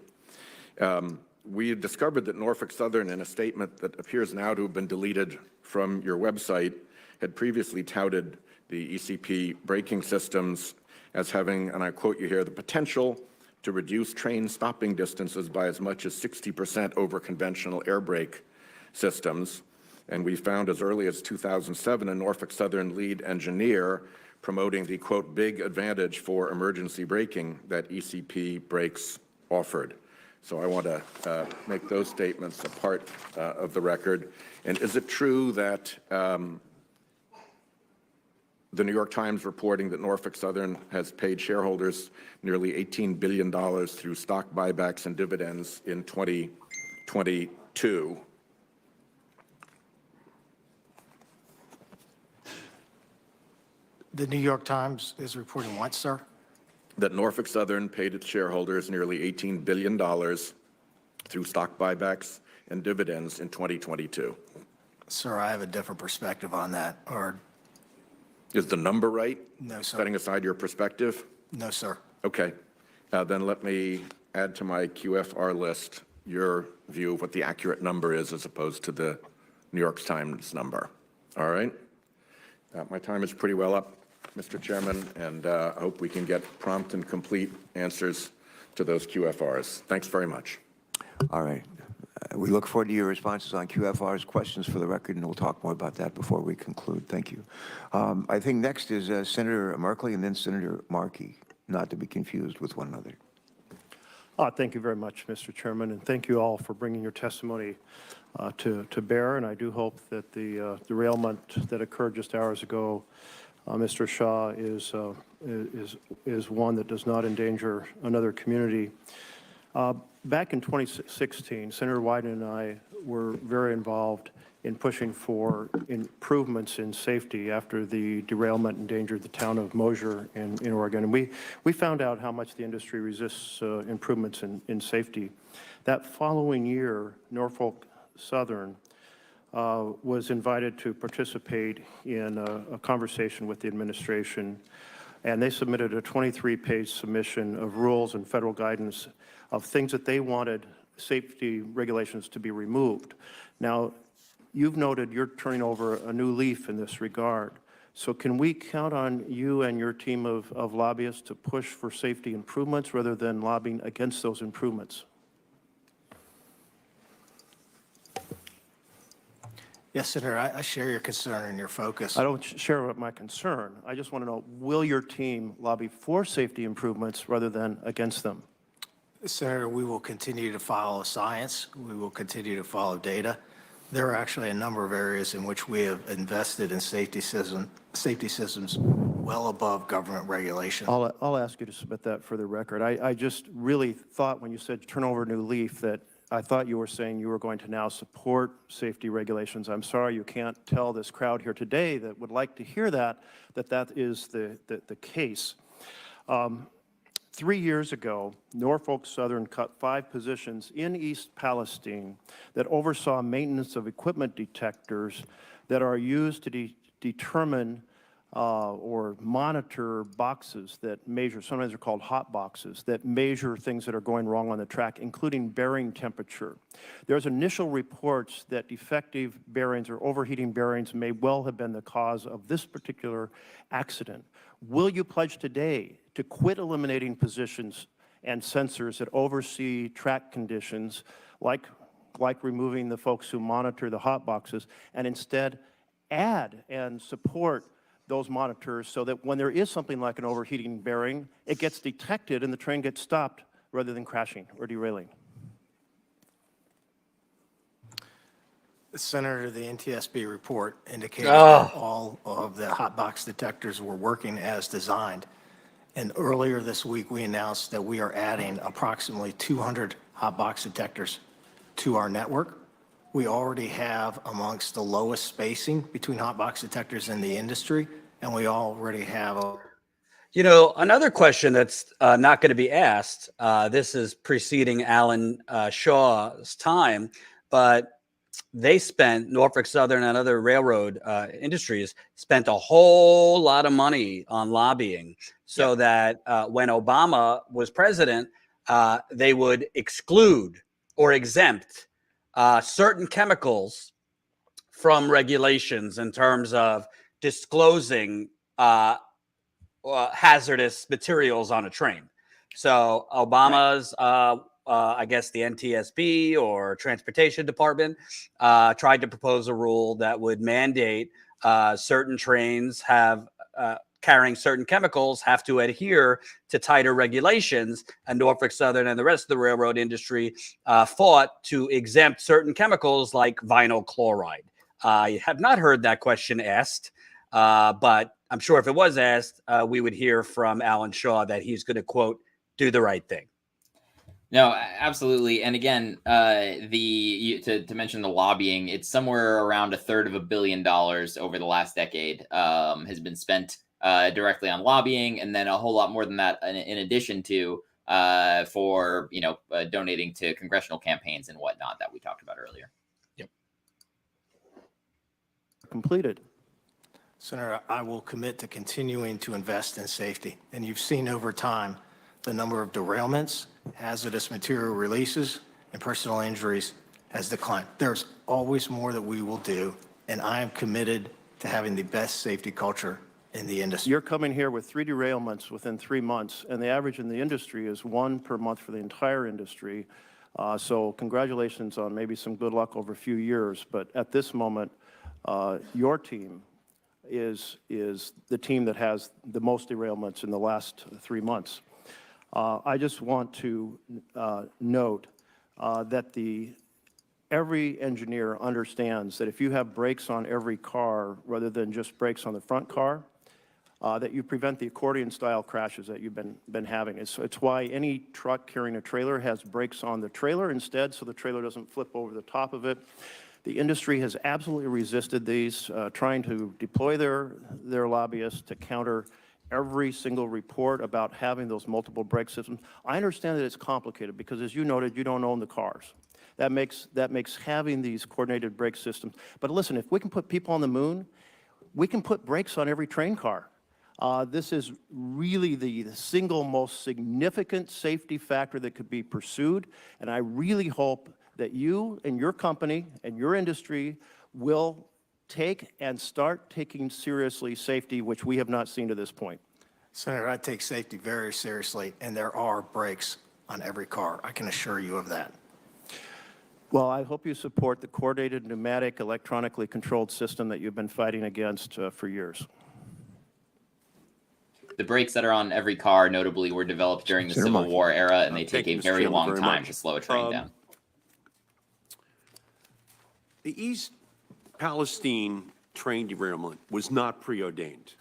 We discovered that Norfolk Southern, in a statement that appears now to have been deleted from your website, had previously touted the ECP braking systems as having, and I quote you here, the potential to reduce train stopping distances by as much as 60% over conventional air brake systems. And we found as early as 2007 a Norfolk Southern lead engineer promoting the, quote, big advantage for emergency braking that ECP brakes offered. So I want to make those statements a part of the record. And is it true that the New York Times reporting that Norfolk Southern has paid shareholders nearly $18 billion through stock buybacks and dividends in 2022? The New York Times is reporting what, sir? That Norfolk Southern paid its shareholders nearly $18 billion through stock buybacks and dividends in 2022. Sir, I have a different perspective on that. Or is the number right? No, sir. Setting aside your perspective? No, sir. Okay. Then let me add to my QFR list your view of what the accurate number is as opposed to the New York Times number. All right? My time is pretty well up, Mr. Chairman, and I hope we can get prompt and complete answers to those QFRs. Thanks very much. All right. We look forward to your responses on QFR's questions for the record, and we'll talk more about that before we conclude. Thank you. I think next is Senator Merkley and then Senator Markey, not to be confused with one another. Thank you very much, Mr. Chairman, and thank you all for bringing your testimony to bear. And I do hope that the derailment that occurred just hours ago, Mr. Shaw, is one that does not endanger another community. Back in 2016, Senator Wyden and I were very involved in pushing for improvements in safety after the derailment endangered the town of Mosier in Oregon. And we found out how much the industry resists improvements in safety. That following year, Norfolk Southern was invited to participate in a conversation with the administration, and they submitted a 23-page submission of rules and federal guidance of things that they wanted safety regulations to be removed. Now, you've noted you're turning over a new leaf in this regard. So can we count on you and your team of lobbyists to push for safety improvements rather than lobbying against those improvements? Yes, Senator, I share your concern and your focus. I don't share my concern. I just want to know, will your team lobby for safety improvements rather than against them? Senator, we will continue to follow science. We will continue to follow data. There are actually a number of areas in which we have invested in safety systems well above government regulation. I'll ask you to submit that for the record. I just really thought when you said turn over a new leaf that I thought you were saying you were going to now support safety regulations. I'm sorry you can't tell this crowd here today that would like to hear that is the case. 3 years ago, Norfolk Southern cut 5 positions in East Palestine that oversaw maintenance of equipment detectors that are used to determine or monitor boxes that measure, sometimes they're called hot boxes, that measure things that are going wrong on the track, including bearing temperature. There's initial reports that defective bearings or overheating bearings may well have been the cause of this particular accident. Will you pledge today to quit eliminating positions and sensors that oversee track conditions, like removing the folks who monitor the hot boxes, and instead add and support those monitors so that when there is something like an overheating bearing, it gets detected and the train gets stopped rather than crashing or derailing? Senator, the NTSB report indicated that all of the hot box detectors were working as designed. And earlier this week, we announced that we are adding approximately 200 hot box detectors to our network. We already have amongst the lowest spacing between hot box detectors in the industry, and we already have a... You know, another question that's not going to be asked, this is preceding Alan Shaw's time, but they spent, Norfolk Southern and other railroad industries spent a whole lot of money on lobbying so that when Obama was president, they would exclude or exempt certain chemicals from regulations in terms of disclosing hazardous materials on a train. So Obama's, I guess the NTSB or Transportation Department tried to propose a rule that would mandate certain trains have carrying certain chemicals have to adhere to tighter regulations, and Norfolk Southern and the rest of the railroad industry fought to exempt certain chemicals like vinyl chloride. I have not heard that question asked, but I'm sure if it was asked, we would hear from Alan Shaw that he's going to, quote, do the right thing. No, absolutely. And again, to mention the lobbying, it's somewhere around $333 billion over the last decade has been spent directly on lobbying, and then a whole lot more than that in addition to for donating to congressional campaigns and whatnot that we talked about earlier. Yep. Completed. Senator, I will commit to continuing to invest in safety. And you've seen over time the number of derailments, hazardous material releases, and personal injuries has declined. There's always more that we will do, and I am committed to having the best safety culture in the industry. You're coming here with 3 derailments within 3 months, and the average in the industry is 1 per month for the entire industry. So congratulations on maybe some good luck over a few years, but at this moment, your team is the team that has the most derailments in the last 3 months. I just want to note that every engineer understands that if you have brakes on every car rather than just brakes on the front car, that you prevent the accordion-style crashes that you've been having. It's why any truck carrying a trailer has brakes on the trailer instead, so the trailer doesn't flip over the top of it. The industry has absolutely resisted these, trying to deploy their lobbyists to counter every single report about having those multiple brake systems. I understand that it's complicated because, as you noted, you don't own the cars. That makes having these coordinated brake systems. But listen, if we can put people on the moon, we can put brakes on every train car. This is really the single most significant safety factor that could be pursued, and I really hope that you and your company and your industry will take and start taking seriously safety, which we have not seen to this point. Senator, I take safety very seriously, and there are brakes on every car. I can assure you of that. Well, I hope you support the coordinated pneumatic electronically controlled system that you've been fighting against for years. The brakes that are on every car, notably, were developed during the Civil War era, and they take a very long time to slow a train down. The East Palestine train derailment was not preordained.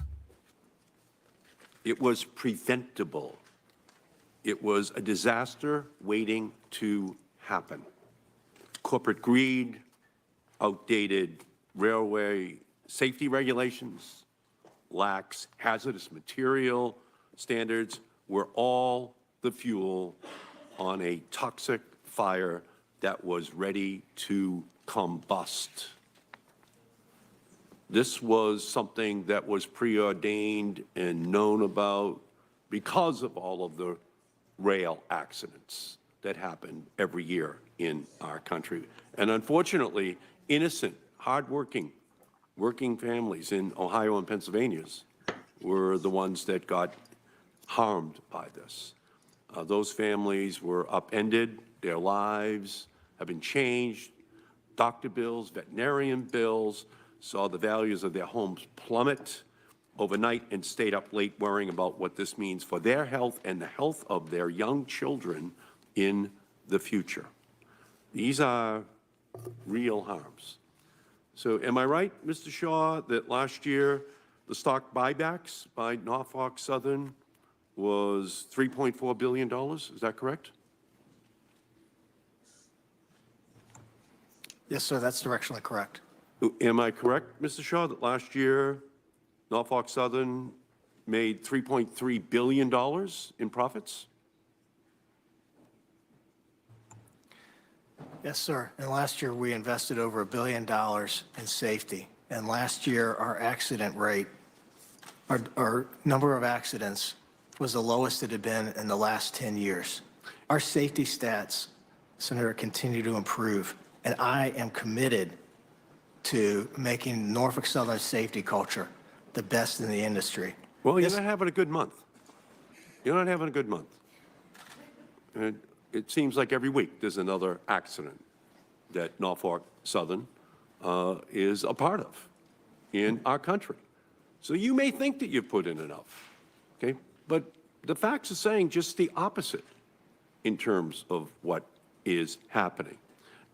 It was preventable. It was a disaster waiting to happen. Corporate greed, outdated railway safety regulations, lax hazardous material standards were all the fuel on a toxic fire that was ready to combust. This was something that was preordained and known about because of all of the rail accidents that happen every year in our country. And unfortunately, innocent, hardworking, working families in Ohio and Pennsylvania were the ones that got harmed by this. Those families were upended, their lives have been changed. Doctor bills, veterinarian bills, saw the values of their homes plummet overnight and stayed up late worrying about what this means for their health and the health of their young children in the future. These are real harms. So am I right, Mr. Shaw, that last year the stock buybacks by Norfolk Southern was $3.4 billion? Is that correct? Yes, sir, that's directionally correct. Am I correct, Mr. Shaw, that last year Norfolk Southern made $3.3 billion in profits? Yes, sir. And last year, we invested over $1 billion in safety. And last year, our accident rate, our number of accidents was the lowest it had been in the last 10 years. Our safety stats, Senator, continue to improve. And I am committed to making Norfolk Southern safety culture the best in the industry. Well, you're not having a good month. You're not having a good month. And it seems like every week there's another accident that Norfolk Southern is a part of in our country. So you may think that you've put in enough, okay? But the facts are saying just the opposite in terms of what is happening.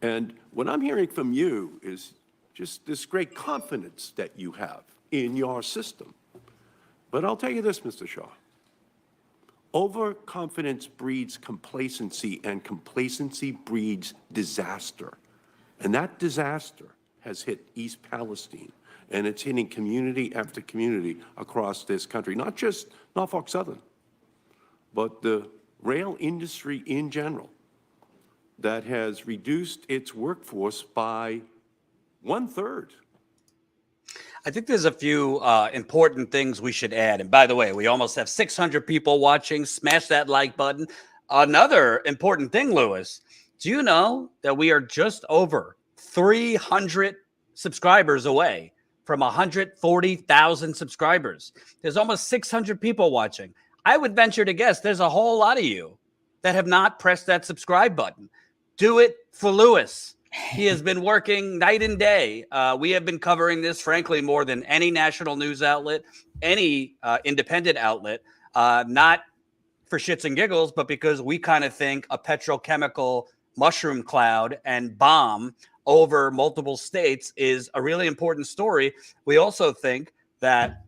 And what I'm hearing from you is just this great confidence that you have in your system. But I'll tell you this, Mr. Shaw. Overconfidence breeds complacency, and complacency breeds disaster. And that disaster has hit East Palestine, and it's hitting community after community across this country, not just Norfolk Southern, but the rail industry in general that has reduced its workforce by 1/3. I think there's a few important things we should add. And by the way, we almost have 600 people watching. Smash that like button. Another important thing, Louis, do you know that we are just over 300 subscribers away from 140,000 subscribers? There's almost 600 people watching. I would venture to guess there's a whole lot of you that have not pressed that subscribe button. Do it for Louis. He has been working night and day. We have been covering this, frankly, more than any national news outlet, any independent outlet, not for shits and giggles, but because we kind of think a petrochemical mushroom cloud and bomb over multiple states is a really important story. We also think that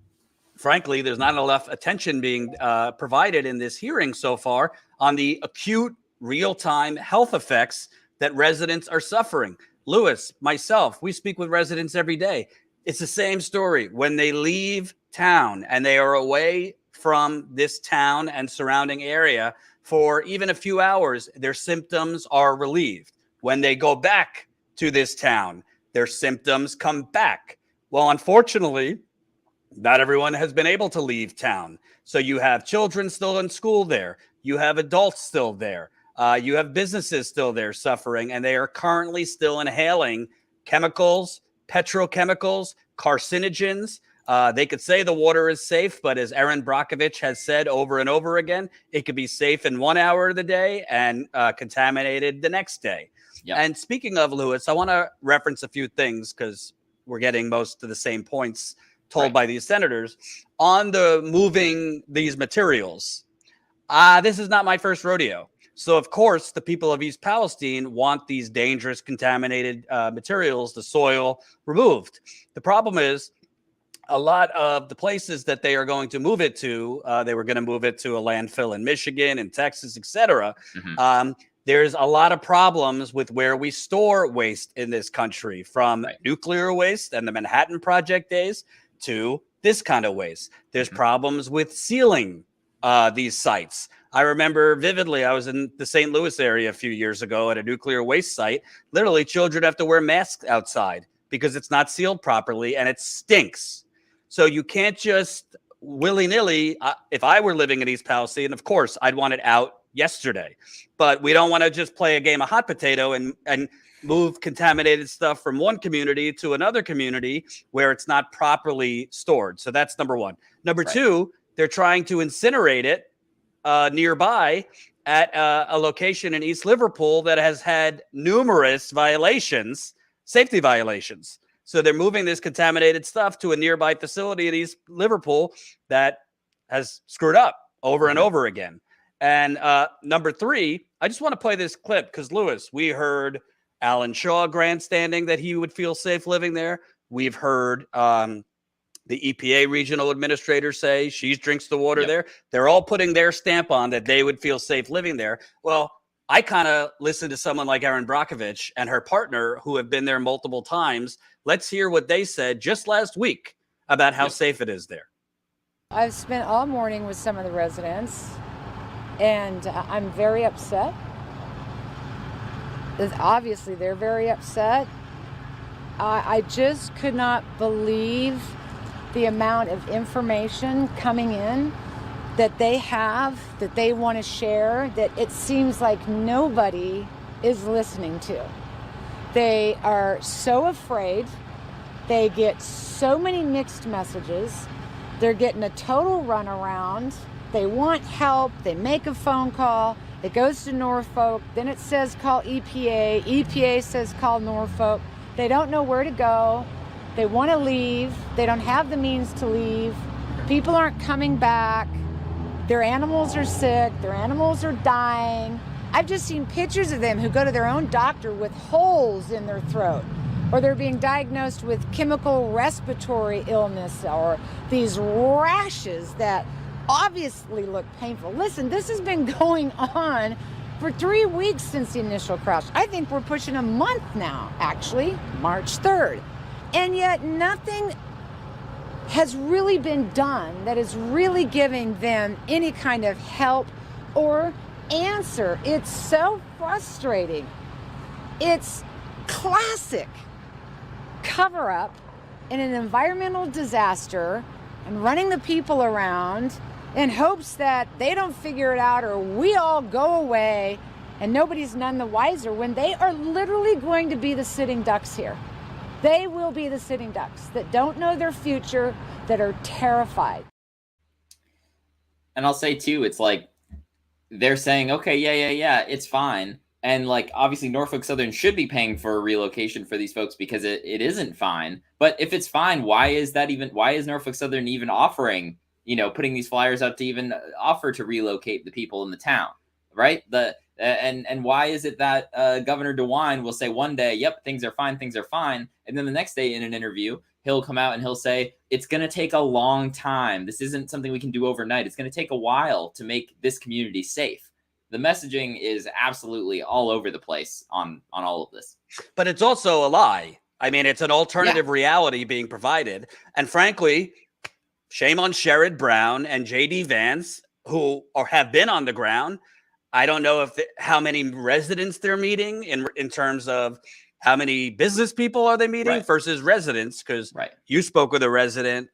frankly, there's not enough attention being provided in this hearing so far on the acute, real-time health effects that residents are suffering. Louis, myself, we speak with residents every day. It's the same story. When they leave town and they are away from this town and surrounding area for even a few hours, their symptoms are relieved. When they go back to this town, their symptoms come back. Well, unfortunately, not everyone has been able to leave town. So you have children still in school there. You have adults still there. You have businesses still there suffering, and they are currently still inhaling chemicals, petrochemicals, carcinogens. They could say the water is safe, but as Erin Brockovich has said over and over again, it could be safe in 1 hour of the day and contaminated the next day. Yep. And speaking of Louis, I want to reference a few things because we're getting most of the same points told by these senators on the moving these materials. This is not my first rodeo. So, of course, the people of East Palestine want these dangerous contaminated materials, the soil, removed. The problem is a lot of the places that they are going to move it to, they were going to move it to a landfill in Michigan and Texas, et cetera. There's a lot of problems with where we store waste in this country, from nuclear waste and the Manhattan Project days to this kind of waste. There's problems with sealing these sites. I remember vividly, I was in the St. Louis area a few years ago at a nuclear waste site. Literally, children have to wear masks outside because it's not sealed properly and it stinks. So you can't just willy-nilly, if I were living in East Palestine, of course, I'd want it out yesterday. But we don't want to just play a game of hot potato and move contaminated stuff from one community to another community where it's not properly stored. So that's number one. Number two, they're trying to incinerate it nearby at a location in East Liverpool that has had numerous violations, safety violations. So they're moving this contaminated stuff to a nearby facility in East Liverpool that has screwed up over and over again. And number three, I just want to play this clip because, Louis, we heard Alan Shaw grandstanding that he would feel safe living there. We've heard the EPA regional administrator say she drinks the water there. They're all putting their stamp on that they would feel safe living there. Well, I kind of listened to someone like Erin Brockovich and her partner who have been there multiple times. Let's hear what they said just last week about how safe it is there. I've spent all morning with some of the residents, and I'm very upset. Obviously, they're very upset. I just could not believe the amount of information coming in that they have, that they want to share, that it seems like nobody is listening to. They are so afraid. They get so many mixed messages. They're getting a total runaround. They want help. They make a phone call. It goes to Norfolk. Then it says call EPA. EPA says call Norfolk. They don't know where to go. They want to leave. They don't have the means to leave. People aren't coming back. Their animals are sick. Their animals are dying. I've just seen pictures of them who go to their own doctor with holes in their throat, or they're being diagnosed with chemical respiratory illness, or these rashes that obviously look painful. Listen, this has been going on for 3 weeks since the initial crash. I think we're pushing a month now, actually, March 3rd. And yet nothing has really been done that is really giving them any kind of help or answer. It's so frustrating. It's classic cover-up in an environmental disaster and running the people around in hopes that they don't figure it out or we all go away and nobody's none the wiser, when they are literally going to be the sitting ducks here. They will be the sitting ducks that don't know their future, that are terrified. And I'll say too, it's like they're saying, okay, yeah, it's fine. And like, obviously Norfolk Southern should be paying for a relocation for these folks because it isn't fine. But if it's fine, why is Norfolk Southern even offering, putting these flyers out to even offer to relocate the people in the town, right? And why is it that Governor DeWine will say one day, yep, things are fine. And then the next day in an interview, he'll come out and he'll say, it's going to take a long time. This isn't something we can do overnight. It's going to take a while to make this community safe. The messaging is absolutely all over the place on all of this. But it's also a lie. I mean, it's an alternative reality being provided. And frankly, shame on Sherrod Brown and J.D. Vance, who have been on the ground. I don't know how many residents they're meeting in terms of how many business people are they meeting versus residents, because you spoke with a resident,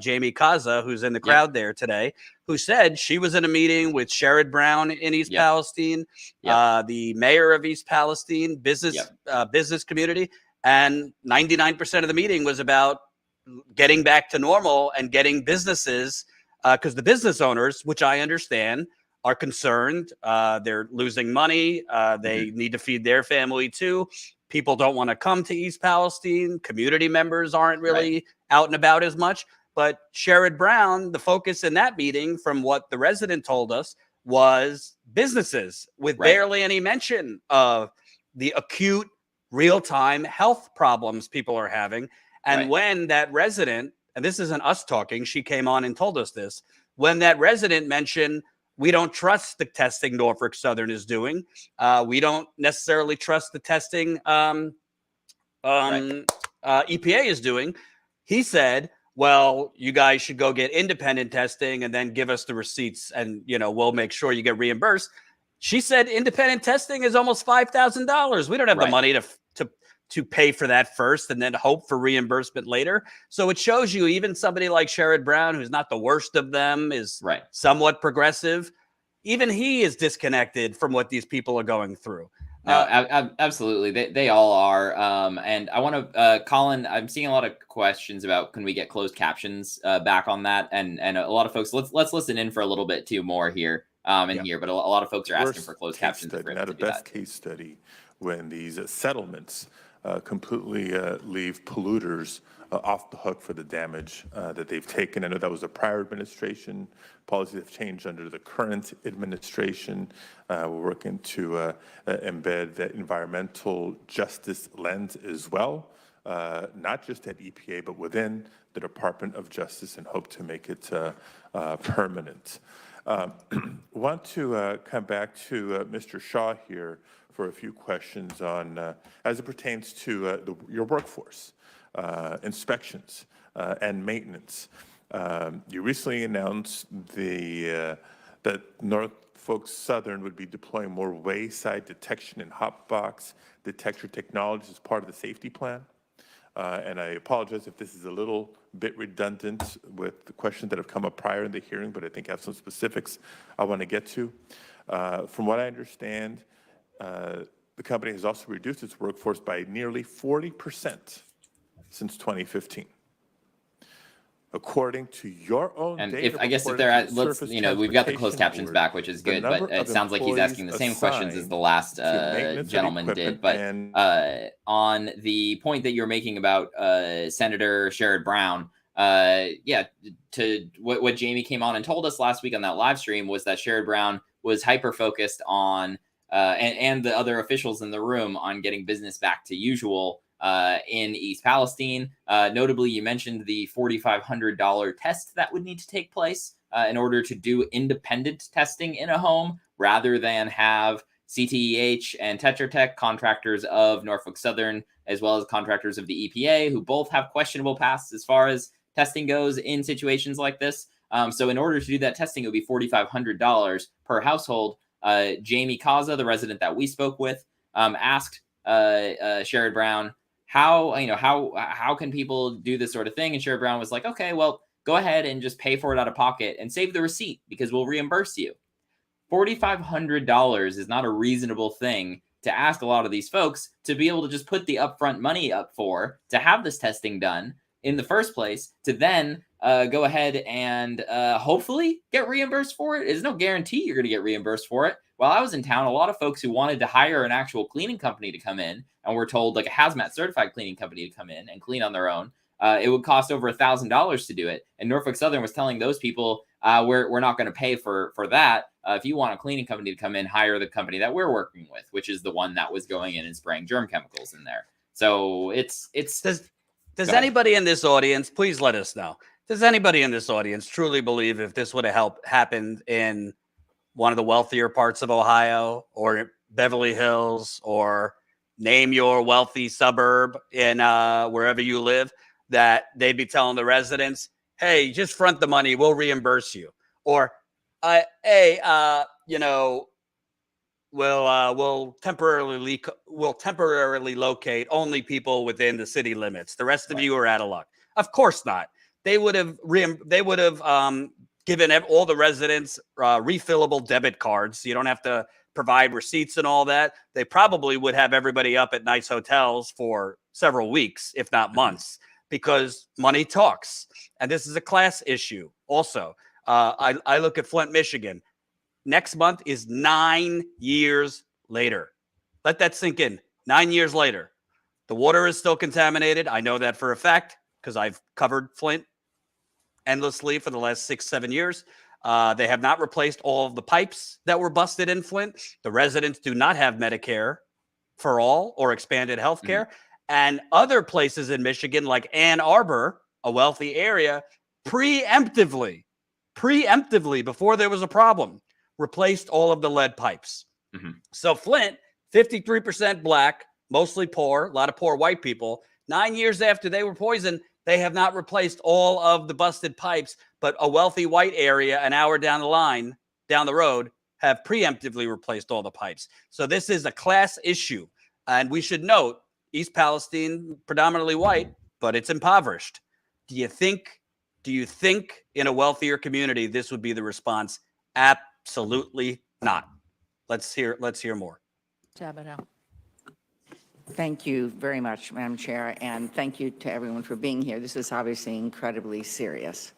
Jamie Kaza, who's in the crowd there today, who said she was in a meeting with Sherrod Brown in East Palestine, the mayor of East Palestine, business community, and 99% of the meeting was about getting back to normal and getting businesses, because the business owners, which I understand, are concerned. They're losing money. They need to feed their family too. People don't want to come to East Palestine. Community members aren't really out and about as much. But Sherrod Brown, the focus in that meeting, from what the resident told us, was businesses, with barely any mention of the acute, real-time health problems people are having. And when that resident, and this isn't us talking, she came on and told us this, when that resident mentioned, we don't trust the testing Norfolk Southern is doing. We don't necessarily trust the testing EPA is doing. He said, well, you guys should go get independent testing and then give us the receipts, and we'll make sure you get reimbursed. She said independent testing is almost $5,000. We don't have the money to pay for that first and then hope for reimbursement later. So it shows you even somebody like Sherrod Brown, who's not the worst of them, is somewhat progressive. Even he is disconnected from what these people are going through. No, absolutely. They all are. And I want to, Colin, I'm seeing a lot of questions about, can we get closed captions back on that? And a lot of folks, let's listen in for a little bit too more here here. But a lot of folks are asking for closed captions. Not a best case study when these settlements completely leave polluters off the hook for the damage that they've taken. I know that was a prior administration. Policies have changed under the current administration. We're working to embed that environmental justice lens as well, not just at EPA, but within the Department of Justice, and hope to make it permanent. Want to come back to Mr. Shaw here for a few questions on, as it pertains to your workforce, inspections and maintenance. You recently announced that Norfolk Southern would be deploying more wayside detection and hotbox detector technology as part of the safety plan. And I apologize if this is a little bit redundant with the questions that have come up prior in the hearing, but I think I have some specifics I want to get to. From what I understand, the company has also reduced its workforce by nearly 40% since 2015 . According to your own and data, if they're at, let's, we've got the closed captions back, which is good, but it sounds like he's asking the same questions as the last gentleman did. But on the point that you're making about Senator Sherrod Brown, to what Jamie came on and told us last week on that live stream was that Sherrod Brown was hyper-focused on, and the other officials in the room, on getting business back to usual in East Palestine. Notably, you mentioned the $4,500 test that would need to take place in order to do independent testing in a home, rather than have CTEH and Tetra Tech, contractors of Norfolk Southern, as well as contractors of the EPA, who both have questionable pasts as far as testing goes in situations like this. So in order to do that testing, it would be $4,500 per household. Jamie Kaza, the resident that we spoke with, asked Sherrod Brown, how can people do this sort of thing? And Sherrod Brown was like, okay, well, go ahead and just pay for it out of pocket and save the receipt, because we'll reimburse you. $4,500 is not a reasonable thing to ask a lot of these folks to be able to just put the upfront money up for, to have this testing done in the first place, to then go ahead and hopefully get reimbursed for it. There's no guarantee you're going to get reimbursed for it. While I was in town, a lot of folks who wanted to hire an actual cleaning company to come in, and were told, like a hazmat certified cleaning company to come in and clean on their own, it would cost over $1,000 to do it. And Norfolk Southern was telling those people, we're not going to pay for that. If you want a cleaning company to come in, hire the company that we're working with, which is the one that was going in and spraying germ chemicals in there. So Does Go ahead. anybody in this audience, please let us know, does anybody in this audience truly believe if this would have happened in one of the wealthier parts of Ohio or Beverly Hills or name your wealthy suburb in wherever you live, that they'd be telling the residents, hey, just front the money, we'll reimburse you. Or, hey, you know, we'll temporarily locate only people within the city limits. The rest of you are out of luck. Of course not. They would have given all the residents refillable debit cards. So you don't have to provide receipts and all that. They probably would have everybody up at nice hotels for several weeks, if not months, because money talks. And this is a class issue also. I look at Flint, Michigan. Next month is 9 years later. Let that sink in. 9 years later. The water is still contaminated. I know that for a fact because I've covered Flint endlessly for the last 6-7 years. They have not replaced all of the pipes that were busted in Flint. The residents do not have Medicare for all or expanded health care. And other places in Michigan, like Ann Arbor, a wealthy area, preemptively, before there was a problem, replaced all of the lead pipes. So Flint, 53% black, mostly poor, a lot of poor white people. 9 years after they were poisoned, they have not replaced all of the busted pipes, but a wealthy white area an hour down the road, have preemptively replaced all the pipes. So this is a class issue. And we should note, East Palestine, predominantly white, but it's impoverished. Do you think in a wealthier community, this would be the response? Absolutely not. Let's hear more. Stabenow. Thank you very much, Madam Chair, and thank you to everyone for being here. This is obviously incredibly serious.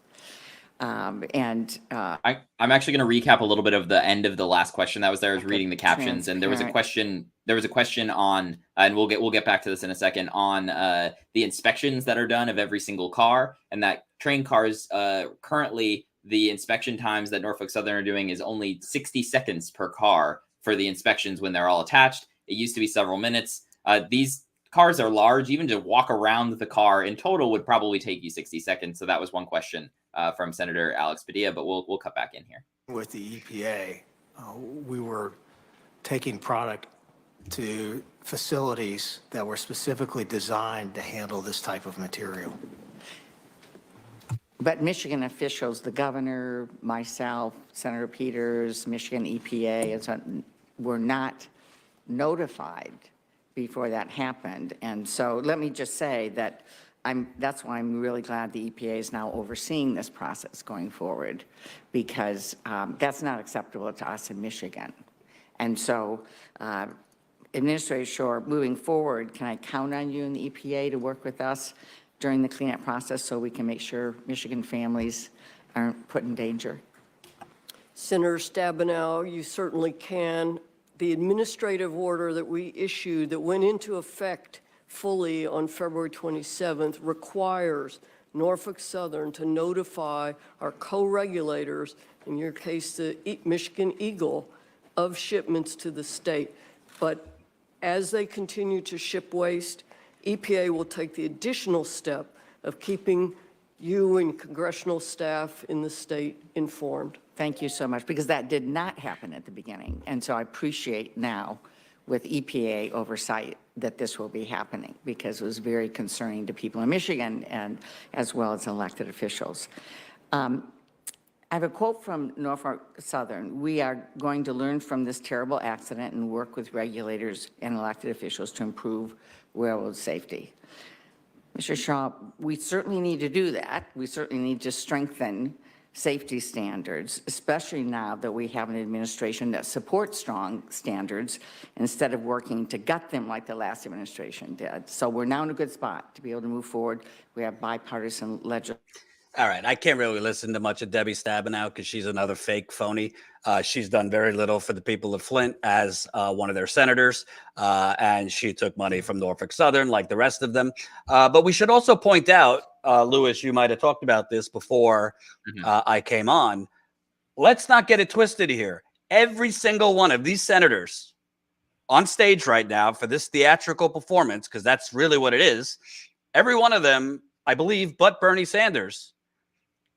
I'm actually going to recap a little bit of the end of the last question that was there. I was reading the captions, and there was a question on, and we'll get back to this in a second, on the inspections that are done of every single car, and that train cars currently, the inspection times that Norfolk Southern are doing is only 60 seconds per car for the inspections when they're all attached. It used to be several minutes. These cars are large. Even to walk around the car in total would probably take you 60 seconds. So that was one question from Senator Alex Padilla, but we'll cut back in here. With the EPA, we were taking product to facilities that were specifically designed to handle this type of material. But Michigan officials, the governor, myself, Senator Peters, Michigan EPA, and so were not notified before that happened. And so let me just say that that's why I'm really glad the EPA is now overseeing this process going forward, because that's not acceptable to us in Michigan. And so, Administrator Shore, moving forward, can I count on you and the EPA to work with us during the cleanup process so we can make sure Michigan families aren't put in danger? Senator Stabenow, you certainly can. The administrative order that we issued that went into effect fully on February 27th requires Norfolk Southern to notify our co-regulators, in your case, the Michigan Eagle, of shipments to the state. But as they continue to ship waste, EPA will take the additional step of keeping you and congressional staff in the state informed. Thank you so much, because that did not happen at the beginning. And so I appreciate now with EPA oversight that this will be happening, because it was very concerning to people in Michigan and as well as elected officials. I have a quote from Norfolk Southern. We are going to learn from this terrible accident and work with regulators and elected officials to improve railroad safety. Mr. Shaw, we certainly need to do that. We certainly need to strengthen safety standards, especially now that we have an administration that supports strong standards instead of working to gut them like the last administration did. So we're now in a good spot to be able to move forward. We have bipartisan legislation. All right. I can't really listen to much of Debbie Stabenow because she's another fake phony. She's done very little for the people of Flint as one of their senators, and she took money from Norfolk Southern like the rest of them. But we should also point out, Louis, you might have talked about this before I came on. Let's not get it twisted here. Every single one of these senators on stage right now for this theatrical performance, because that's really what it is, every one of them, I believe, but Bernie Sanders,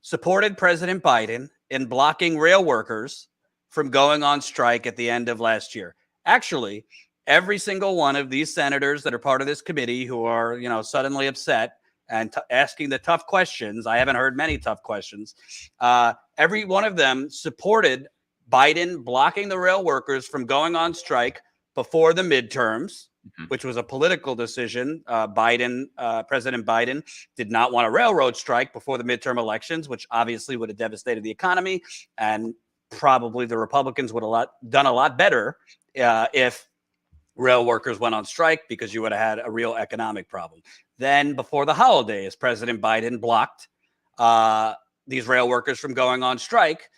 supported President Biden in blocking rail workers from going on strike at the end of last year. Actually, every single one of these senators that are part of this committee who are, suddenly upset and asking the tough questions, I haven't heard many tough questions, every one of them supported Biden blocking the rail workers from going on strike before the midterms, which was a political decision. President Biden did not want a railroad strike before the midterm elections, which obviously would have devastated the economy, and probably the Republicans would have done a lot better if rail workers went on strike, because you would have had a real economic problem. Then before the holidays, President Biden blocked these rail workers from going on strike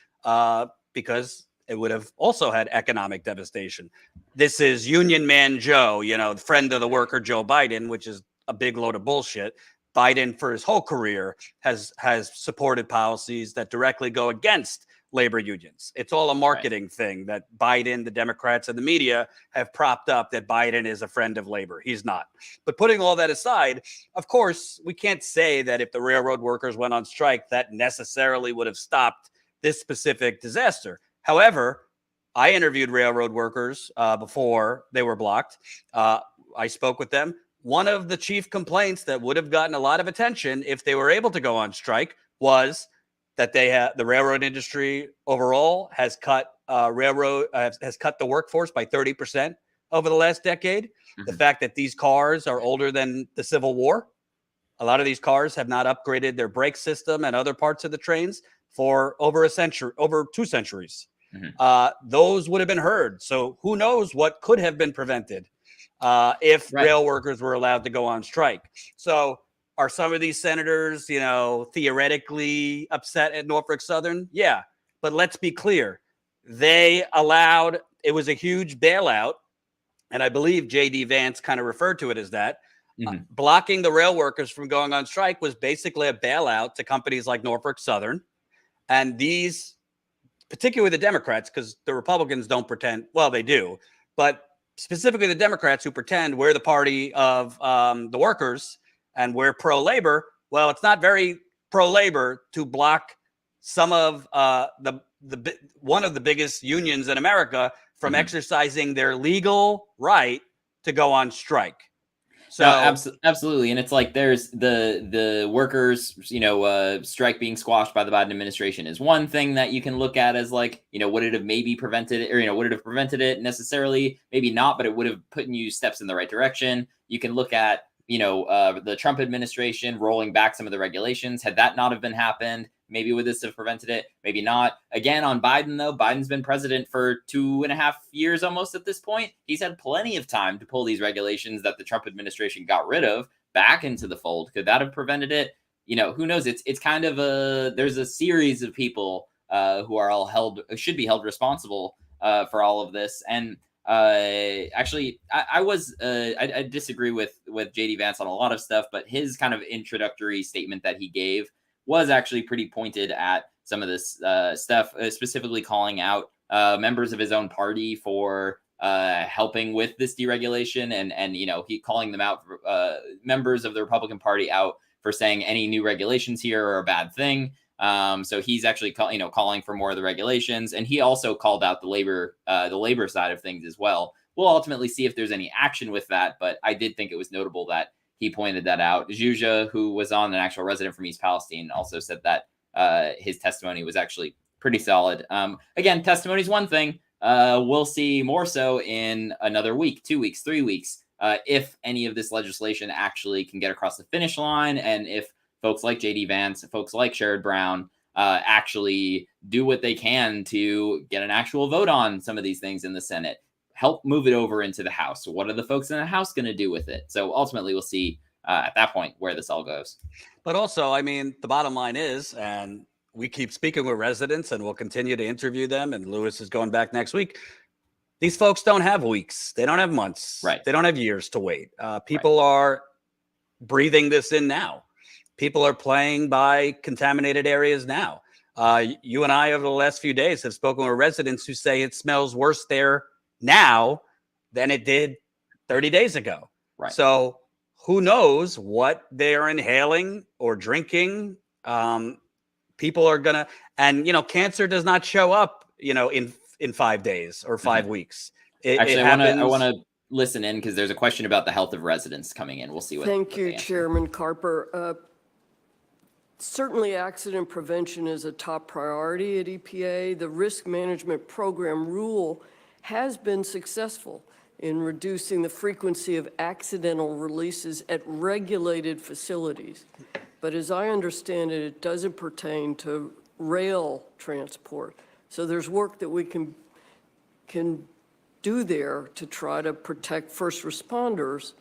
because it would have also had economic devastation. This is Union Man Joe, the friend of the worker Joe Biden, which is a big load of bullshit. Biden, for his whole career, has supported policies that directly go against labor unions. It's all a marketing thing that Biden, the Democrats, and the media have propped up that Biden is a friend of labor. He's not. But putting all that aside, of course, we can't say that if the railroad workers went on strike, that necessarily would have stopped this specific disaster. However, I interviewed railroad workers before they were blocked. I spoke with them. One of the chief complaints that would have gotten a lot of attention if they were able to go on strike was that the railroad industry overall has cut the workforce by 30% over the last decade. The fact that these cars are older than the Civil War. A lot of these cars have not upgraded their brake system and other parts of the trains for over 2 centuries. Those would have been heard. So who knows what could have been prevented if rail workers were allowed to go on strike. So are some of these senators, theoretically upset at Norfolk Southern? Yeah. But let's be clear. It was a huge bailout. And I believe J.D. Vance kind of referred to it as that. Blocking the rail workers from going on strike was basically a bailout to companies like Norfolk Southern. And these, particularly the Democrats, because the Republicans don't pretend, well, they do, but specifically the Democrats who pretend we're the party of the workers and we're pro-labor. Well, it's not very pro-labor to block some of one of the biggest unions in America from exercising their legal right to go on strike. So absolutely. And it's like there's the workers, strike being squashed by the Biden administration is one thing that you can look at as like, would it have maybe prevented it, or, would it have prevented it necessarily? Maybe not, but it would have put you steps in the right direction. You can look at, the Trump administration rolling back some of the regulations. Had that not have been happened, maybe would this have prevented it? Maybe not. Again, on Biden, though, Biden's been president for 2.5 years almost at this point. He's had plenty of time to pull these regulations that the Trump administration got rid of back into the fold. Could that have prevented it? Who knows? It's kind of there's a series of people who are should be held responsible for all of this. And actually, I disagree with J.D. Vance on a lot of stuff, but his kind of introductory statement that he gave was actually pretty pointed at some of this stuff, specifically calling out members of his own party for helping with this deregulation, and he calling them out, members of the Republican Party out for saying any new regulations here are a bad thing. So he's actually calling for more of the regulations, and he also called out the labor side of things as well. We'll ultimately see if there's any action with that, but I did think it was notable that he pointed that out. Zhuja, who was on, an actual resident from East Palestine, also said that his testimony was actually pretty solid. Again, testimony is one thing. We'll see more so in another week, 2 weeks, 3 weeks, if any of this legislation actually can get across the finish line, and if folks like J.D. Vance, folks like Sherrod Brown actually do what they can to get an actual vote on some of these things in the Senate. Help move it over into the House. What are the folks in the House going to do with it? So ultimately, we'll see at that point where this all goes. But also, the bottom line is, and we keep speaking with residents and we'll continue to interview them, and Louis is going back next week. These folks don't have weeks. They don't have months. Right. They don't have years to wait. People are breathing this in now. People are playing by contaminated areas now. You and I, over the last few days, have spoken with residents who say it smells worse there now than it did 30 days ago. Right. So who knows what they're inhaling or drinking. People are gonna, and cancer does not show up, in 5 days or 5 weeks. It Actually, happens. I want to listen in because there's a question about the health of residents coming in. We'll see what. Thank what you, they answer. Chairman Carper. Certainly, accident prevention is a top priority at EPA. The risk management program rule has been successful in reducing the frequency of accidental releases at regulated facilities. But as I understand it, it doesn't pertain to rail transport. So there's work that we can do there to try to protect first responders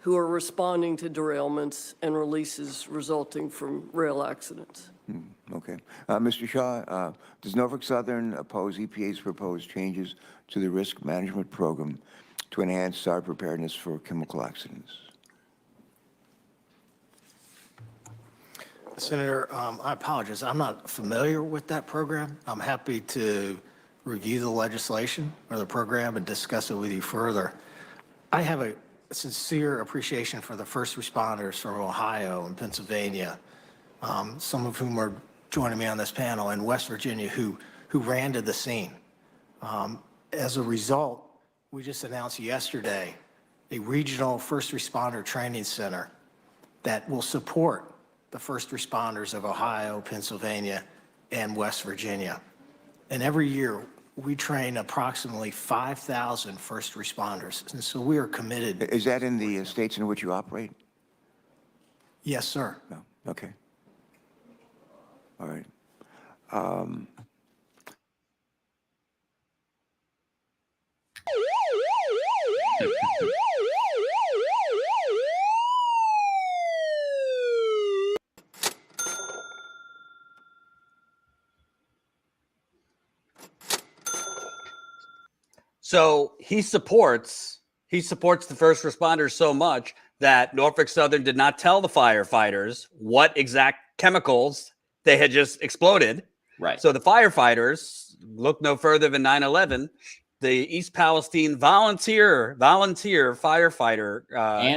who are responding to derailments and releases resulting from rail accidents. Okay. Mr. Shaw, does Norfolk Southern oppose EPA's proposed changes to the risk management program to enhance our preparedness for chemical accidents? Senator, I apologize. I'm not familiar with that program. I'm happy to review the legislation or the program and discuss it with you further. I have a sincere appreciation for the first responders from Ohio and Pennsylvania, some of whom are joining me on this panel, and West Virginia, who ran to the scene. As a result, we just announced yesterday a regional first responder training center that will support the first responders of Ohio, Pennsylvania, and West Virginia. And every year, we train approximately 5,000 first responders. And so we are committed. Is that in the states in which you operate? Yes, sir. No. Okay. All right. So he supports the first responders so much that Norfolk Southern did not tell the firefighters what exact chemicals they had just exploded. Right. So the firefighters, look no further than 9/11, the East Palestine volunteer firefighter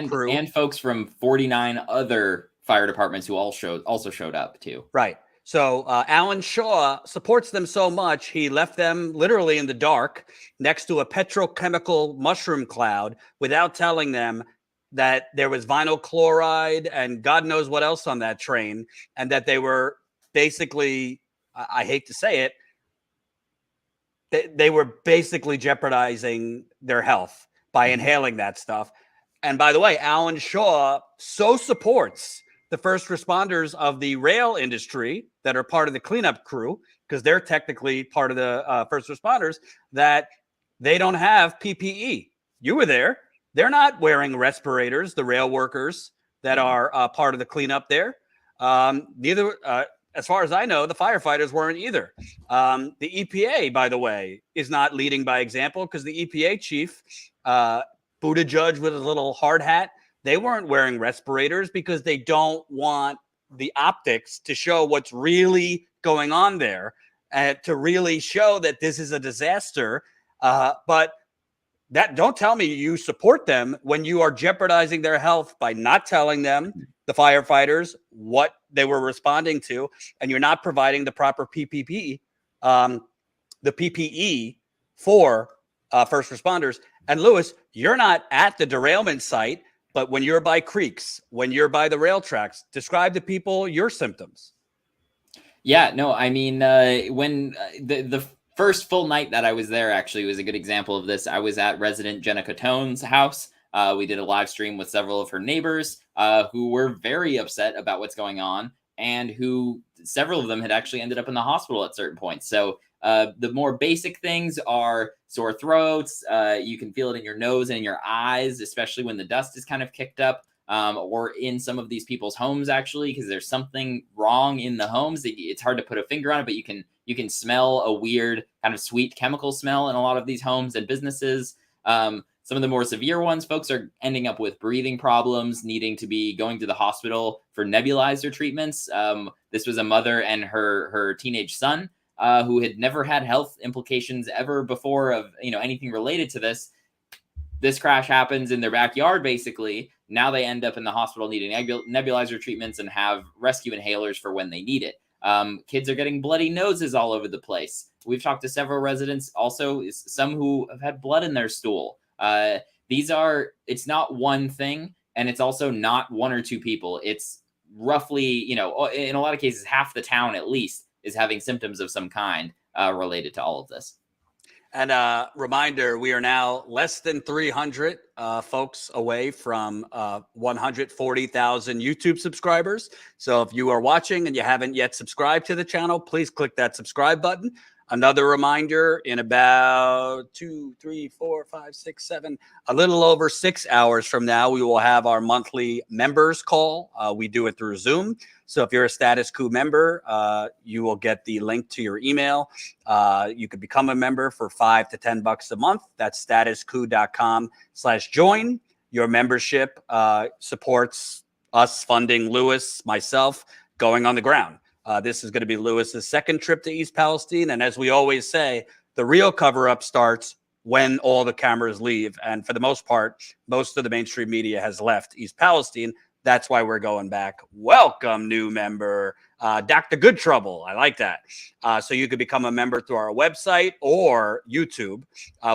crew, and folks from 49 other fire departments who also showed up too. Right. So Alan Shaw supports them so much, he left them literally in the dark next to a petrochemical mushroom cloud without telling them that there was vinyl chloride and God knows what else on that train, and that they were basically, I hate to say it, they were basically jeopardizing their health by inhaling that stuff. And by the way, Alan Shaw so supports the first responders of the rail industry that are part of the cleanup crew, because they're technically part of the first responders, that they don't have PPE. You were there. They're not wearing respirators, the rail workers that are part of the cleanup there. Neither, as far as I know, the firefighters weren't either. The EPA, by the way, is not leading by example, because the EPA chief, Buttigieg with his little hard hat, they weren't wearing respirators because they don't want the optics to show what's really going on there, and to really show that this is a disaster. But that, don't tell me you support them when you are jeopardizing their health by not telling them, the firefighters, what they were responding to, and you're not providing the proper PPE, the PPE for first responders. And Louis, you're not at the derailment site, but when you're by creeks, when you're by the rail tracks, describe to people your symptoms. Yeah, no, I mean, when the first full night that I was there actually was a good example of this. I was at resident Jenna Catone's house. We did a live stream with several of her neighbors who were very upset about what's going on, and who several of them had actually ended up in the hospital at certain points. So the more basic things are sore throats. You can feel it in your nose and in your eyes, especially when the dust is kind of kicked up, or in some of these people's homes, actually, because there's something wrong in the homes. It's hard to put a finger on it, but you can smell a weird kind of sweet chemical smell in a lot of these homes and businesses. Some of the more severe ones, folks are ending up with breathing problems, needing to be going to the hospital for nebulizer treatments. This was a mother and her teenage son who had never had health implications ever before of anything related to this. this crash happens in their backyard, basically. Now they end up in the hospital needing nebulizer treatments and have rescue inhalers for when they need it. Kids are getting bloody noses all over the place. We've talked to several residents, also some who have had blood in their stool. It's not one thing, and it's also not one or two people. It's roughly, in a lot of cases, half the town at least is having symptoms of some kind related to all of this. And reminder, we are now less than 300 folks away from 140,000 YouTube subscribers. So if you are watching and you haven't yet subscribed to the channel, please click that subscribe button. Another reminder, in about 2, 3, 4, 5, 6, 7, a little over 6 hours from now, we will have our monthly members call. We do it through Zoom. So if you're a Status Coup member, you will get the link to your email. You could become a member for $5 to $10 a month. That's statuscoup.com/join. Your membership supports us funding Louis, myself, going on the ground. This is going to be Louis's second trip to East Palestine. And as we always say, the real cover-up starts when all the cameras leave. And for the most part, most of the mainstream media has left East Palestine. That's why we're going back. Welcome, new member, Dr. Good Trouble. I like that. So you could become a member through our website or YouTube.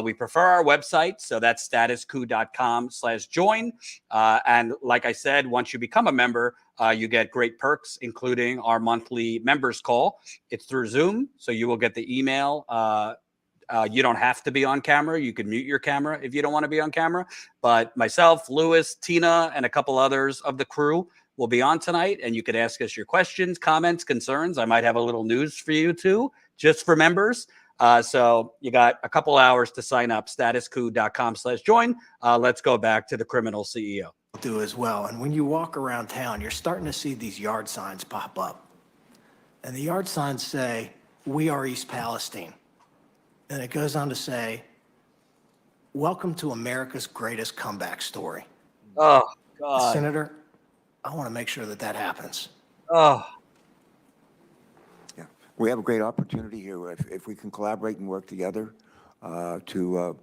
We prefer our website, so that's statuscoup.com/join. And like I said, once you become a member, you get great perks, including our monthly members call. It's through Zoom, so you will get the email. You don't have to be on camera. You can mute your camera if you don't want to be on camera. But myself, Louis, Tina, and a couple others of the crew will be on tonight, and you could ask us your questions, comments, concerns. I might have a little news for you too, just for members. So you got a couple hours to sign up, statuscoup.com/join. Let's go back to the criminal CEO. Do as well. And when you walk around town, you're starting to see these yard signs pop up. And the yard signs say, "We are East Palestine." And it goes on to say, "Welcome to America's greatest comeback story." Oh, God. Senator, I want to make sure that that happens. Oh. Yeah, we have a great opportunity here if we can collaborate and work together to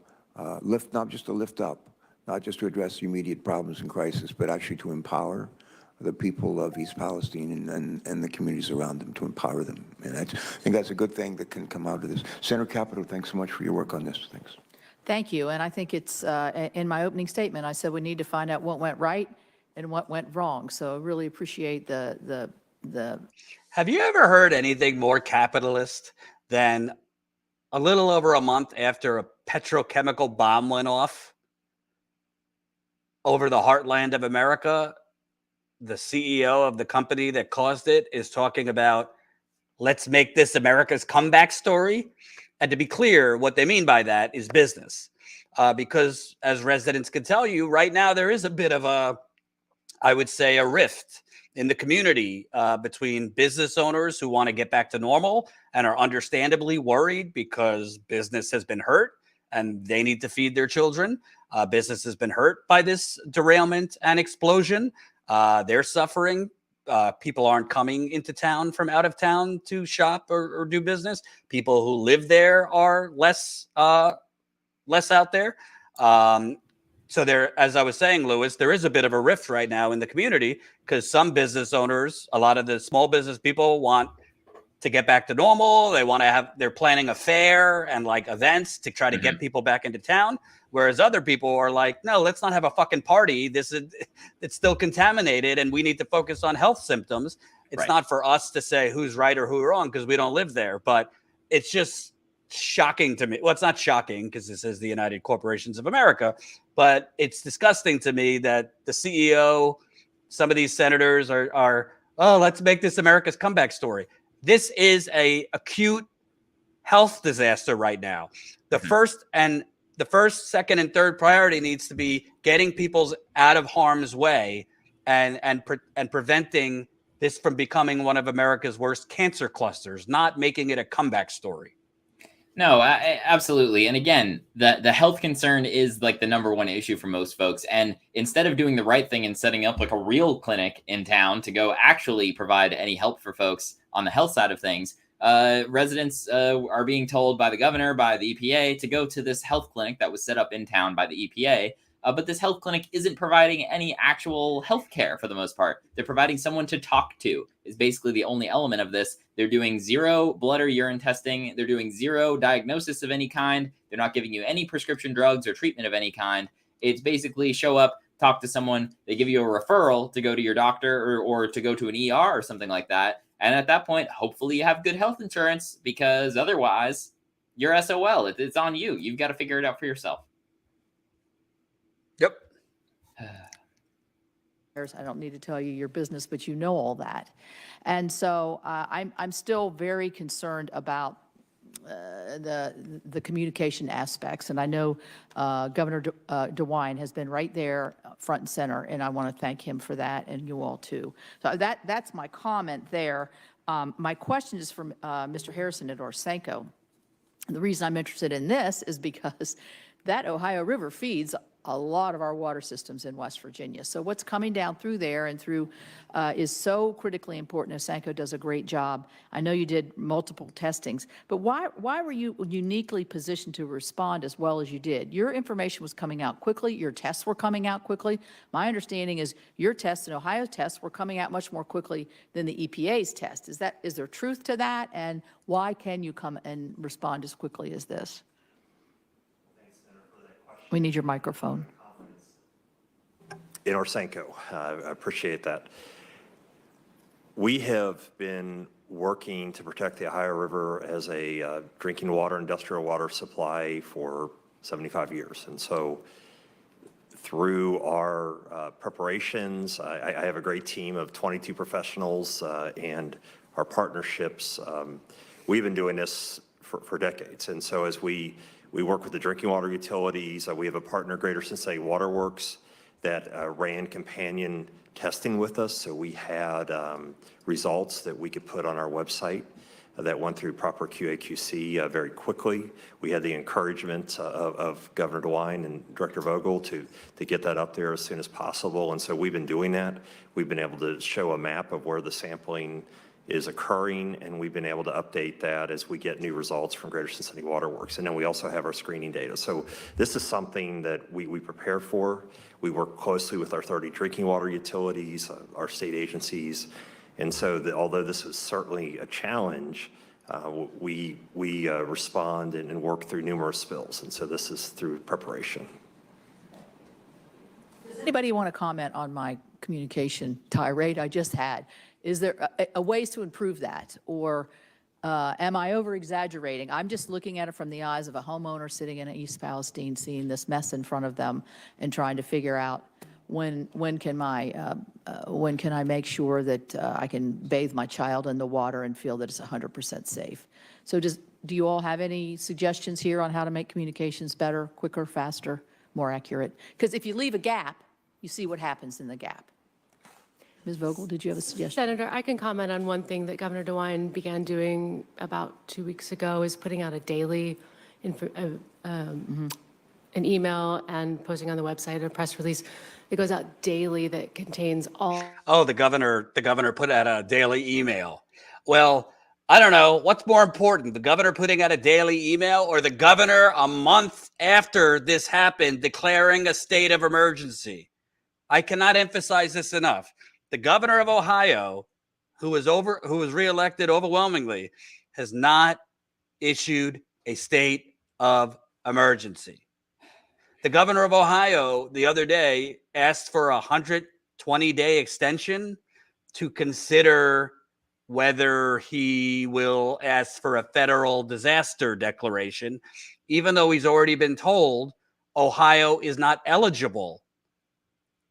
lift, not just to lift up, not just to address the immediate problems and crisis, but actually to empower the people of East Palestine and the communities around them, to empower them. And I think that's a good thing that can come out of this. Senator Capito, thanks so much for your work on this. Thanks. Thank you. And I think it's, in my opening statement, I said we need to find out what went right and what went wrong. So I really appreciate the. Have you ever heard anything more capitalist than a little over a month after a petrochemical bomb went off over the heartland of America? The CEO of the company that caused it is talking about, let's make this America's comeback story. And to be clear, what they mean by that is business. Because as residents can tell you, right now there is a bit of a, I would say, a rift in the community between business owners who want to get back to normal and are understandably worried because business has been hurt and they need to feed their children. Business has been hurt by this derailment and explosion. They're suffering. People aren't coming into town from out of town to shop or do business. People who live there are less out there. So there, as I was saying, Louis, there is a bit of a rift right now in the community because some business owners, a lot of the small business people want to get back to normal. They want to have, they're planning a fair and like events to try to get people back into town. Whereas other people are like, no, let's not have a fucking party. It's still contaminated and we need to focus on health symptoms. It's not for us to say who's right or who's wrong because we don't live there. But it's just shocking to me. Well, it's not shocking because this is the United Corporations of America, but it's disgusting to me that the CEO, some of these senators are oh, let's make this America's comeback story. This is a acute health disaster right now. The first, second, and third priority needs to be getting people out of harm's way and preventing this from becoming one of America's worst cancer clusters, not making it a comeback story. No, absolutely. And again, the health concern is like the number one issue for most folks. And instead of doing the right thing and setting up like a real clinic in town to go actually provide any help for folks on the health side of things, residents are being told by the governor, by the EPA, to go to this health clinic that was set up in town by the EPA. But this health clinic isn't providing any actual health care for the most part. They're providing someone to talk to, is basically the only element of this. They're doing zero blood or urine testing. They're doing zero diagnosis of any kind. They're not giving you any prescription drugs or treatment of any kind. It's basically show up, talk to someone. They give you a referral to go to your doctor or to go to an ER or something like that. And at that point, hopefully you have good health insurance, because otherwise you're SOL. It's on you. You've got to figure it out for yourself. Yep. I don't need to tell you your business, but you know all that. And so I'm still very concerned about the communication aspects. And I know Governor DeWine has been right there front and center, and I want to thank him for that, and you all too. So that's my comment there. My question is for Mr. Harrison at Orsenko. And the reason I'm interested in this is because that Ohio River feeds a lot of our water systems in West Virginia. So what's coming down through there and through is so critically important. Orsenko does a great job. I know you did multiple testings, but why were you uniquely positioned to respond as well as you did? Your information was coming out quickly. Your tests were coming out quickly. My understanding is your tests and Ohio's tests were coming out much more quickly than the EPA's test. Is there truth to that? And why can you come and respond as quickly as this? We need your microphone. In Orsenko, I appreciate that. We have been working to protect the Ohio River as a drinking water, industrial water supply for 75 years. And so through our preparations, I have a great team of 22 professionals and our partnerships. We've been doing this for decades. And so as we work with the drinking water utilities. We have a partner, Greater Cincinnati Waterworks, that ran companion testing with us. So we had results that we could put on our website that went through proper QA/QC very quickly. We had the encouragement of Governor DeWine and Director Vogel to get that up there as soon as possible. And so we've been doing that. We've been able to show a map of where the sampling is occurring, and we've been able to update that as we get new results from Greater Cincinnati Waterworks. And then we also have our screening data. So this is something that we prepare for. We work closely with our 30 drinking water utilities, our state agencies. And so although this is certainly a challenge, we respond and work through numerous spills. And so this is through preparation. Does anybody want to comment on my communication tirade I just had? Is there a ways to improve that? Or am I over-exaggerating? I'm just looking at it from the eyes of a homeowner sitting in East Palestine, seeing this mess in front of them and trying to figure out when can I make sure that I can bathe my child in the water and feel that it's 100% safe? So do you all have any suggestions here on how to make communications better, quicker, faster, more accurate? Because if you leave a gap, you see what happens in the gap. Ms. Vogel, did you have a suggestion? Senator, I can comment on one thing that Governor DeWine began doing about 2 weeks ago, is putting out a daily an email and posting on the website a press release that goes out daily that contains all. Oh, the governor put out a daily email. Well, I don't know. What's more important, the governor putting out a daily email or the governor a month after this happened declaring a state of emergency? I cannot emphasize this enough. The governor of Ohio, who was reelected overwhelmingly, has not issued a state of emergency. The governor of Ohio the other day asked for a 120-day extension to consider whether he will ask for a federal disaster declaration, even though he's already been told Ohio is not eligible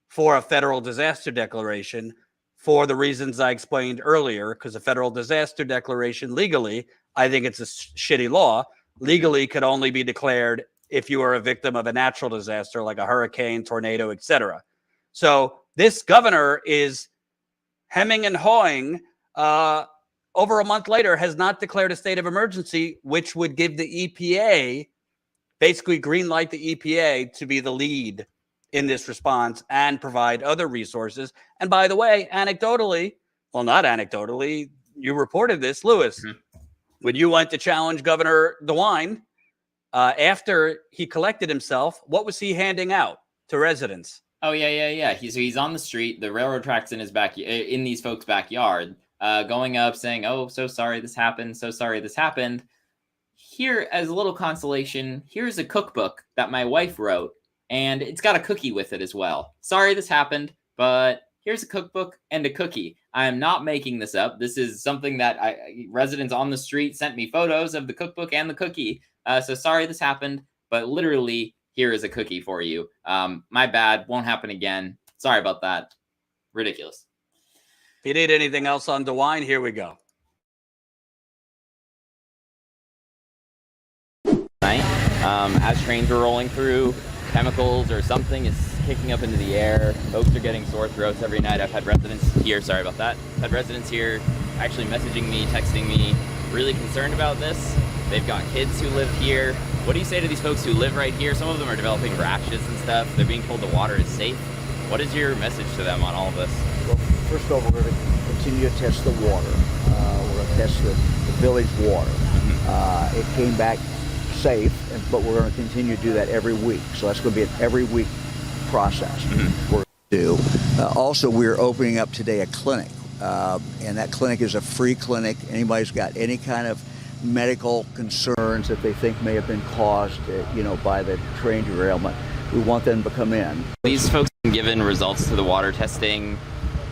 for a federal disaster declaration for the reasons I explained earlier, because a federal disaster declaration legally, I think it's a shitty law, legally could only be declared if you are a victim of a natural disaster like a hurricane, tornado, etc. So this governor is hemming and hawing. Over a month later, has not declared a state of emergency, which would give the EPA, basically green light the EPA to be the lead in this response and provide other resources. And by the way, anecdotally, well, not anecdotally, you reported this, Louis, when you went to challenge Governor DeWine, after he collected himself, what was he handing out to residents? Oh yeah. He's on the street. The railroad tracks in his back, in these folks' backyard, going up saying, "Oh, so sorry this happened. So sorry this happened." Here, as a little consolation, here's a cookbook that my wife wrote, and it's got a cookie with it as well. Sorry this happened, but here's a cookbook and a cookie. I am not making this up. This is something that residents on the street sent me photos of the cookbook and the cookie. So sorry this happened, but literally here is a cookie for you. My bad, won't happen again. Sorry about that. Ridiculous. If you need anything else on DeWine, here we go. As trains are rolling through, chemicals or something is kicking up into the air. Folks are getting sore throats every night. I've had residents here, sorry about that, had residents here actually messaging me, texting me, really concerned about this. They've got kids who live here. What do you say to these folks who live right here? Some of them are developing rashes and stuff. They're being told the water is safe. What is your message to them on all of this? Well, first of all, we're going to continue to test the water. We're going to test the village water. It came back safe, but we're going to continue to do that every week. So that's going to be an every week process. We're going to do. Also, we're opening up today a clinic, and that clinic is a free clinic. Anybody's got any kind of medical concerns that they think may have been caused, by the train derailment, we want them to come in. These folks have been given results to the water testing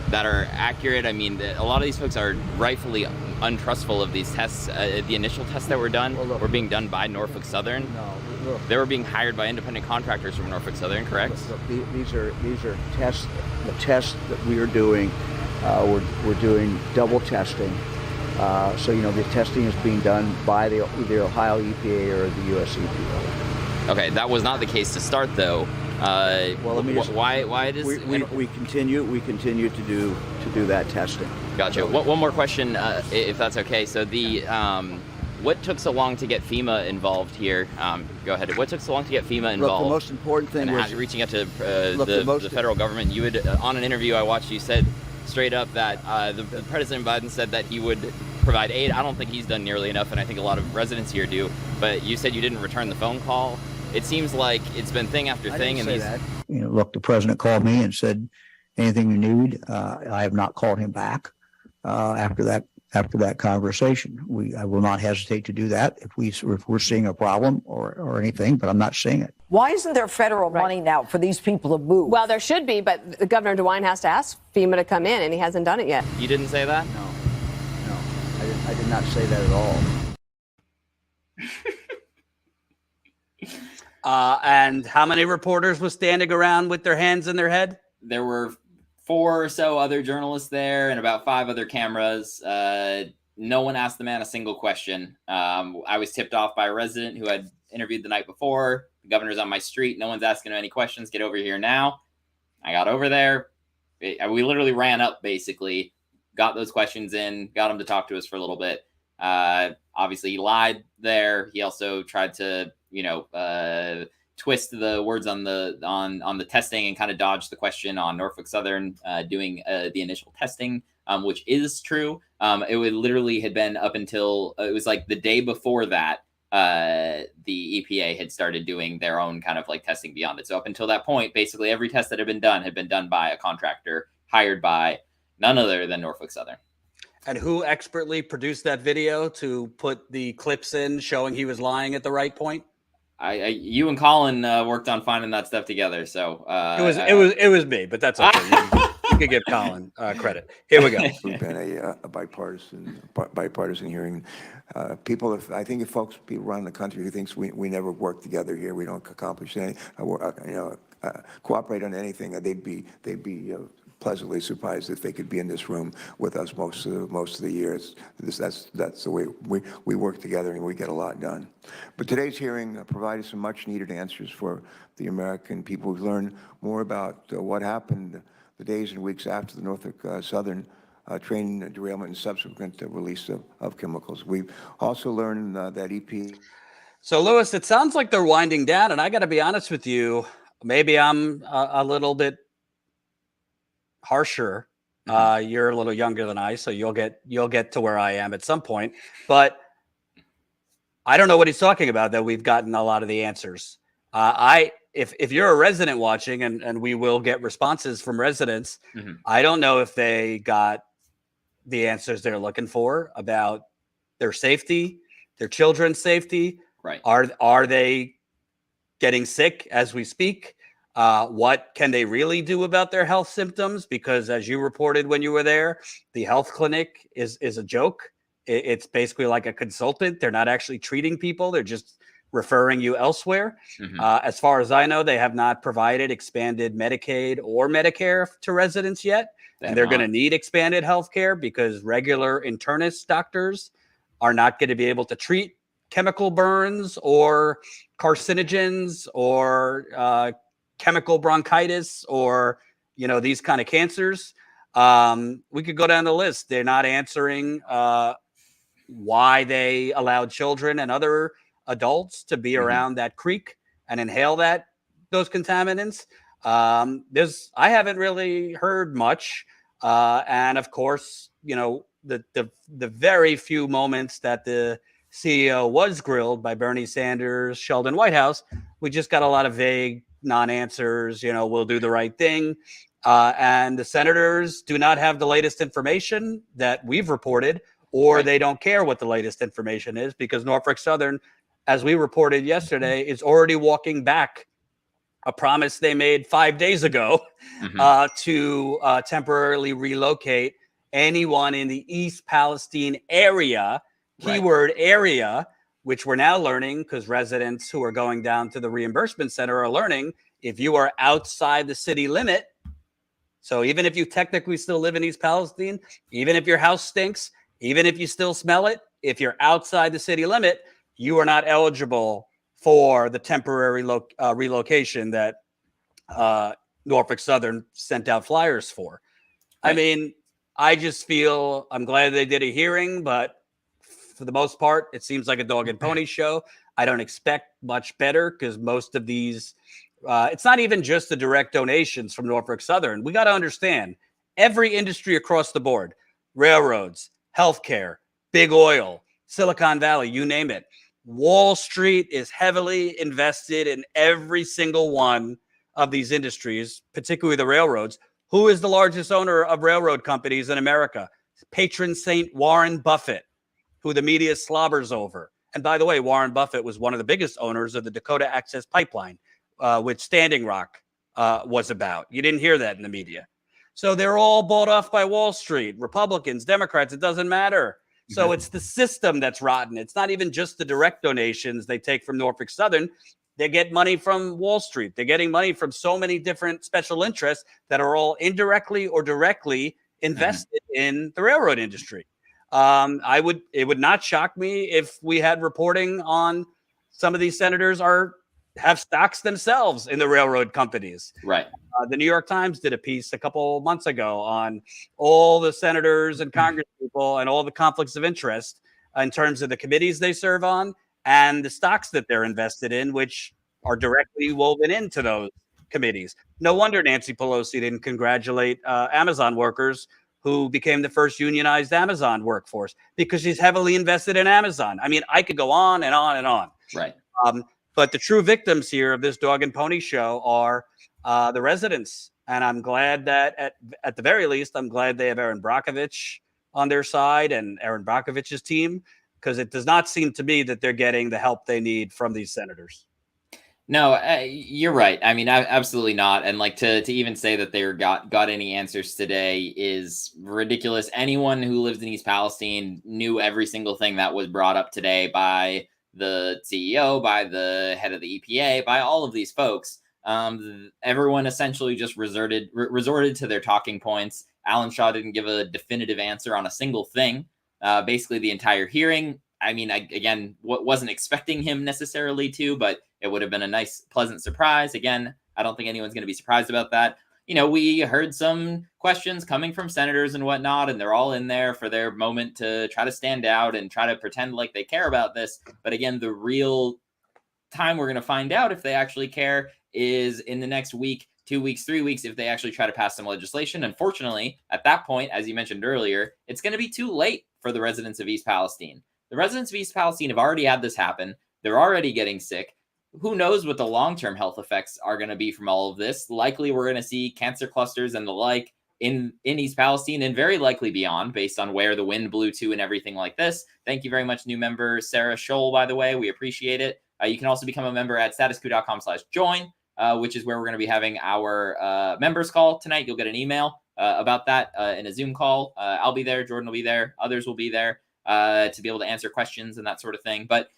that are accurate. I mean, a lot of these folks are rightfully untrustful of these tests. The initial tests that were done were being done by Norfolk Southern. No, look, they were being hired by independent contractors from Norfolk Southern, correct? Look, these are tests. The tests that we are doing, we're doing double testing. So the testing is being done by the Ohio EPA or the US EPA. Okay, that was not the case to start, though. Well, let me just, why does we continue to do that testing. Gotcha. One more question, if that's okay. So what took so long to get FEMA involved here? Go ahead. What took so long to get FEMA involved? Look, the most important thing was reaching out to the federal government. You would, on an interview I watched, you said straight up that the President Biden said that he would provide aid. I don't think he's done nearly enough, and I think a lot of residents here do. But you said you didn't return the phone call. It seems like it's been thing after thing. I didn't say that. Look, the president called me and said, anything you need. I have not called him back after that conversation. I will not hesitate to do that if we're seeing a problem or anything, but I'm not seeing it. Why isn't there federal money now for these people to move? Well, there should be, but Governor DeWine has to ask FEMA to come in, and he hasn't done it yet. You didn't say that? No, I did not say that at all. And how many reporters were standing around with their hands in their head? There were 4 or so other journalists there and about 5 other cameras. No one asked the man a single question. I was tipped off by a resident who had interviewed the night before. The governor's on my street. No one's asking him any questions. Get over here now. I got over there. We literally ran up, basically, got those questions in, got him to talk to us for a little bit. Obviously, he lied there. He also tried to twist the words on the testing and kind of dodge the question on Norfolk Southern doing the initial testing, which is true. It would literally had been up until it was like the day before that the EPA had started doing their own kind of like testing beyond it. So up until that point, basically every test that had been done by a contractor hired by none other than Norfolk Southern. And who expertly produced that video to put the clips in showing he was lying at the right point? You and Colin worked on finding that stuff together, so it was me, but that's okay. You could give Colin credit. Here we go. We've been a bipartisan hearing. People, if people around the country who thinks we never work together here, we don't accomplish anything, cooperate on anything, they'd be pleasantly surprised if they could be in this room with us most of the year. That's the way we work together and we get a lot done. But today's hearing provided some much needed answers for the American people who learn more about what happened the days and weeks after the Norfolk Southern train derailment and subsequent release of chemicals. We've also learned that EPA. So, Louis, it sounds like they're winding down, and I got to be honest with you. Maybe I'm a little bit harsher. You're a little younger than I, so you'll get to where I am at some point. But I don't know what he's talking about, that we've gotten a lot of the answers. If you're a resident watching, and we will get responses from residents, I don't know if they got the answers they're looking for about their safety, their children's safety. Right. Are they getting sick as we speak? What can they really do about their health symptoms? Because as you reported when you were there, the health clinic is a joke. It's basically like a consultant. They're not actually treating people. They're just referring you elsewhere. As far as I know, they have not provided expanded Medicaid or Medicare to residents yet. And they're going to need expanded health care because regular internist doctors are not going to be able to treat chemical burns or carcinogens or chemical bronchitis or, these kind of cancers. We could go down the list. They're not answering why they allowed children and other adults to be around that creek and inhale those contaminants. I haven't really heard much. And of course, the very few moments that the CEO was grilled by Bernie Sanders, Sheldon Whitehouse, we just got a lot of vague non-answers. We'll do the right thing. And the senators do not have the latest information that we've reported, or they don't care what the latest information is, because Norfolk Southern, as we reported yesterday, is already walking back a promise they made 5 days ago to temporarily relocate anyone in the East Palestine area, keyword area, which we're now learning, because residents who are going down to the reimbursement center are learning, if you are outside the city limit, so even if you technically still live in East Palestine, even if your house stinks, even if you still smell it, if you're outside the city limit, you are not eligible for the temporary relocation that Norfolk Southern sent out flyers for. I mean, I just feel I'm glad they did a hearing, but for the most part, it seems like a dog and pony show. I don't expect much better because most of these, it's not even just the direct donations from Norfolk Southern. We got to understand every industry across the board, railroads, healthcare, big oil, Silicon Valley, you name it. Wall Street is heavily invested in every single one of these industries, particularly the railroads. Who is the largest owner of railroad companies in America? Patron saint Warren Buffett, who the media slobbers over. And by the way, Warren Buffett was one of the biggest owners of the Dakota Access Pipeline, which Standing Rock was about. You didn't hear that in the media. So they're all bought off by Wall Street, Republicans, Democrats, it doesn't matter. So it's the system that's rotten. It's not even just the direct donations they take from Norfolk Southern. They get money from Wall Street. They're getting money from so many different special interests that are all indirectly or directly invested in the railroad industry. It would not shock me if we had reporting on some of these senators have stocks themselves in the railroad companies. Right. The New York Times did a piece a couple months ago on all the senators and congresspeople and all the conflicts of interest in terms of the committees they serve on and the stocks that they're invested in, which are directly woven into those committees. No wonder Nancy Pelosi didn't congratulate Amazon workers who became the first unionized Amazon workforce, because she's heavily invested in Amazon. I mean, I could go on and on and on. Right. But the true victims here of this dog and pony show are the residents. And I'm glad that at the very least, I'm glad they have Erin Brockovich on their side and Erin Brockovich's team, because it does not seem to me that they're getting the help they need from these senators. No, you're right. I mean, absolutely not. And like to even say that they got any answers today is ridiculous. Anyone who lives in East Palestine knew every single thing that was brought up today by the CEO, by the head of the EPA, by all of these folks. Everyone essentially just resorted to their talking points. Alan Shaw didn't give a definitive answer on a single thing. Basically, the entire hearing. I mean, again, wasn't expecting him necessarily to, but it would have been a nice, pleasant surprise. Again, I don't think anyone's going to be surprised about that. You know, we heard some questions coming from senators and whatnot, and they're all in there for their moment to try to stand out and try to pretend like they care about this. But again, the real time we're going to find out if they actually care is in the next week, 2 weeks, 3 weeks, if they actually try to pass some legislation. Unfortunately, at that point, as you mentioned earlier, it's going to be too late for the residents of East Palestine. The residents of East Palestine have already had this happen. They're already getting sick. Who knows what the long-term health effects are going to be from all of this? Likely we're going to see cancer clusters and the like in East Palestine and very likely beyond, based on where the wind blew to and everything like this. Thank you very much, new member Sarah Scholl, by the way. We appreciate it. You can also become a member at statuscoup.com/join, which is where we're going to be having our members call tonight. You'll get an email about that in a Zoom call. I'll be there. Jordan will be there. Others will be there to be able to answer questions and that sort of thing. But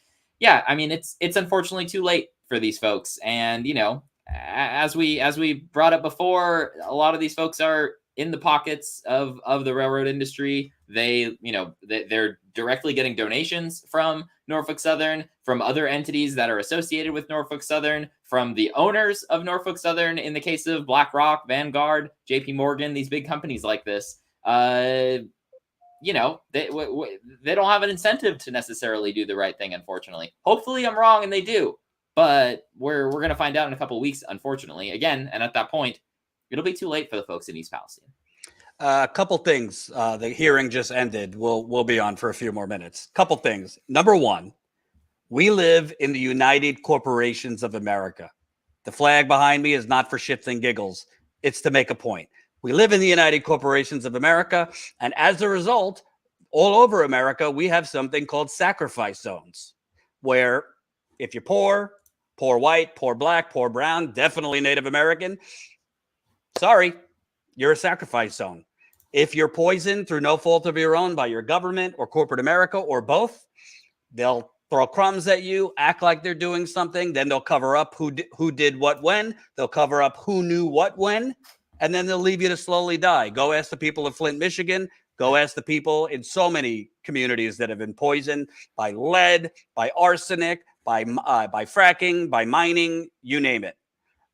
yeah, I mean, it's unfortunately too late for these folks. And, you know, as we brought up before, a lot of these folks are in the pockets of the railroad industry. They, you know, they're directly getting donations from Norfolk Southern, from other entities that are associated with Norfolk Southern, from the owners of Norfolk Southern, in the case of BlackRock, Vanguard, JP Morgan, these big companies like this. You know, they don't have an incentive to necessarily do the right thing, unfortunately. Hopefully I'm wrong and they do, but we're going to find out in a couple of weeks, unfortunately, again. And at that point, it'll be too late for the folks in East Palestine. A couple things. The hearing just ended. We'll be on for a few more minutes. Couple things. Number one, we live in the United Corporations of America. The flag behind me is not for shits and giggles. It's to make a point. We live in the United Corporations of America, and as a result, all over America, we have something called sacrifice zones, where if you're poor white, poor black, poor brown, definitely Native American, sorry, you're a sacrifice zone. If you're poisoned through no fault of your own by your government or corporate America or both, they'll throw crumbs at you, act like they're doing something, then they'll cover up who did what when, they'll cover up who knew what when, and then they'll leave you to slowly die. Go ask the people of Flint, Michigan. Go ask the people in so many communities that have been poisoned by lead, by arsenic, by fracking, by mining, you name it.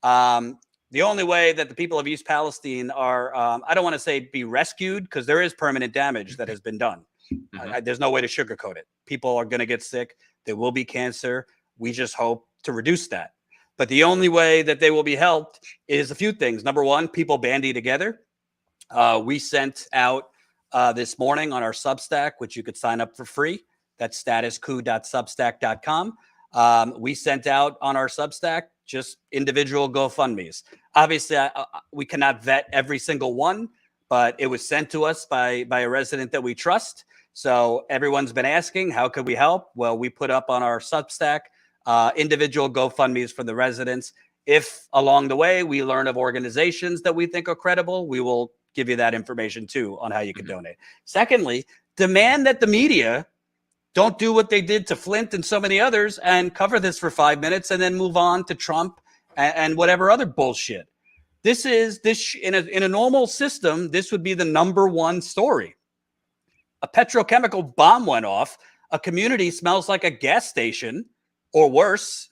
The only way that the people of East Palestine are, I don't want to say be rescued, because there is permanent damage that has been done. There's no way to sugarcoat it. People are going to get sick. There will be cancer. We just hope to reduce that. But the only way that they will be helped is a few things. Number one, people bandy together. We sent out this morning on our Substack, which you could sign up for free. That's statuscoup.substack.com. We sent out on our Substack just individual GoFundMes. Obviously, we cannot vet every single one, but it was sent to us by a resident that we trust. So everyone's been asking, how could we help? Well, we put up on our Substack individual GoFundMes for the residents. If along the way we learn of organizations that we think are credible, we will give you that information too on how you can donate. Secondly, demand that the media don't do what they did to Flint and so many others and cover this for 5 minutes and then move on to Trump and whatever other bullshit. This is in a normal system, this would be the number one story. A petrochemical bomb went off. A community smells like a gas station, or worse.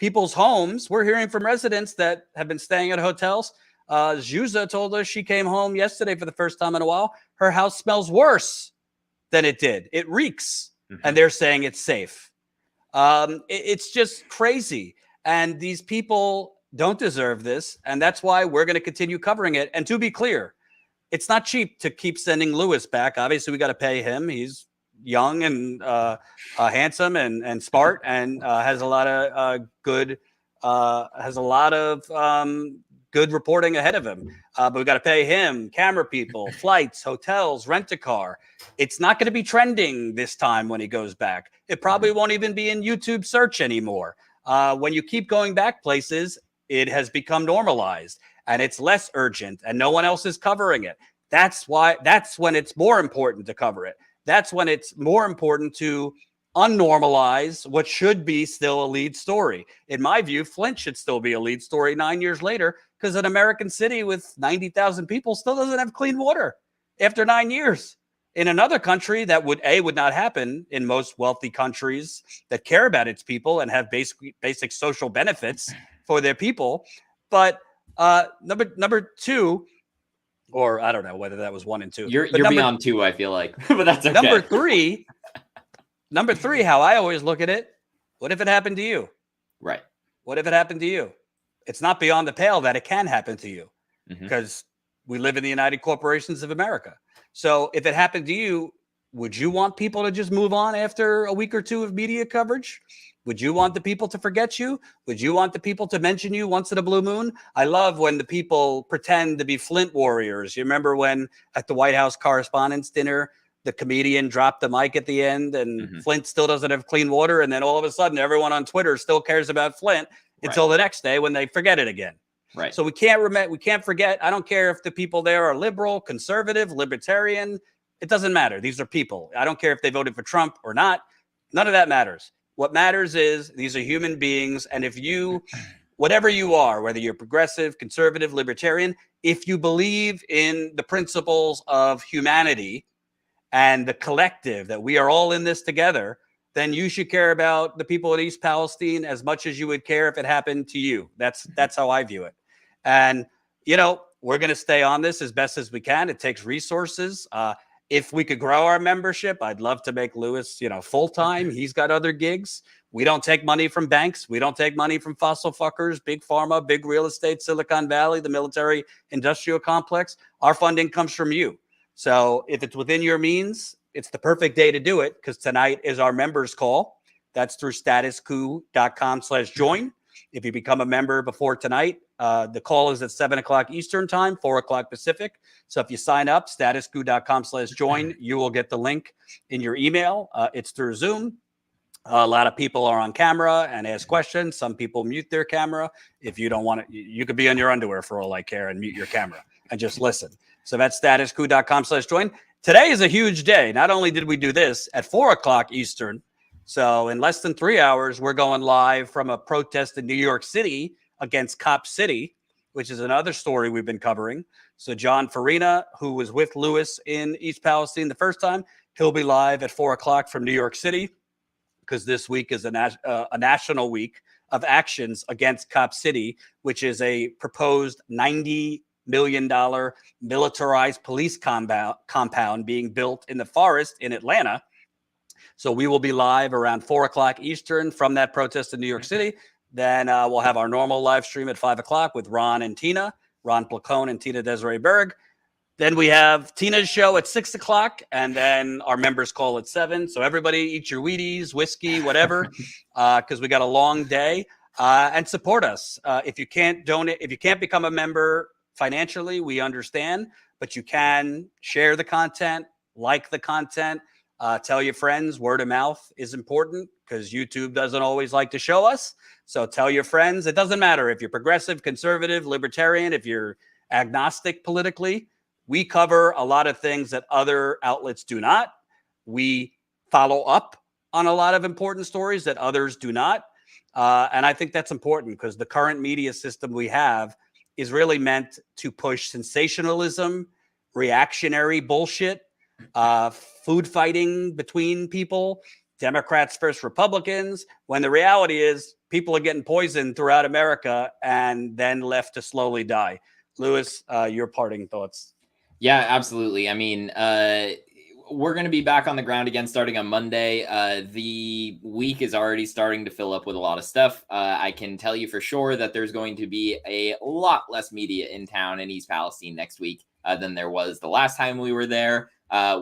People's homes. We're hearing from residents that have been staying at hotels. Zhuza told us she came home yesterday for the first time in a while. Her house smells worse than it did. It reeks. And they're saying it's safe. It's just crazy. And these people don't deserve this. And that's why we're going to continue covering it. And to be clear, it's not cheap to keep sending Lewis back. Obviously, we got to pay him. He's young and handsome and smart and has a lot of good reporting ahead of him. But we got to pay him, camera people, flights, hotels, rent a car. It's not going to be trending this time when he goes back. It probably won't even be in YouTube search anymore. When you keep going back places, it has become normalized and it's less urgent and no one else is covering it. That's when it's more important to cover it. That's when it's more important to unnormalize what should be still a lead story. In my view, Flint should still be a lead story 9 years later, because an American city with 90,000 people still doesn't have clean water after 9 years. In another country that would not happen in most wealthy countries that care about its people and have basic social benefits for their people. But number two, or I don't know whether that was 1 and 2. You're beyond 2, I feel like, but that's okay. Number three, how I always look at it, what if it happened to you? Right. What if it happened to you? It's not beyond the pale that it can happen to you, because we live in the United Corporations of America. So if it happened to you, Would you want people to just move on after a week or two of media coverage? Would you want the people to forget you? Would you want the people to mention you once in a blue moon? I love when the people pretend to be Flint warriors. You remember when at the White House Correspondents' Dinner, the comedian dropped the mic at the end and Flint still doesn't have clean water. And then all of a sudden, everyone on Twitter still cares about Flint until the next day when they forget it again. Right. So we can't forget. I don't care if the people there are liberal, conservative, libertarian. It doesn't matter. These are people. I don't care if they voted for Trump or not. None of that matters. What matters is these are human beings. And if you, whatever you are, whether you're progressive, conservative, libertarian, if you believe in the principles of humanity and the collective, that we are all in this together, then you should care about the people in East Palestine as much as you would care if it happened to you. That's how I view it. And, you know, we're going to stay on this as best as we can. It takes resources. If we could grow our membership, I'd love to make Louis, full-time. He's got other gigs. We don't take money from banks. We don't take money from fossil fuckers, big pharma, big real estate, Silicon Valley, the military industrial complex. Our funding comes from you. So if it's within your means, it's the perfect day to do it because tonight is our members call. That's through statuscoup.com/join. If you become a member before tonight, the call is at 7 o'clock Eastern time, 4 o'clock Pacific. So if you sign up, statuscoup.com/join, you will get the link in your email. It's through Zoom. A lot of people are on camera and ask questions. Some people mute their camera. If you don't want it, you could be on your underwear for all I care and mute your camera and just listen. So that's statuscoup.com/join. Today is a huge day. Not only did we do this at 4 o'clock Eastern, so in less than 3 hours, we're going live from a protest in New York City against Cop City, which is another story we've been covering. So John Farina, who was with Louis in East Palestine the first time, he'll be live at 4 o'clock from New York City because this week is a national week of actions against Cop City, which is a proposed $90 million militarized police compound being built in the forest in Atlanta. So we will be live around 4 o'clock Eastern from that protest in New York City. Then we'll have our normal live stream at 5 o'clock with Ron and Tina, Ron Placone and Tina Desiree Berg. Then we have Tina's show at 6 o'clock, and then our members call at 7. So everybody eat your Wheaties, whiskey, whatever, because we got a long day. And support us. If you can't donate, if you can't become a member financially, we understand, but you can share the content, like the content, tell your friends. Word of mouth is important because YouTube doesn't always like to show us. So tell your friends. It doesn't matter if you're progressive, conservative, libertarian, if you're agnostic politically. We cover a lot of things that other outlets do not. We follow up on a lot of important stories that others do not. And I think that's important because the current media system we have is really meant to push sensationalism, reactionary bullshit, food fighting between people, Democrats versus Republicans, when the reality is people are getting poisoned throughout America and then left to slowly die. Louis, your parting thoughts. Yeah, absolutely. I mean, we're going to be back on the ground again starting on Monday. The week is already starting to fill up with a lot of stuff. I can tell you for sure that there's going to be a lot less media in town in East Palestine next week than there was the last time we were there.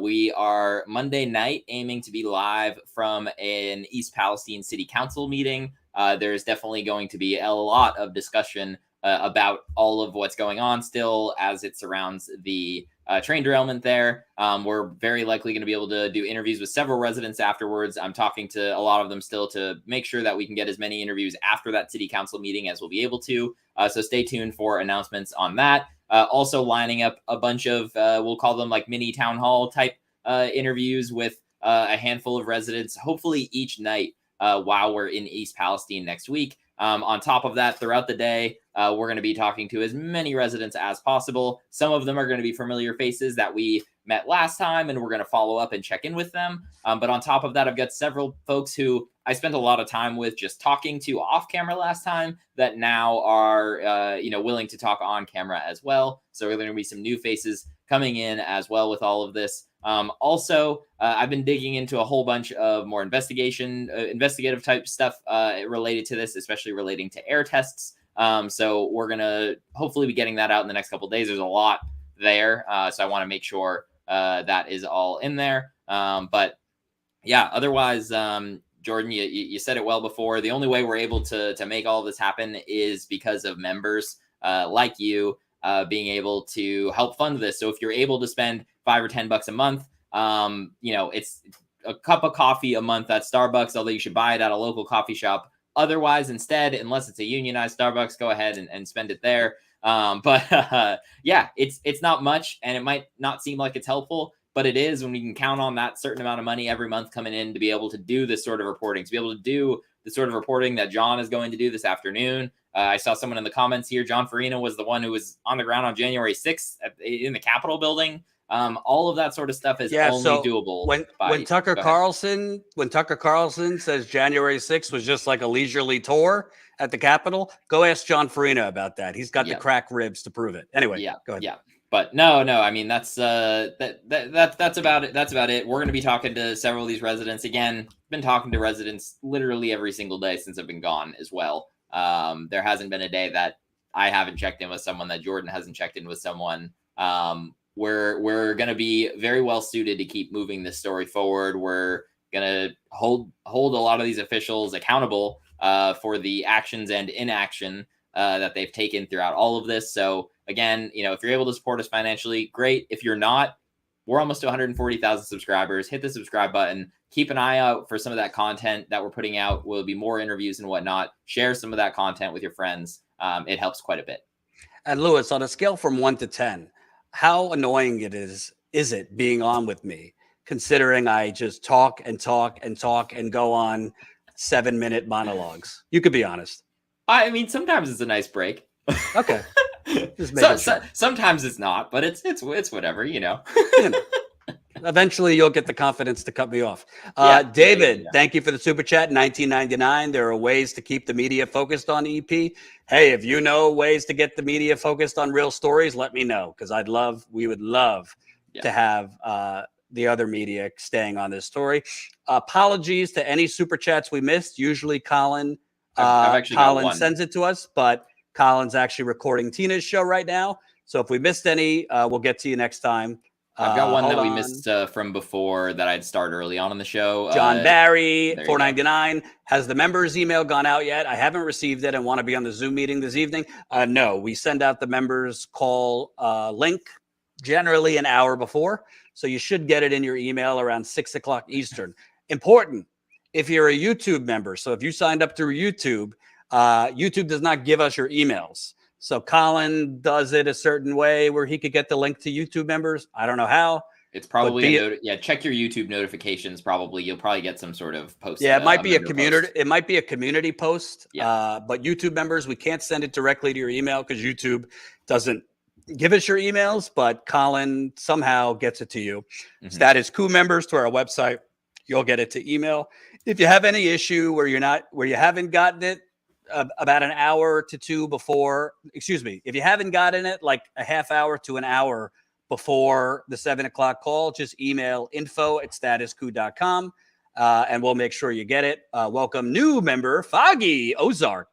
We are Monday night aiming to be live from an East Palestine City Council meeting. There's definitely going to be a lot of discussion about all of what's going on still as it surrounds the train derailment there. We're very likely going to be able to do interviews with several residents afterwards. I'm talking to a lot of them still to make sure that we can get as many interviews after that city council meeting as we'll be able to. So stay tuned for announcements on that. Also lining up a bunch of, we'll call them like mini town hall type interviews with a handful of residents, hopefully each night while we're in East Palestine next week. On top of that, throughout the day, we're going to be talking to as many residents as possible. Some of them are going to be familiar faces that we met last time, and we're going to follow up and check in with them. But on top of that, I've got several folks who I spent a lot of time with just talking to off camera last time that now are, willing to talk on camera as well. So there are going to be some new faces coming in as well with all of this. Also, I've been digging into a whole bunch of more investigative type stuff related to this, especially relating to air tests. So we're going to hopefully be getting that out in the next couple of days. There's a lot there. So I want to make sure that is all in there. But yeah, otherwise, Jordan, you said it well before. The only way we're able to make all of this happen is because of members like you being able to help fund this. So if you're able to spend $5 or $10 a month, it's a cup of coffee a month at Starbucks, although you should buy it at a local coffee shop. Otherwise, instead, unless it's a unionized Starbucks, go ahead and spend it there. Yeah, it's not much, and it might not seem like it's helpful, but it is when we can count on that certain amount of money every month coming in to be able to do this sort of reporting, to be able to do the sort of reporting that John is going to do this afternoon. I saw someone in the comments here. John Farina was the one who was on the ground on January 6th in the Capitol building. All of that sort of stuff is only doable. When Tucker Carlson says January 6th was just like a leisurely tour at the Capitol, go ask John Farina about that. He's got the crack ribs to prove it. Anyway, go ahead. Yeah. But no, I mean, that's about it. That's about it. We're going to be talking to several of these residents. Again, been talking to residents literally every single day since I've been gone as well. There hasn't been a day that I haven't checked in with someone, that Jordan hasn't checked in with someone. We're going to be very well suited to keep moving this story forward. We're going to hold a lot of these officials accountable for the actions and inaction that they've taken throughout all of this. So again, if you're able to support us financially, great. If you're not, we're almost to 140,000 subscribers. Hit the subscribe button. Keep an eye out for some of that content that we're putting out. Will be more interviews and whatnot. Share some of that content with your friends. It helps quite a bit. And Louis, on a scale from 1 to 10, how annoying is it being on with me, considering I just talk and talk and talk and go on 7-minute monologues? You could be honest. I mean, sometimes it's a nice break. Okay. Sometimes it's not, but it's whatever, Eventually, you'll get the confidence to cut me off. David, thank you for the super chat. $19.99. There are ways to keep the media focused on EP. Hey, if you know ways to get the media focused on real stories, let me know, because we would love to have the other media staying on this story. Apologies to any super chats we missed. Usually, Colin sends it to us, but Colin's actually recording Tina's show right now. So if we missed any, we'll get to you next time. I've got one that we missed from before that I'd start early on in the show. John Barry, $4.99. Has the members' email gone out yet? I haven't received it and want to be on the Zoom meeting this evening. No, we send out the members' call link generally an hour before. So you should get it in your email around 6 o'clock Eastern. Important, if you're a YouTube member. So if you signed up through YouTube, YouTube does not give us your emails. So Colin does it a certain way where he could get the link to YouTube members. I don't know how. It's probably check your YouTube notifications. Probably you'll probably get some sort of post. Yeah, it might be a community. It might be a community post. Yeah. But YouTube members, we can't send it directly to your email because YouTube doesn't give us your emails. But Colin somehow gets it to you. Mm-hmm. Status Coup members to our website, you'll get it to email. If you have any issue where you haven't gotten it about an hour to two before, if you haven't gotten it like a half hour to an hour before the 7 o'clock call, just email info@statuscoup.com and we'll make sure you get it. Welcome new member, Foggy Ozark.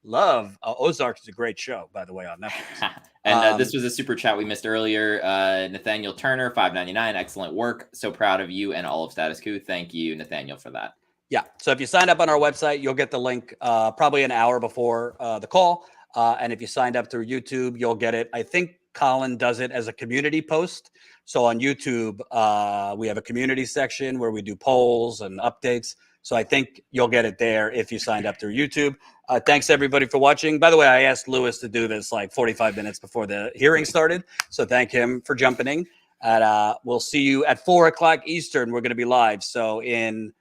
Love Ozark is a great show, by the way, on Netflix. And this was a super chat we missed earlier. Nathaniel Turner, $5.99. Excellent work. So proud of you and all of Status Coup. Thank you, Nathaniel, for that. Yeah. So if you signed up on our website, you'll get the link probably an hour before the call. And if you signed up through YouTube, you'll get it. I think Colin does it as a community post. So on YouTube, we have a community section where we do polls and updates. So I think you'll get it there if you signed up through YouTube. Thanks, everybody, for watching. By the way, I asked Louis to do this like 45 minutes before the hearing started. So thank him for jumping in. And we'll see you at 4 o'clock Eastern. We're going to be live. So in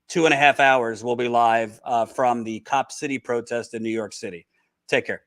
2.5 hours, we'll be live from the Cop City protest in New York City. Take care.